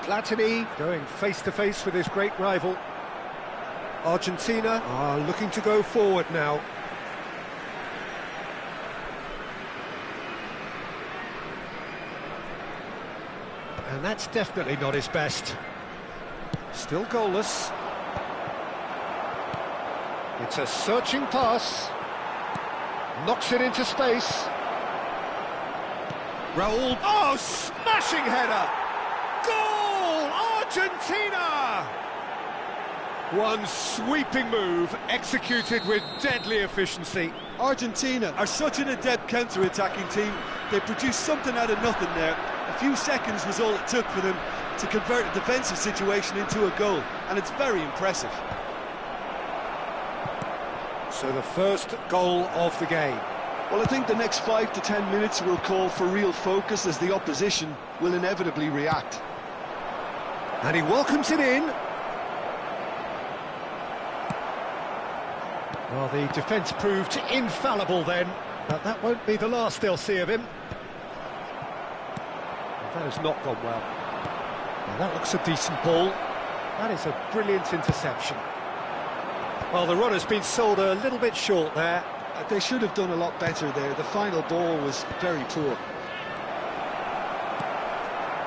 Platini going face-to-face with his great rival. Argentina are looking to go forward now. And that's definitely not his best. Still goalless. It's a searching pass. Knocks it into space. Raul. Oh, smashing header! Goal! Argentina! One sweeping move executed with deadly efficiency. Argentina are such an adept counter-attacking team. They produced something out of nothing there. A few seconds was all it took for them to convert a defensive situation into a goal, and it's very impressive. So the first goal of the game. Well, I think the next 5 to 10 minutes will call for real focus as the opposition will inevitably react. And he welcomes it in. Well, the defence proved infallible then, but that won't be the last they'll see of him. Well, that has not gone well. Now, that looks a decent ball. That is a brilliant interception. Well, the runner's been sold a little bit short there. They should have done a lot better there. The final ball was very poor.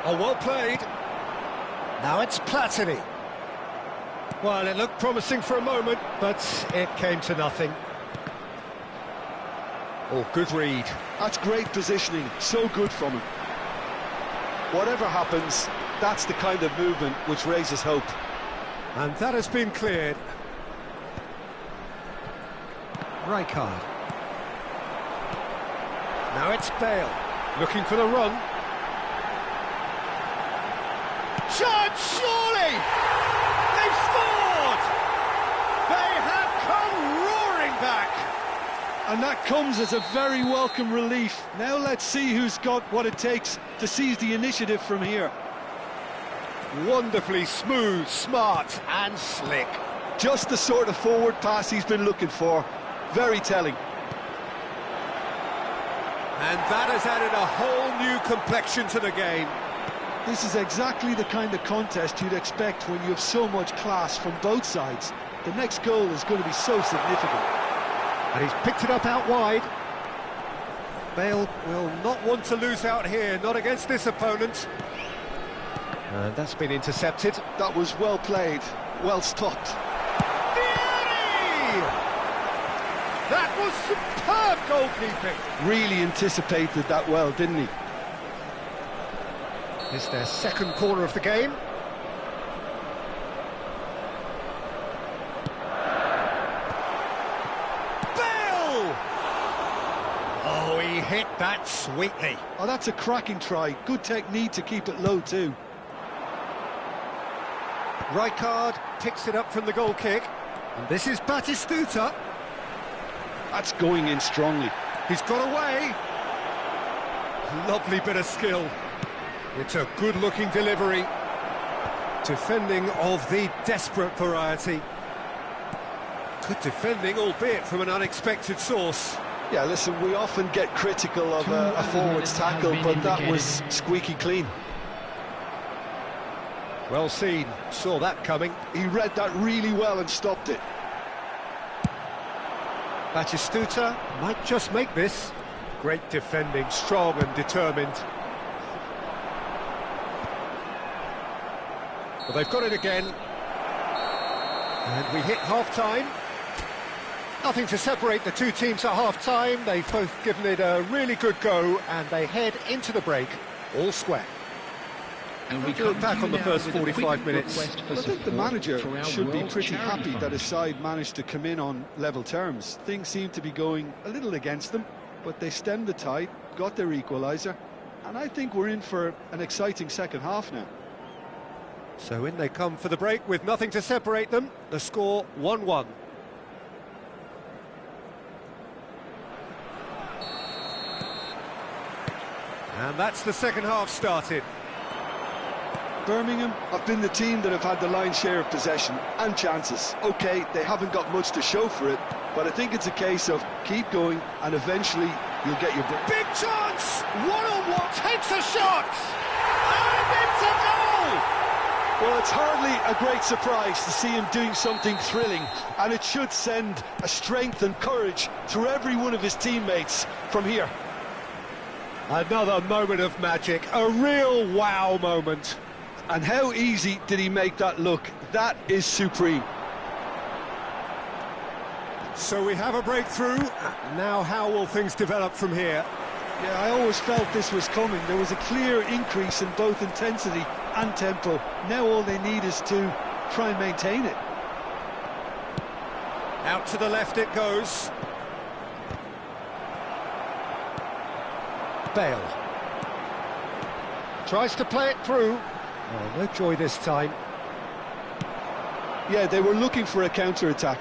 Oh, well played. Now it's Platini. Well, it looked promising for a moment, but it came to nothing. Oh, good read. That's great positioning. So good from him. whatever happens, that's the kind of movement which raises hope. And that has been cleared. Rijkaard. Now it's Bale, looking for the run. Chance, surely! They've scored! They have come roaring back! And that comes as a very welcome relief. Now let's see who's got what it takes to seize the initiative from here. Wonderfully smooth, smart and slick. Just the sort of forward pass he's been looking for. Very telling. And that has added a whole new complexion to the game. This is exactly the kind of contest you'd expect when you have so much class from both sides. The next goal is going to be so significant. And he's picked it up out wide. Bale will not want to lose out here, not against this opponent. And that's been intercepted. That was well played, well stopped. That was superb goalkeeping. Really anticipated that well, didn't he? It's their second corner of the game. Bale! Oh, he hit that sweetly. Oh, that's a cracking try. Good technique to keep it low too. Rijkaard picks it up from the goal kick. And this is Batistuta. That's going in strongly. He's got away. Lovely bit of skill. It's a good-looking delivery. Defending of the desperate variety. Good defending, albeit from an unexpected source. Yeah, listen, we often get critical of a forward's tackle, but that was squeaky clean. Well seen, saw that coming. He read that really well and stopped it. Batistuta might just make this. Great defending, strong and determined. Well, they've got it again. And we hit half-time. Nothing to separate the two teams at half-time. They've both given it a really good go, and they head into the break all square. And we look back on the first 45 minutes. I think the manager should be pretty happy that his side managed to come in on level terms. Things seem to be going a little against them, but they stemmed the tide, got their equaliser, and I think we're in for an exciting second half now. So in they come for the break with nothing to separate them. The score 1-1. And that's the second half started. Birmingham have been the team that have had the lion's share of possession and chances. OK, they haven't got much to show for it, but I think it's a case of keep going and eventually you'll get your break. Big chance! One-on-one takes a shot! And it's a goal! Well, it's hardly a great surprise to see him doing something thrilling, and it should send a strength and courage through every one of his teammates from here. Another moment of magic, a real wow moment. And how easy did he make that look? That is supreme. So we have a breakthrough. Now how will things develop from here? Yeah, I always felt this was coming. There was a clear increase in both intensity and tempo. Now all they need is to try and maintain it. Out to the left it goes. Bale. Tries to play it through. Oh, no joy this time. Yeah, they were looking for a counter-attack.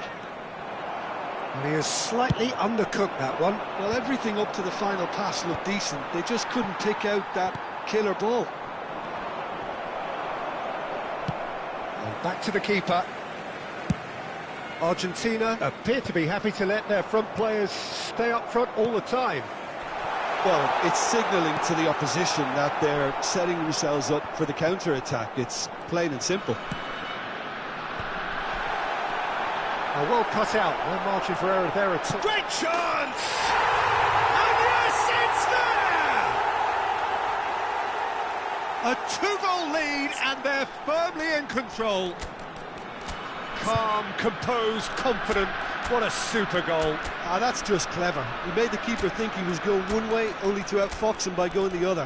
And he has slightly undercooked that one. Well, everything up to the final pass looked decent. They just couldn't pick out that killer ball. And back to the keeper. Argentina appear to be happy to let their front players stay up front all the time. Well, it's signalling to the opposition that they're setting themselves up for the counter-attack. It's plain and simple. Oh, well cut out. No margin for error there at all. Great chance! And yes, it's there! A two-goal lead, and they're firmly in control. Calm, composed, confident. What a super goal. Ah, that's just clever. He made the keeper think he was going one way, only to outfox him by going the other.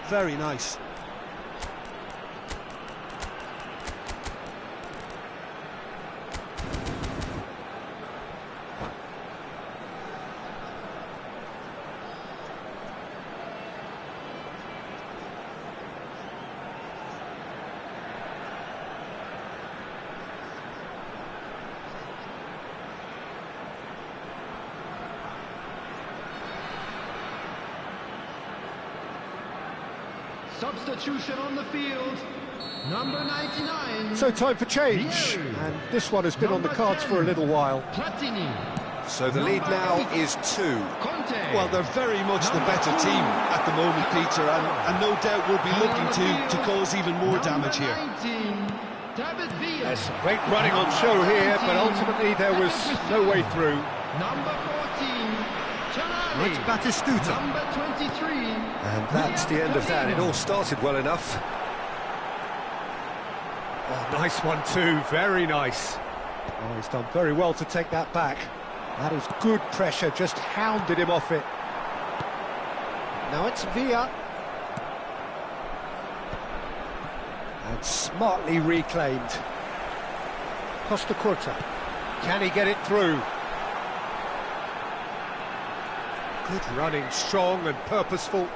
Very nice. Substitution on the field. Number 99. So time for change. Vieri. And this one has been on the Number cards 10, for a little while. Platini. So the lead now is 2. Conte. Well, they're very much the better team at the moment, Peter, and no doubt will be looking to cause even more damage here. 19, David Villa. There's some great running on show here, but ultimately there was no way through. Number 14, Tonali. It's Batistuta. Number 23. And that's the end of that. It all started well enough. Oh, nice one too, very nice. Oh, he's done very well to take that back. That is good pressure, just hounded him off it. Now it's Villa. And smartly reclaimed. Costa Curta. Can he get it through? Good running, strong and purposeful.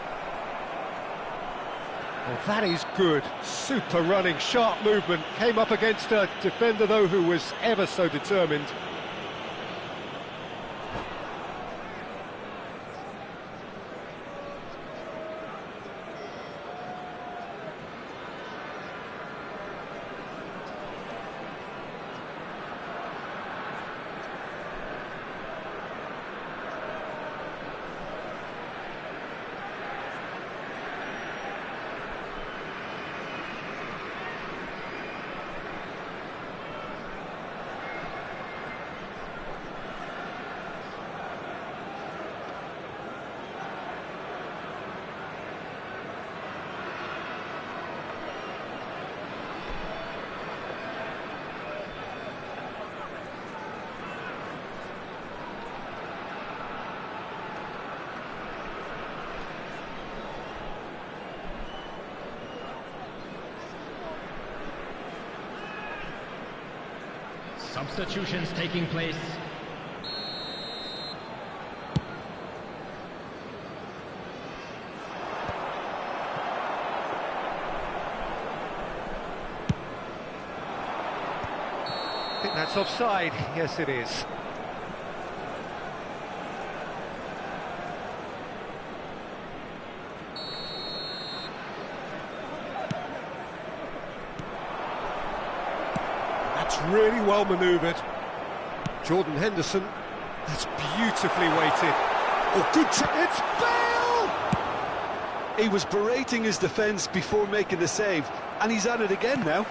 Well, that is good. Super running, sharp movement. Came up against a defender, though, who was ever so determined. Substitutions taking place. I think that's offside. Yes, it is. That's really well manoeuvred. Jordan Henderson. That's beautifully weighted. Oh, good. It's Bale! He was berating his defence before making the save, and he's at it again now.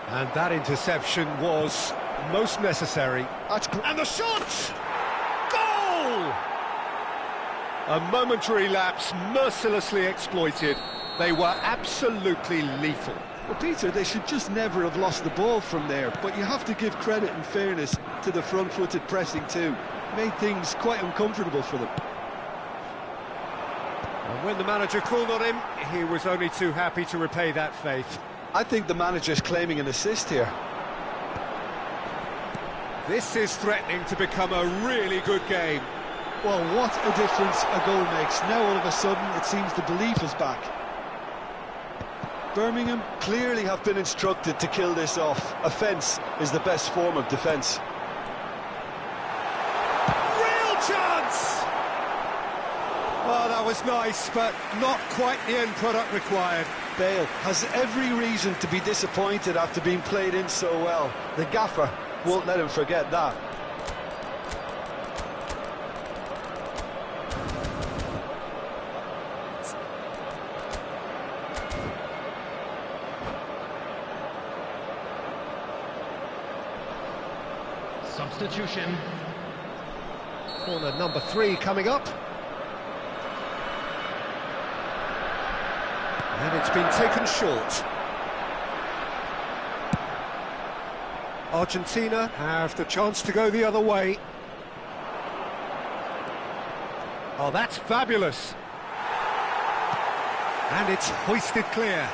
And that interception was most necessary. And the shot! Goal! A momentary lapse, mercilessly exploited. They were absolutely lethal. Well, Peter, they should just never have lost the ball from there, but you have to give credit and fairness to the front-footed pressing too. Made things quite uncomfortable for them. And when the manager called on him, he was only too happy to repay that faith. I think the manager's claiming an assist here. This is threatening to become a really good game. Well, what a difference a goal makes. Now all of a sudden it seems the belief is back. Birmingham clearly have been instructed to kill this off. Offence is the best form of defence. Real chance! Oh, that was nice, but not quite the end product required. Bale has every reason to be disappointed after being played in so well. The gaffer won't let him forget that. Substitution. Corner number 3 coming up. And it's been taken short. Argentina have the chance to go the other way. Oh, that's fabulous. And it's hoisted clear.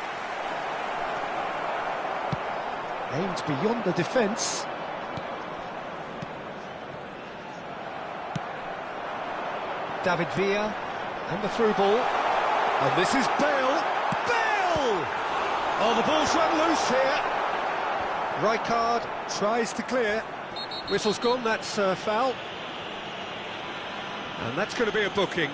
Aimed beyond the defence. David Villa, and the through ball. And this is Bale. Bale! Oh, the ball's run loose here. Rijkaard tries to clear. Whistle's gone, that's a foul. And that's going to be a booking.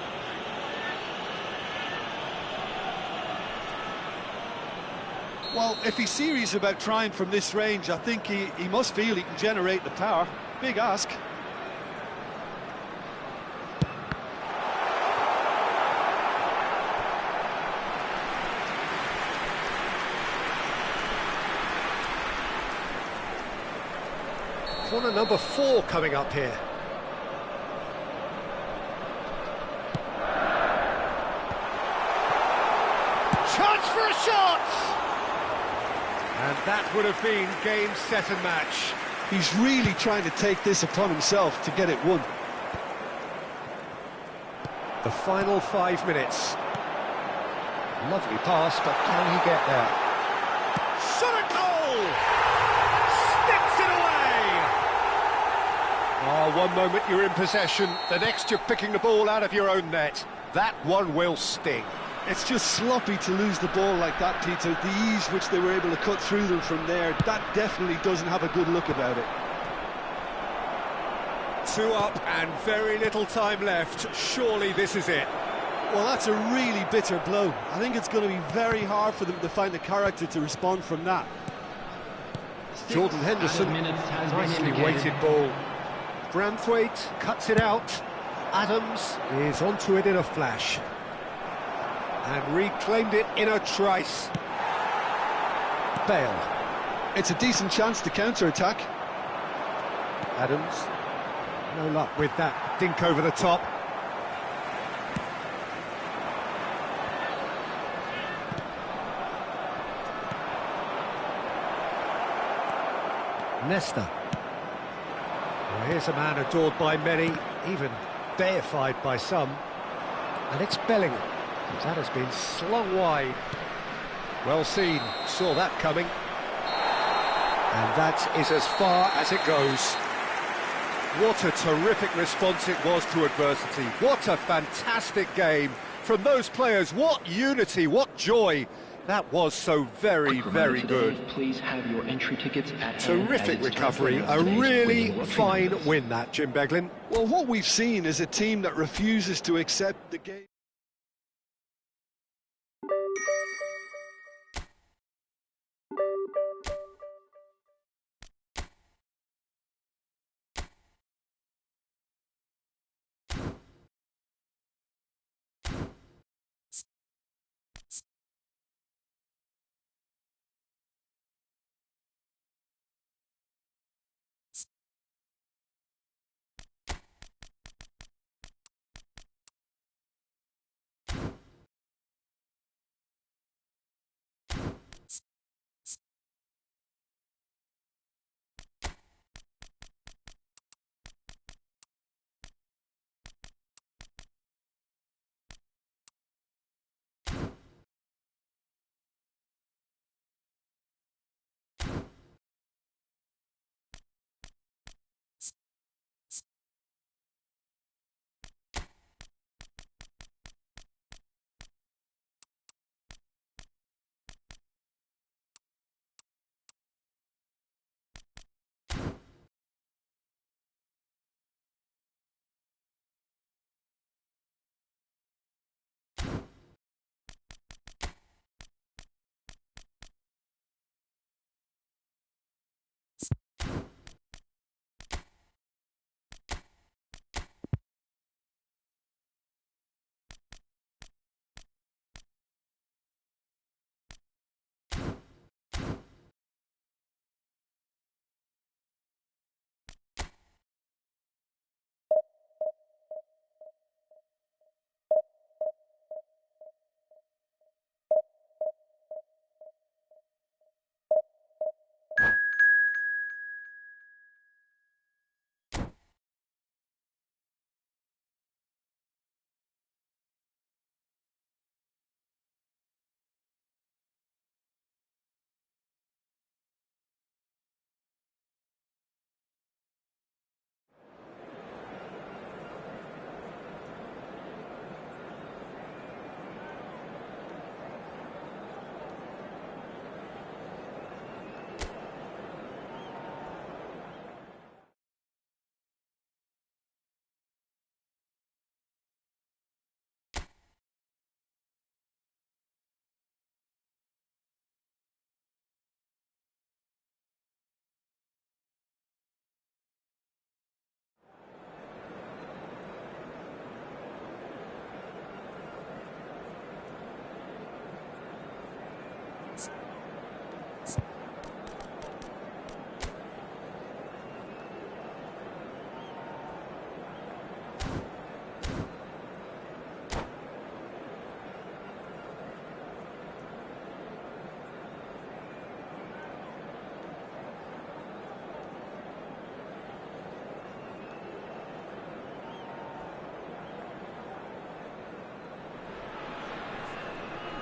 Well, if he's serious about trying from this range, I think he must feel he can generate the power. Big ask. Corner number 4 coming up here. Chance for a shot! And that would have been game, set and match. He's really trying to take this upon himself to get it won. The final 5 minutes. Lovely pass, but can he get there? Shot at goal! Sticks it away! One moment you're in possession, the next you're picking the ball out of your own net. That one will sting. It's just sloppy to lose the ball like that, Peter. The ease which they were able to cut through them from there, that definitely doesn't have a good look about it. 2 up and very little time left. Surely this is it. Well, that's a really bitter blow. I think it's going to be very hard for them to find the character to respond from that. Jordan Henderson, nicely weighted ball. Branthwaite cuts it out. Adams is onto it in a flash. And reclaimed it in a trice. Bale. It's a decent chance to counter-attack. Adams. No luck with that dink over the top. Nesta. Well, here's a man adored by many, even deified by some. And it's Bellingham. That has been slung wide. Well seen, saw that coming. And that is as far as it goes. What a terrific response it was to adversity. What a fantastic game from those players. What unity, what joy. That was so very, very good. Please have your entry tickets at Terrific recovery, a really fine win that, Jim Beglin. Well, what we've seen is a team that refuses to accept the game.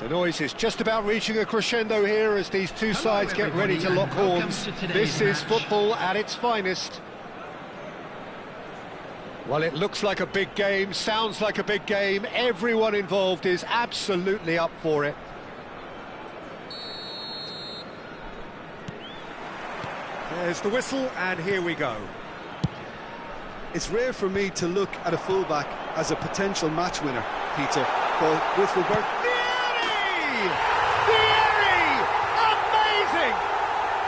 The noise is just about reaching a crescendo here as these two sides get ready to lock horns. This is football at its finest. Well, it looks like a big game, sounds like a big game. Everyone involved is absolutely up for it. There's the whistle, and here we go. It's rare for me to look at a fullback as a potential match winner, Peter, but with Roberto... Amazing!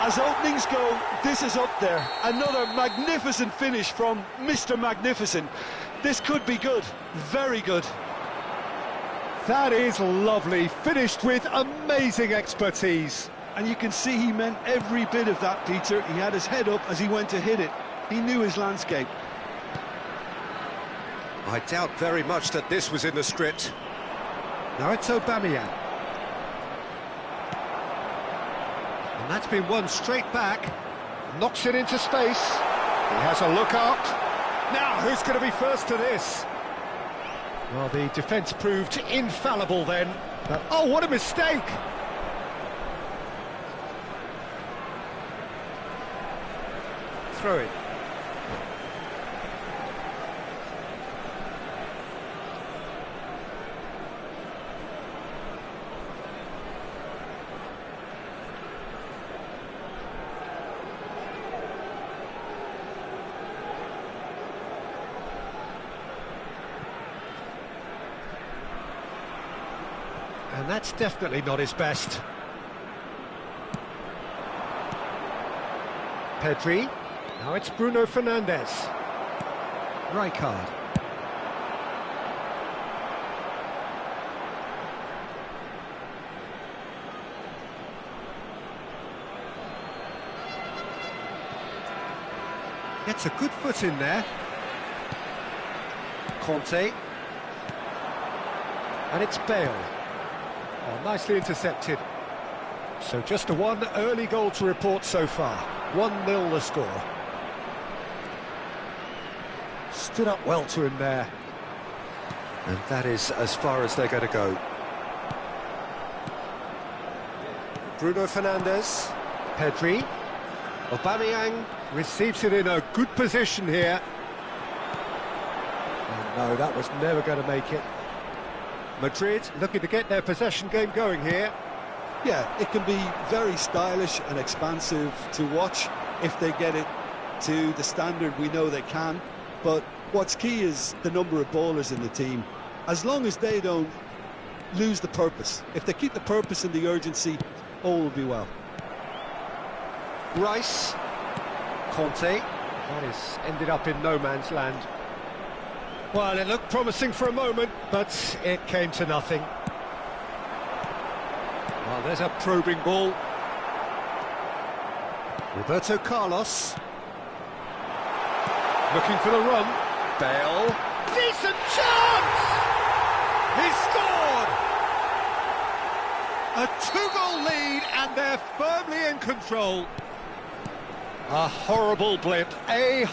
As openings go, this is up there. Another magnificent finish from Mr. Magnificent. This could be good, very good. That is lovely, finished with amazing expertise. And you can see he meant every bit of that, Peter. He had his head up as he went to hit it. He knew his landscape. I doubt very much that this was in the script. Now it's Aubameyang. And that's been won straight back. Knocks it into space. He has a look up. Now, who's going to be first to this? Well, the defence proved infallible then. But, oh, what a mistake! Throw it. And that's definitely not his best. Pedri. Now it's Bruno Fernandes. Rijkaard. Gets a good foot in there. Conte. And it's Bale. Oh, nicely intercepted. So just a one early goal to report so far. 1-0 the score. Stood up well to him there. And that is as far as they're going to go. Bruno Fernandes. Pedri. Aubameyang receives it in a good position here. And no, that was never going to make it. Madrid looking to get their possession game going here. Yeah, it can be very stylish and expansive to watch if they get it to the standard we know they can. But what's key is the number of ballers in the team. As long as they don't lose the purpose. If they keep the purpose and the urgency, all will be well. Rice. Conte. That has ended up in no man's land. Well, it looked promising for a moment, but it came to nothing. Well, there's a probing ball. Roberto Carlos. Looking for the run. Bale. Decent chance! He scored! A two-goal lead, and they're firmly in control. A horrible blip, a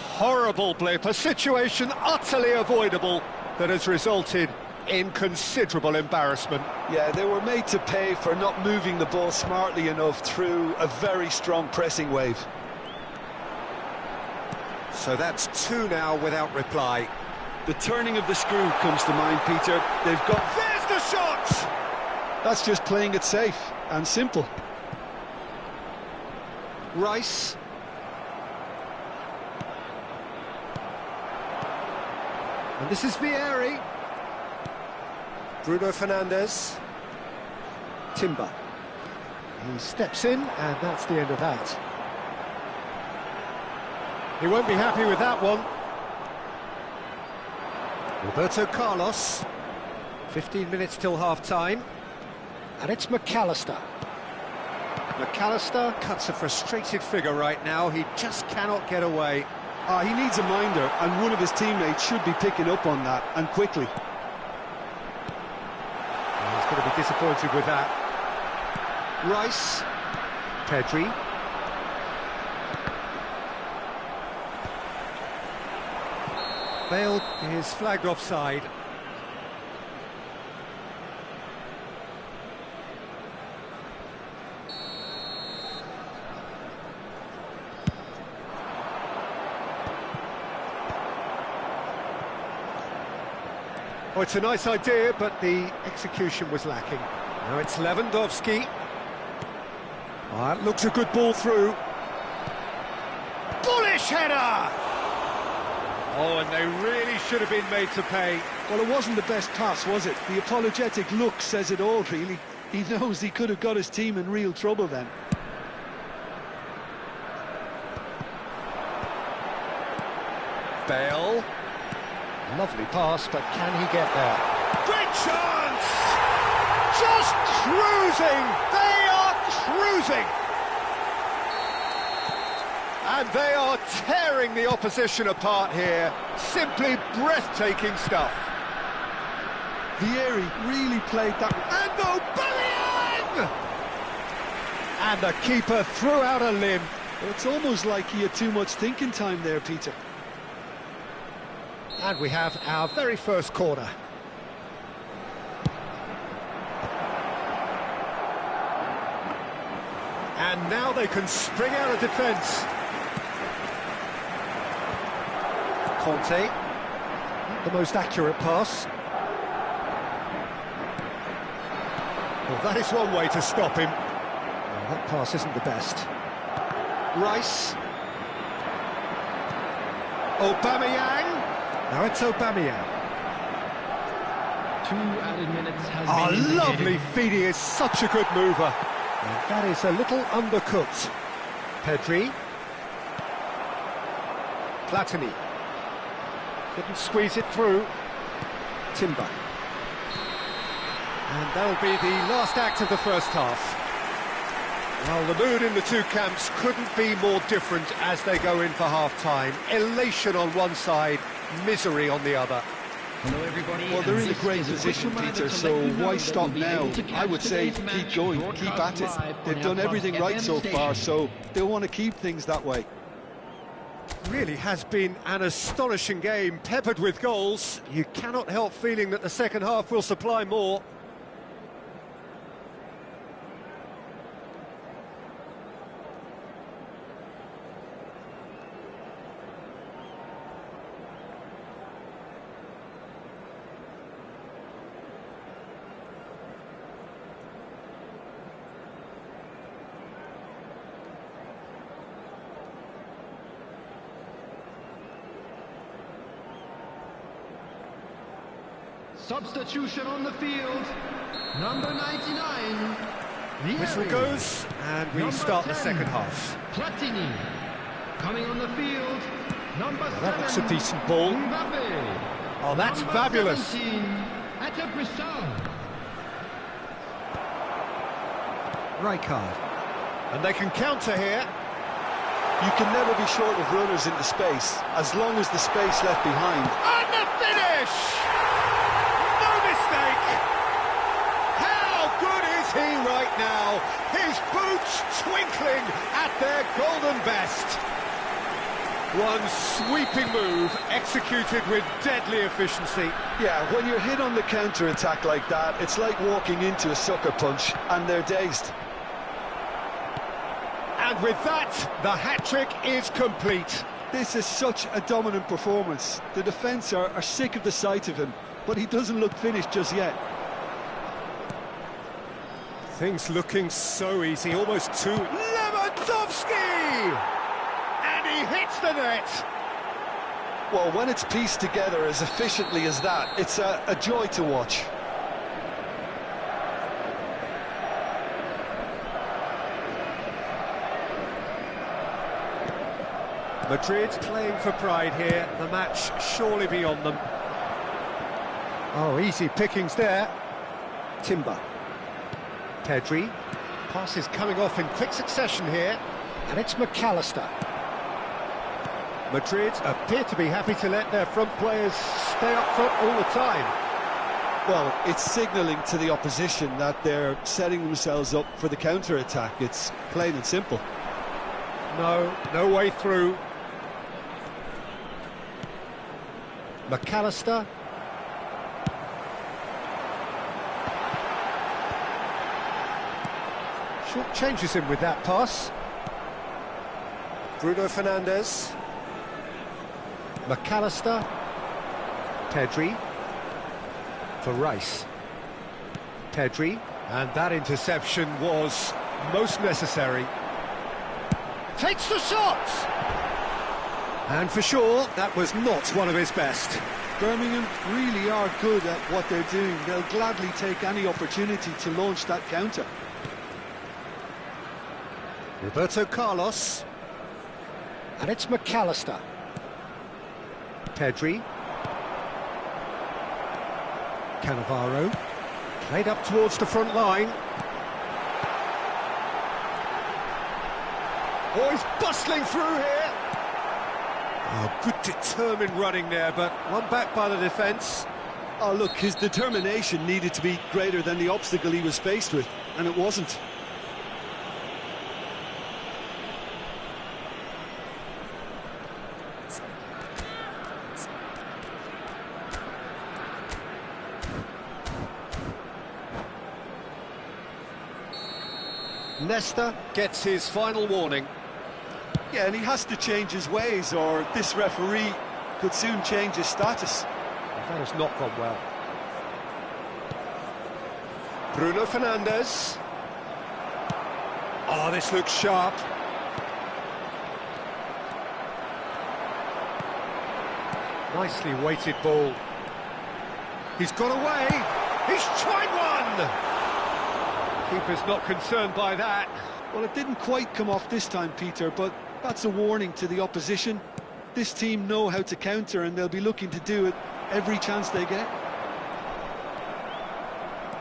situation utterly avoidable that has resulted in considerable embarrassment. Yeah, they were made to pay for not moving the ball smartly enough through a very strong pressing wave. So that's two now without reply. The turning of the screw comes to mind, Peter. They've got... There's the shot! That's just playing it safe and simple. Rice. And this is Vieri. Bruno Fernandes. Timber. He steps in, and that's the end of that. He won't be happy with that one. Roberto Carlos. 15 minutes till half-time. And it's McAllister. McAllister cuts a frustrated figure right now. He just cannot get away. He needs a minder, and one of his teammates should be picking up on that, and quickly. He's going to be disappointed with that. Rice. Pedri. Bale is flagged offside. Oh, it's a nice idea, but the execution was lacking. Now it's Lewandowski. Oh, that looks a good ball through. Bullish header! Oh, and they really should have been made to pay. Well, it wasn't the best pass, was it? The apologetic look says it all, really. He knows he could have got his team in real trouble then. Bale. Lovely pass, but can he get there? Great chance! Just cruising! They are cruising! And they are tearing the opposition apart here. Simply breathtaking stuff. Vieri really played that. And Aubameyang! And the keeper threw out a limb. Well, it's almost like he had too much thinking time there, Peter. And we have our very first corner. And now they can spring out of defence. Conte, the most accurate pass. Well, that is one way to stop him. Well, that pass isn't the best. Rice. Aubameyang. Now it's Aubameyang. 2 added minutes has Oh, been lovely indicated. feed. He is such a good mover. And that is a little undercooked. Pedri. Platini. Couldn't squeeze it through. Timber. And that'll be the last act of the first half. Well, the mood in the two camps couldn't be more different as they go in for half-time. Elation on one side, misery on the other. Hello everybody. Well, they're in a This great is quick position, reminder Peter, to so let you know why that stop we'll be now? able to catch I would say today's keep match going, keep broadcast at it. live They've on done our everything Club right so FM far, station. so they'll want to keep things that way. Really has been an astonishing game, peppered with goals. You cannot help feeling that the second half will supply more. Substitution on the field. Number 99. Whistle Vieri. goes, and we Number start the 10, second half. Platini. Coming on the field. Number 7. That looks a decent ball. Mbappe. Oh, that's Number fabulous. 17, Atebrisson. Rijkaard. And they can counter here. You can never be short of runners into space, as long as the space left behind. And the finish! No mistake! How good is he right now? His boots twinkling at their golden best. One sweeping move, executed with deadly efficiency. Yeah, when you're hit on the counter-attack like that, it's like walking into a sucker punch, and they're dazed. And with that, the hat-trick is complete. This is such a dominant performance. The defence are sick of the sight of him, but he doesn't look finished just yet. Things looking so easy, almost too... Lewandowski! And he hits the net. Well, when it's pieced together as efficiently as that, it's a joy to watch. Madrid playing for pride here, the match surely beyond them. Oh, easy pickings there. Timber. Pedri. Passes coming off in quick succession here, and it's McAllister. Madrid appear to be happy to let their front players stay up front all the time. Well, it's signalling to the opposition that they're setting themselves up for the counter-attack. It's plain and simple. No way through. McAllister. Short changes him with that pass. Bruno Fernandes. McAllister. Pedri. for Rice. Pedri, and that interception was most necessary. Takes the shot! And for sure, that was not one of his best. Birmingham really are good at what they're doing. They'll gladly take any opportunity to launch that counter. Roberto Carlos. And it's McAllister. Pedri. Cannavaro. Played up towards the front line. Oh, he's bustling through here. Oh, good determined running there, but one back by the defence. Oh, look, his determination needed to be greater than the obstacle he was faced with, and it wasn't. Nesta gets his final warning. Yeah, and he has to change his ways, or this referee could soon change his status. That has not gone well. Bruno Fernandes. Oh, this looks sharp. Nicely weighted ball. He's got away. He's tried one. Keeper's not concerned by that. Well, it didn't quite come off this time, Peter, but that's a warning to the opposition. This team know how to counter, and they'll be looking to do it every chance they get.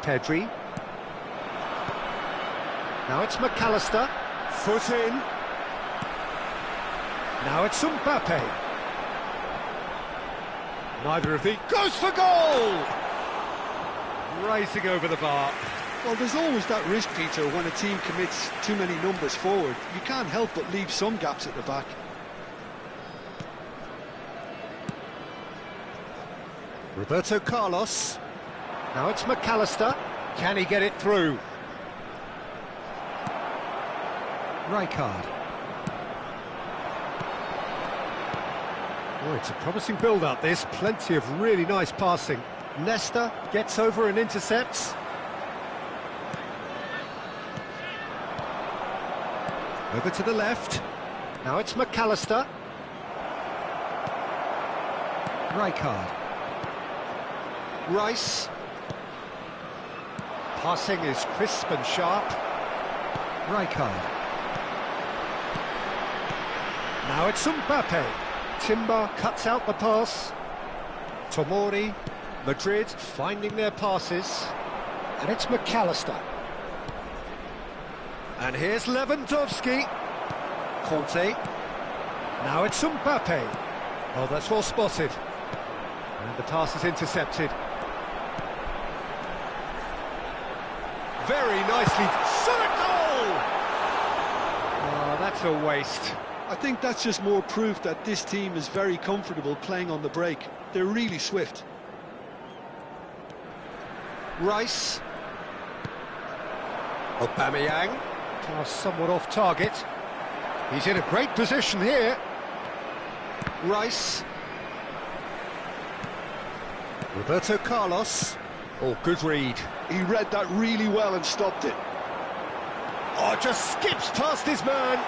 Pedri. Now it's McAllister. Foot in. Now it's Mbappe. Neither of these goes for goal! Rising over the bar. Well, there's always that risk, Peter, when a team commits too many numbers forward. You can't help but leave some gaps at the back. Roberto Carlos. Now it's McAllister. Can he get it through? Rijkaard. Oh, it's a promising build-up, this. Plenty of really nice passing. Nesta gets over and intercepts. Over to the left. Now it's McAllister. Rijkaard. Rice. Passing is crisp and sharp. Rijkaard. Now it's Mbappe. Timber cuts out the pass. Tomori. Madrid finding their passes. And it's McAllister. And here's Lewandowski. Conte. Now it's Mbappe. Oh, that's well spotted. And the pass is intercepted. Very nicely. Shot a goal! Oh, that's a waste. I think that's just more proof that this team is very comfortable playing on the break. They're really swift. Rice. Aubameyang. Pass somewhat off target. He's in a great position here. Rice. Roberto Carlos. Oh, good read. He read that really well and stopped it. Oh, just skips past his man.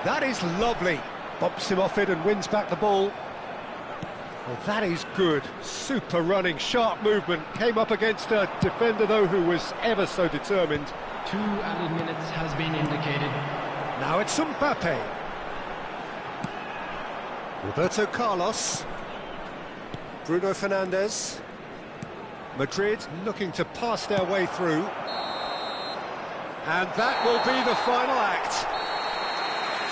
That is lovely. Bumps him off it and wins back the ball. Well, that is good. Super running, sharp movement. Came up against a defender, though, who was ever so determined. 2 added minutes has been indicated. Now it's Mbappe. Roberto Carlos. Bruno Fernandes. Madrid looking to pass their way through. And that will be the final act.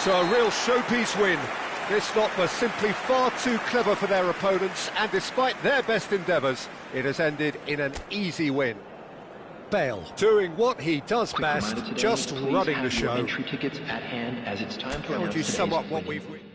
So a real showpiece win. This lot was simply far too clever for their opponents, and despite their best endeavours, it has ended in an easy win. Bale doing what he does best, just running the show. Entry tickets at hand, as it's time to How would you sum up what we've witnessed?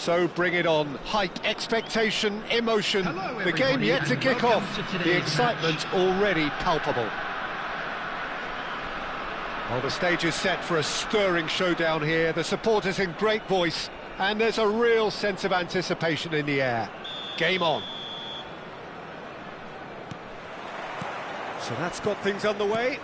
So bring it on. Hype, expectation, emotion. Hello, The game everybody, yet to and kick welcome off. to The today's excitement already palpable. Well, the stage is set for a stirring showdown here. The supporters in great voice, and there's a real sense of anticipation in the air. Game on. So that's got things underway.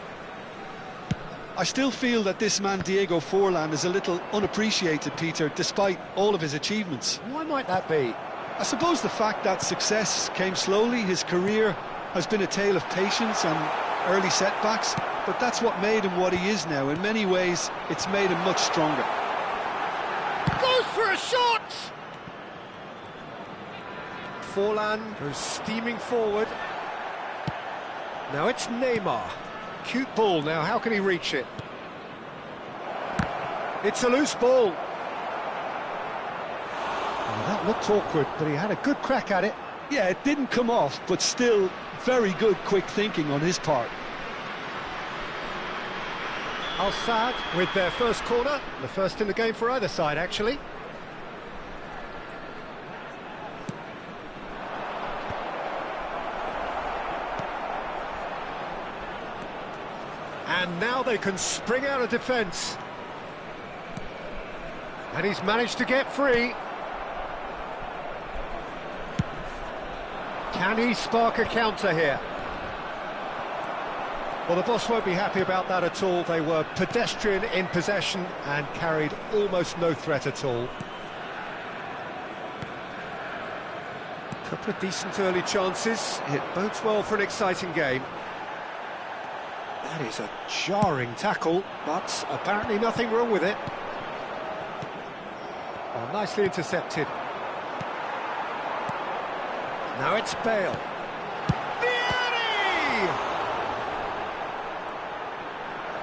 I still feel that this man Diego Forlan is a little unappreciated, Peter, despite all of his achievements. Why might that be? I suppose the fact that success came slowly, his career has been a tale of patience and early setbacks, but that's what made him what he is now. In many ways, it's made him much stronger. Goes for a shot! Forlan goes steaming forward. Now it's Neymar. Cute ball now, how can he reach it? It's a loose ball. Oh, that looked awkward, but he had a good crack at it. Yeah, it didn't come off, but still very good quick thinking on his part. Al-Saad with their first corner, the first in the game for either side, actually. And now they can spring out of defence. And he's managed to get free. Can he spark a counter here? Well, the boss won't be happy about that at all. They were pedestrian in possession and carried almost no threat at all. Couple of decent early chances. It bodes well for an exciting game. That is a jarring tackle, but apparently nothing wrong with it. Oh, nicely intercepted. Now it's Bale. Vieri!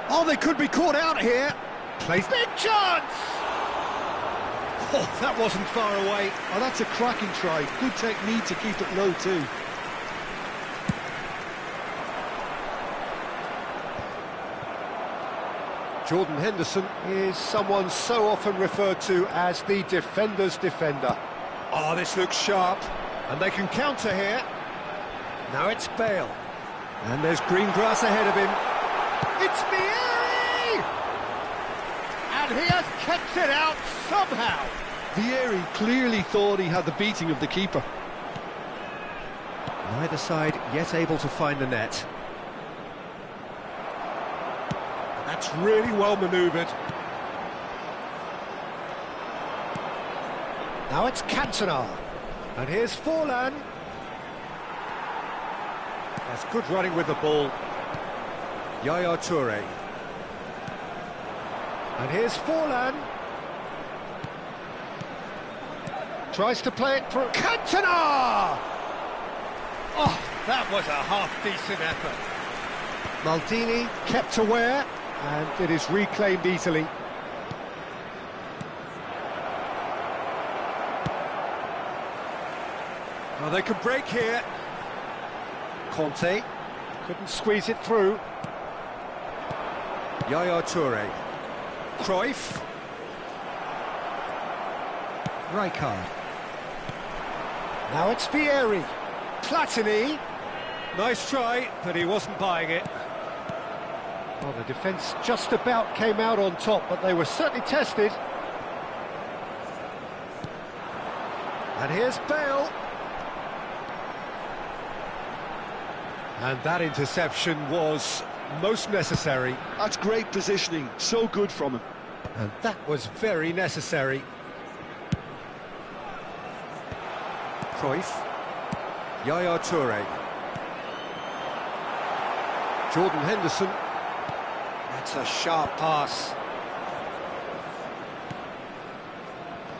Oh, they could be caught out here. Plays big chance! Oh, that wasn't far away. Oh, that's a cracking try. Good technique to keep it low too. Jordan Henderson is someone so often referred to as the defender's defender. Oh, this looks sharp. And they can counter here. Now it's Bale. And there's green grass ahead of him. It's Vieri! And he has kept it out somehow. Vieri clearly thought he had the beating of the keeper. Neither side yet able to find the net. That's really well manoeuvred. Now it's Cantona. And here's Forlan. That's good running with the ball. Yaya Toure. And here's Forlan. Tries to play it through. Cantona! Oh, that was a half-decent effort. Maldini kept aware, and it is reclaimed easily. Well, they can break here. Conte couldn't squeeze it through. Yaya Toure. Cruyff. Rijkaard. Now it's Vieri. Platini. Nice try, but he wasn't buying it. Well, the defence just about came out on top, but they were certainly tested. And here's Bale. And that interception was most necessary. That's great positioning, so good from him. And that was very necessary. Cruyff. Yaya Toure. Jordan Henderson. That's a sharp pass.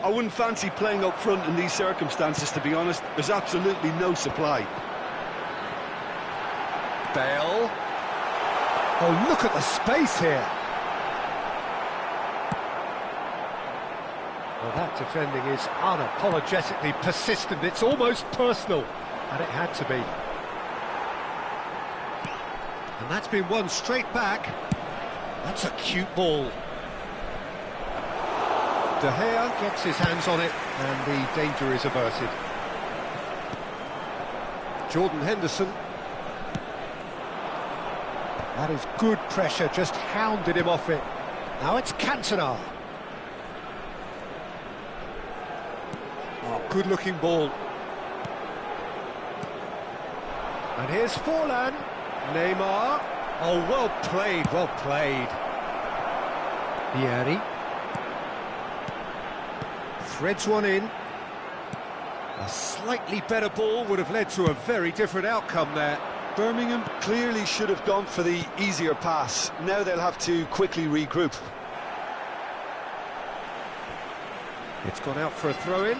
I wouldn't fancy playing up front in these circumstances, to be honest. There's absolutely no supply. Bale. Oh, look at the space here. Well, that defending is unapologetically persistent. It's almost personal, and it had to be. And that's been won straight back. That's a cute ball. De Gea gets his hands on it. And the danger is averted. Jordan Henderson. That is good pressure, just hounded him off it. Now it's Cantona. Oh, good-looking ball. And here's Forlan. Neymar. Oh, well played, well played. Vieri. Threads one in. A slightly better ball would have led to a very different outcome there. Birmingham clearly should have gone for the easier pass. Now they'll have to quickly regroup. It's gone out for a throw-in.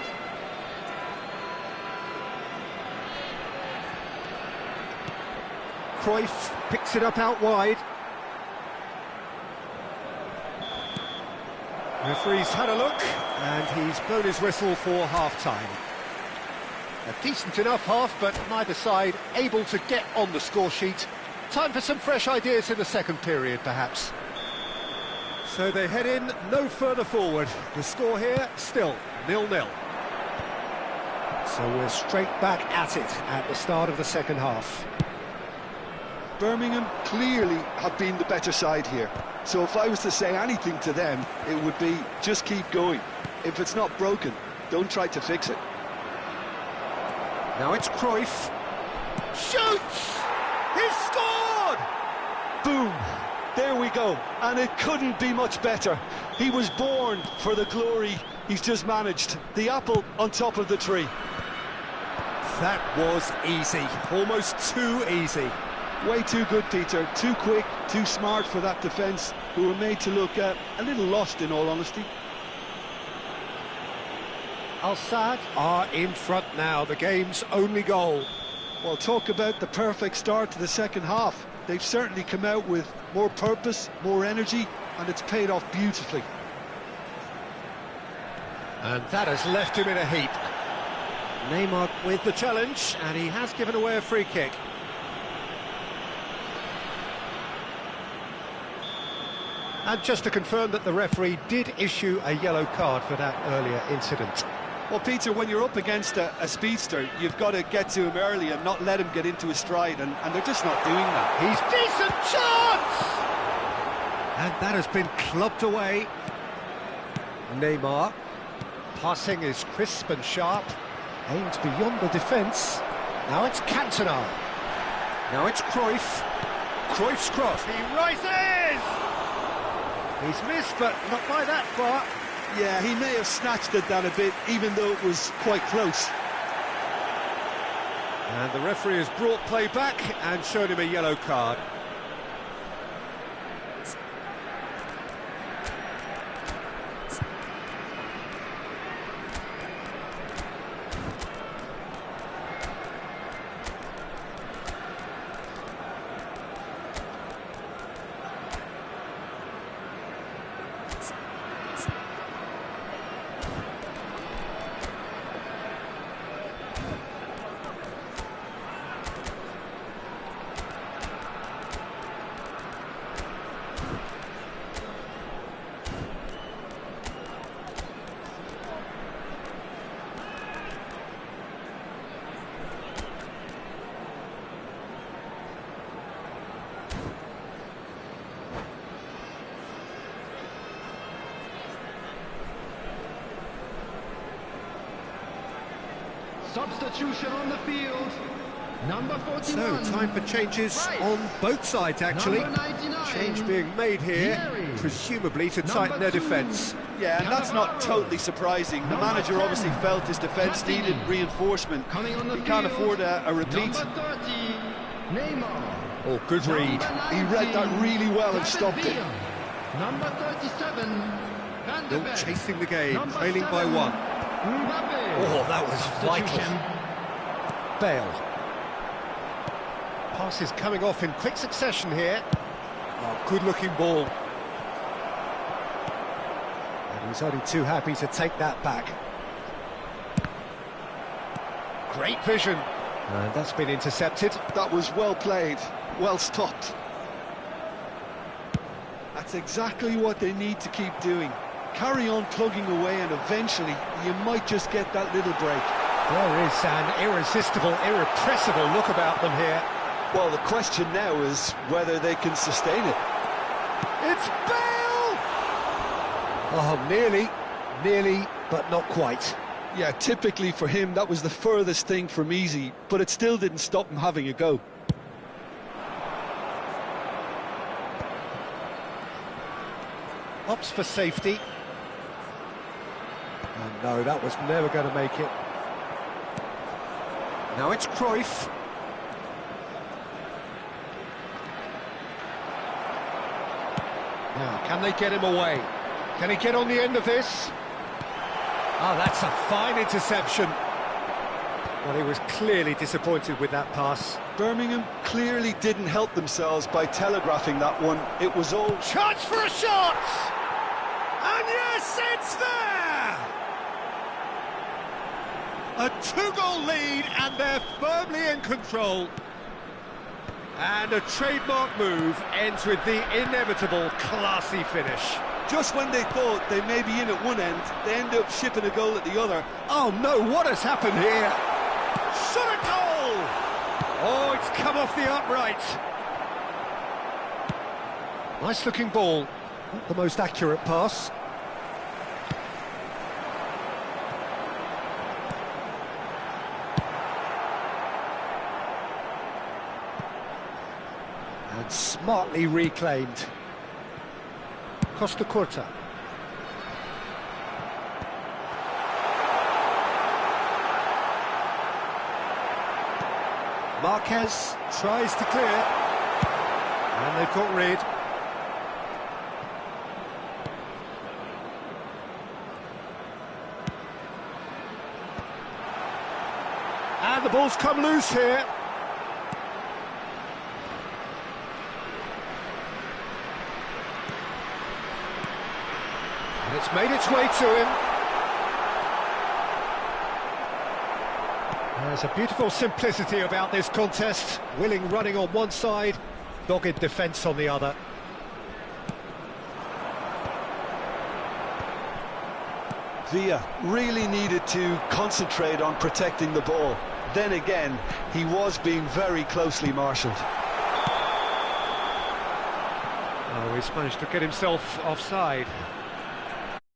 Cruyff picks it up out wide. Referee's had a look, and he's blown his whistle for half-time. A decent enough half, but neither side able to get on the score sheet. Time for some fresh ideas in the second period, perhaps. So they head in no further forward. The score here, still 0-0. So we're straight back at it at the start of the second half. Birmingham clearly have been the better side here. So if I was to say anything to them, it would be just keep going. If it's not broken, don't try to fix it. Now it's Cruyff. Shoots! He's scored! Boom! There we go. And it couldn't be much better. He was born for the glory he's just managed. The apple on top of the tree. That was easy. Almost too easy. Way too good, Peter. Too quick, too smart for that defence, who were made to look a little lost, in all honesty. Al-Sadd are in front now, the game's only goal. Well, talk about the perfect start to the second half. They've certainly come out with more purpose, more energy, and it's paid off beautifully. And that has left him in a heap. Neymar with the challenge, and he has given away a free kick. And just to confirm that the referee did issue a yellow card for that earlier incident. Well, Peter, when you're up against a speedster, you've got to get to him early and not let him get into his stride, and they're just not doing that. He's decent chance! And that has been clubbed away. Neymar. Passing is crisp and sharp. Aimed beyond the defence. Now it's Cantona. Now it's Cruyff. Cruyff's cross. He rises! He's missed, but not by that far. Yeah, he may have snatched at that a bit, even though it was quite close. And the referee has brought play back and shown him a yellow card. Substitution on the field. Number 41. So, time for changes on both sides, actually. Change being made here, presumably to tighten their defence. Yeah, and that's not totally surprising. The manager obviously felt his defence needed reinforcement. He can't afford a repeat. Number 30, Neymar. Oh, good read. He read that really well and stopped it. Number 37, Van de Still Beek. chasing the game, Number trailing by 7, one. Mbappe. Oh, that was vital. Substitution. Bale. Passes coming off in quick succession here. Oh, good-looking ball. And he's only too happy to take that back. Great vision. And that's been intercepted. That was well played, well stopped. That's exactly what they need to keep doing. Carry on plugging away and eventually you might just get that little break. There is an irresistible, irrepressible look about them here. Well, the question now is whether they can sustain it. It's Bale! Oh, nearly, but not quite. Yeah, typically for him, that was the furthest thing from easy, but it still didn't stop him having a go. Opts for safety. And no, that was never going to make it. Now it's Cruyff. Now, can they get him away? Can he get on the end of this? Oh, that's a fine interception. Well, he was clearly disappointed with that pass. Birmingham clearly didn't help themselves by telegraphing that one. It was all... Chance for a shot! And yes, it's there! A two-goal lead, and they're firmly in control. And a trademark move ends with the inevitable classy finish. Just when they thought they may be in at one end, they end up shipping a goal at the other. Oh no, what has happened here? Shot a goal! Oh, it's come off the upright. Nice looking ball. Not the most accurate pass. And smartly reclaimed. Costa Curta. Marquez tries to clear. And they've got rid. And the ball's come loose here. And it's made its way to him. There's a beautiful simplicity about this contest. Willing running on one side, dogged defence on the other. Villa really needed to concentrate on protecting the ball. Then again, he was being very closely marshalled. Oh, he's managed to get himself offside.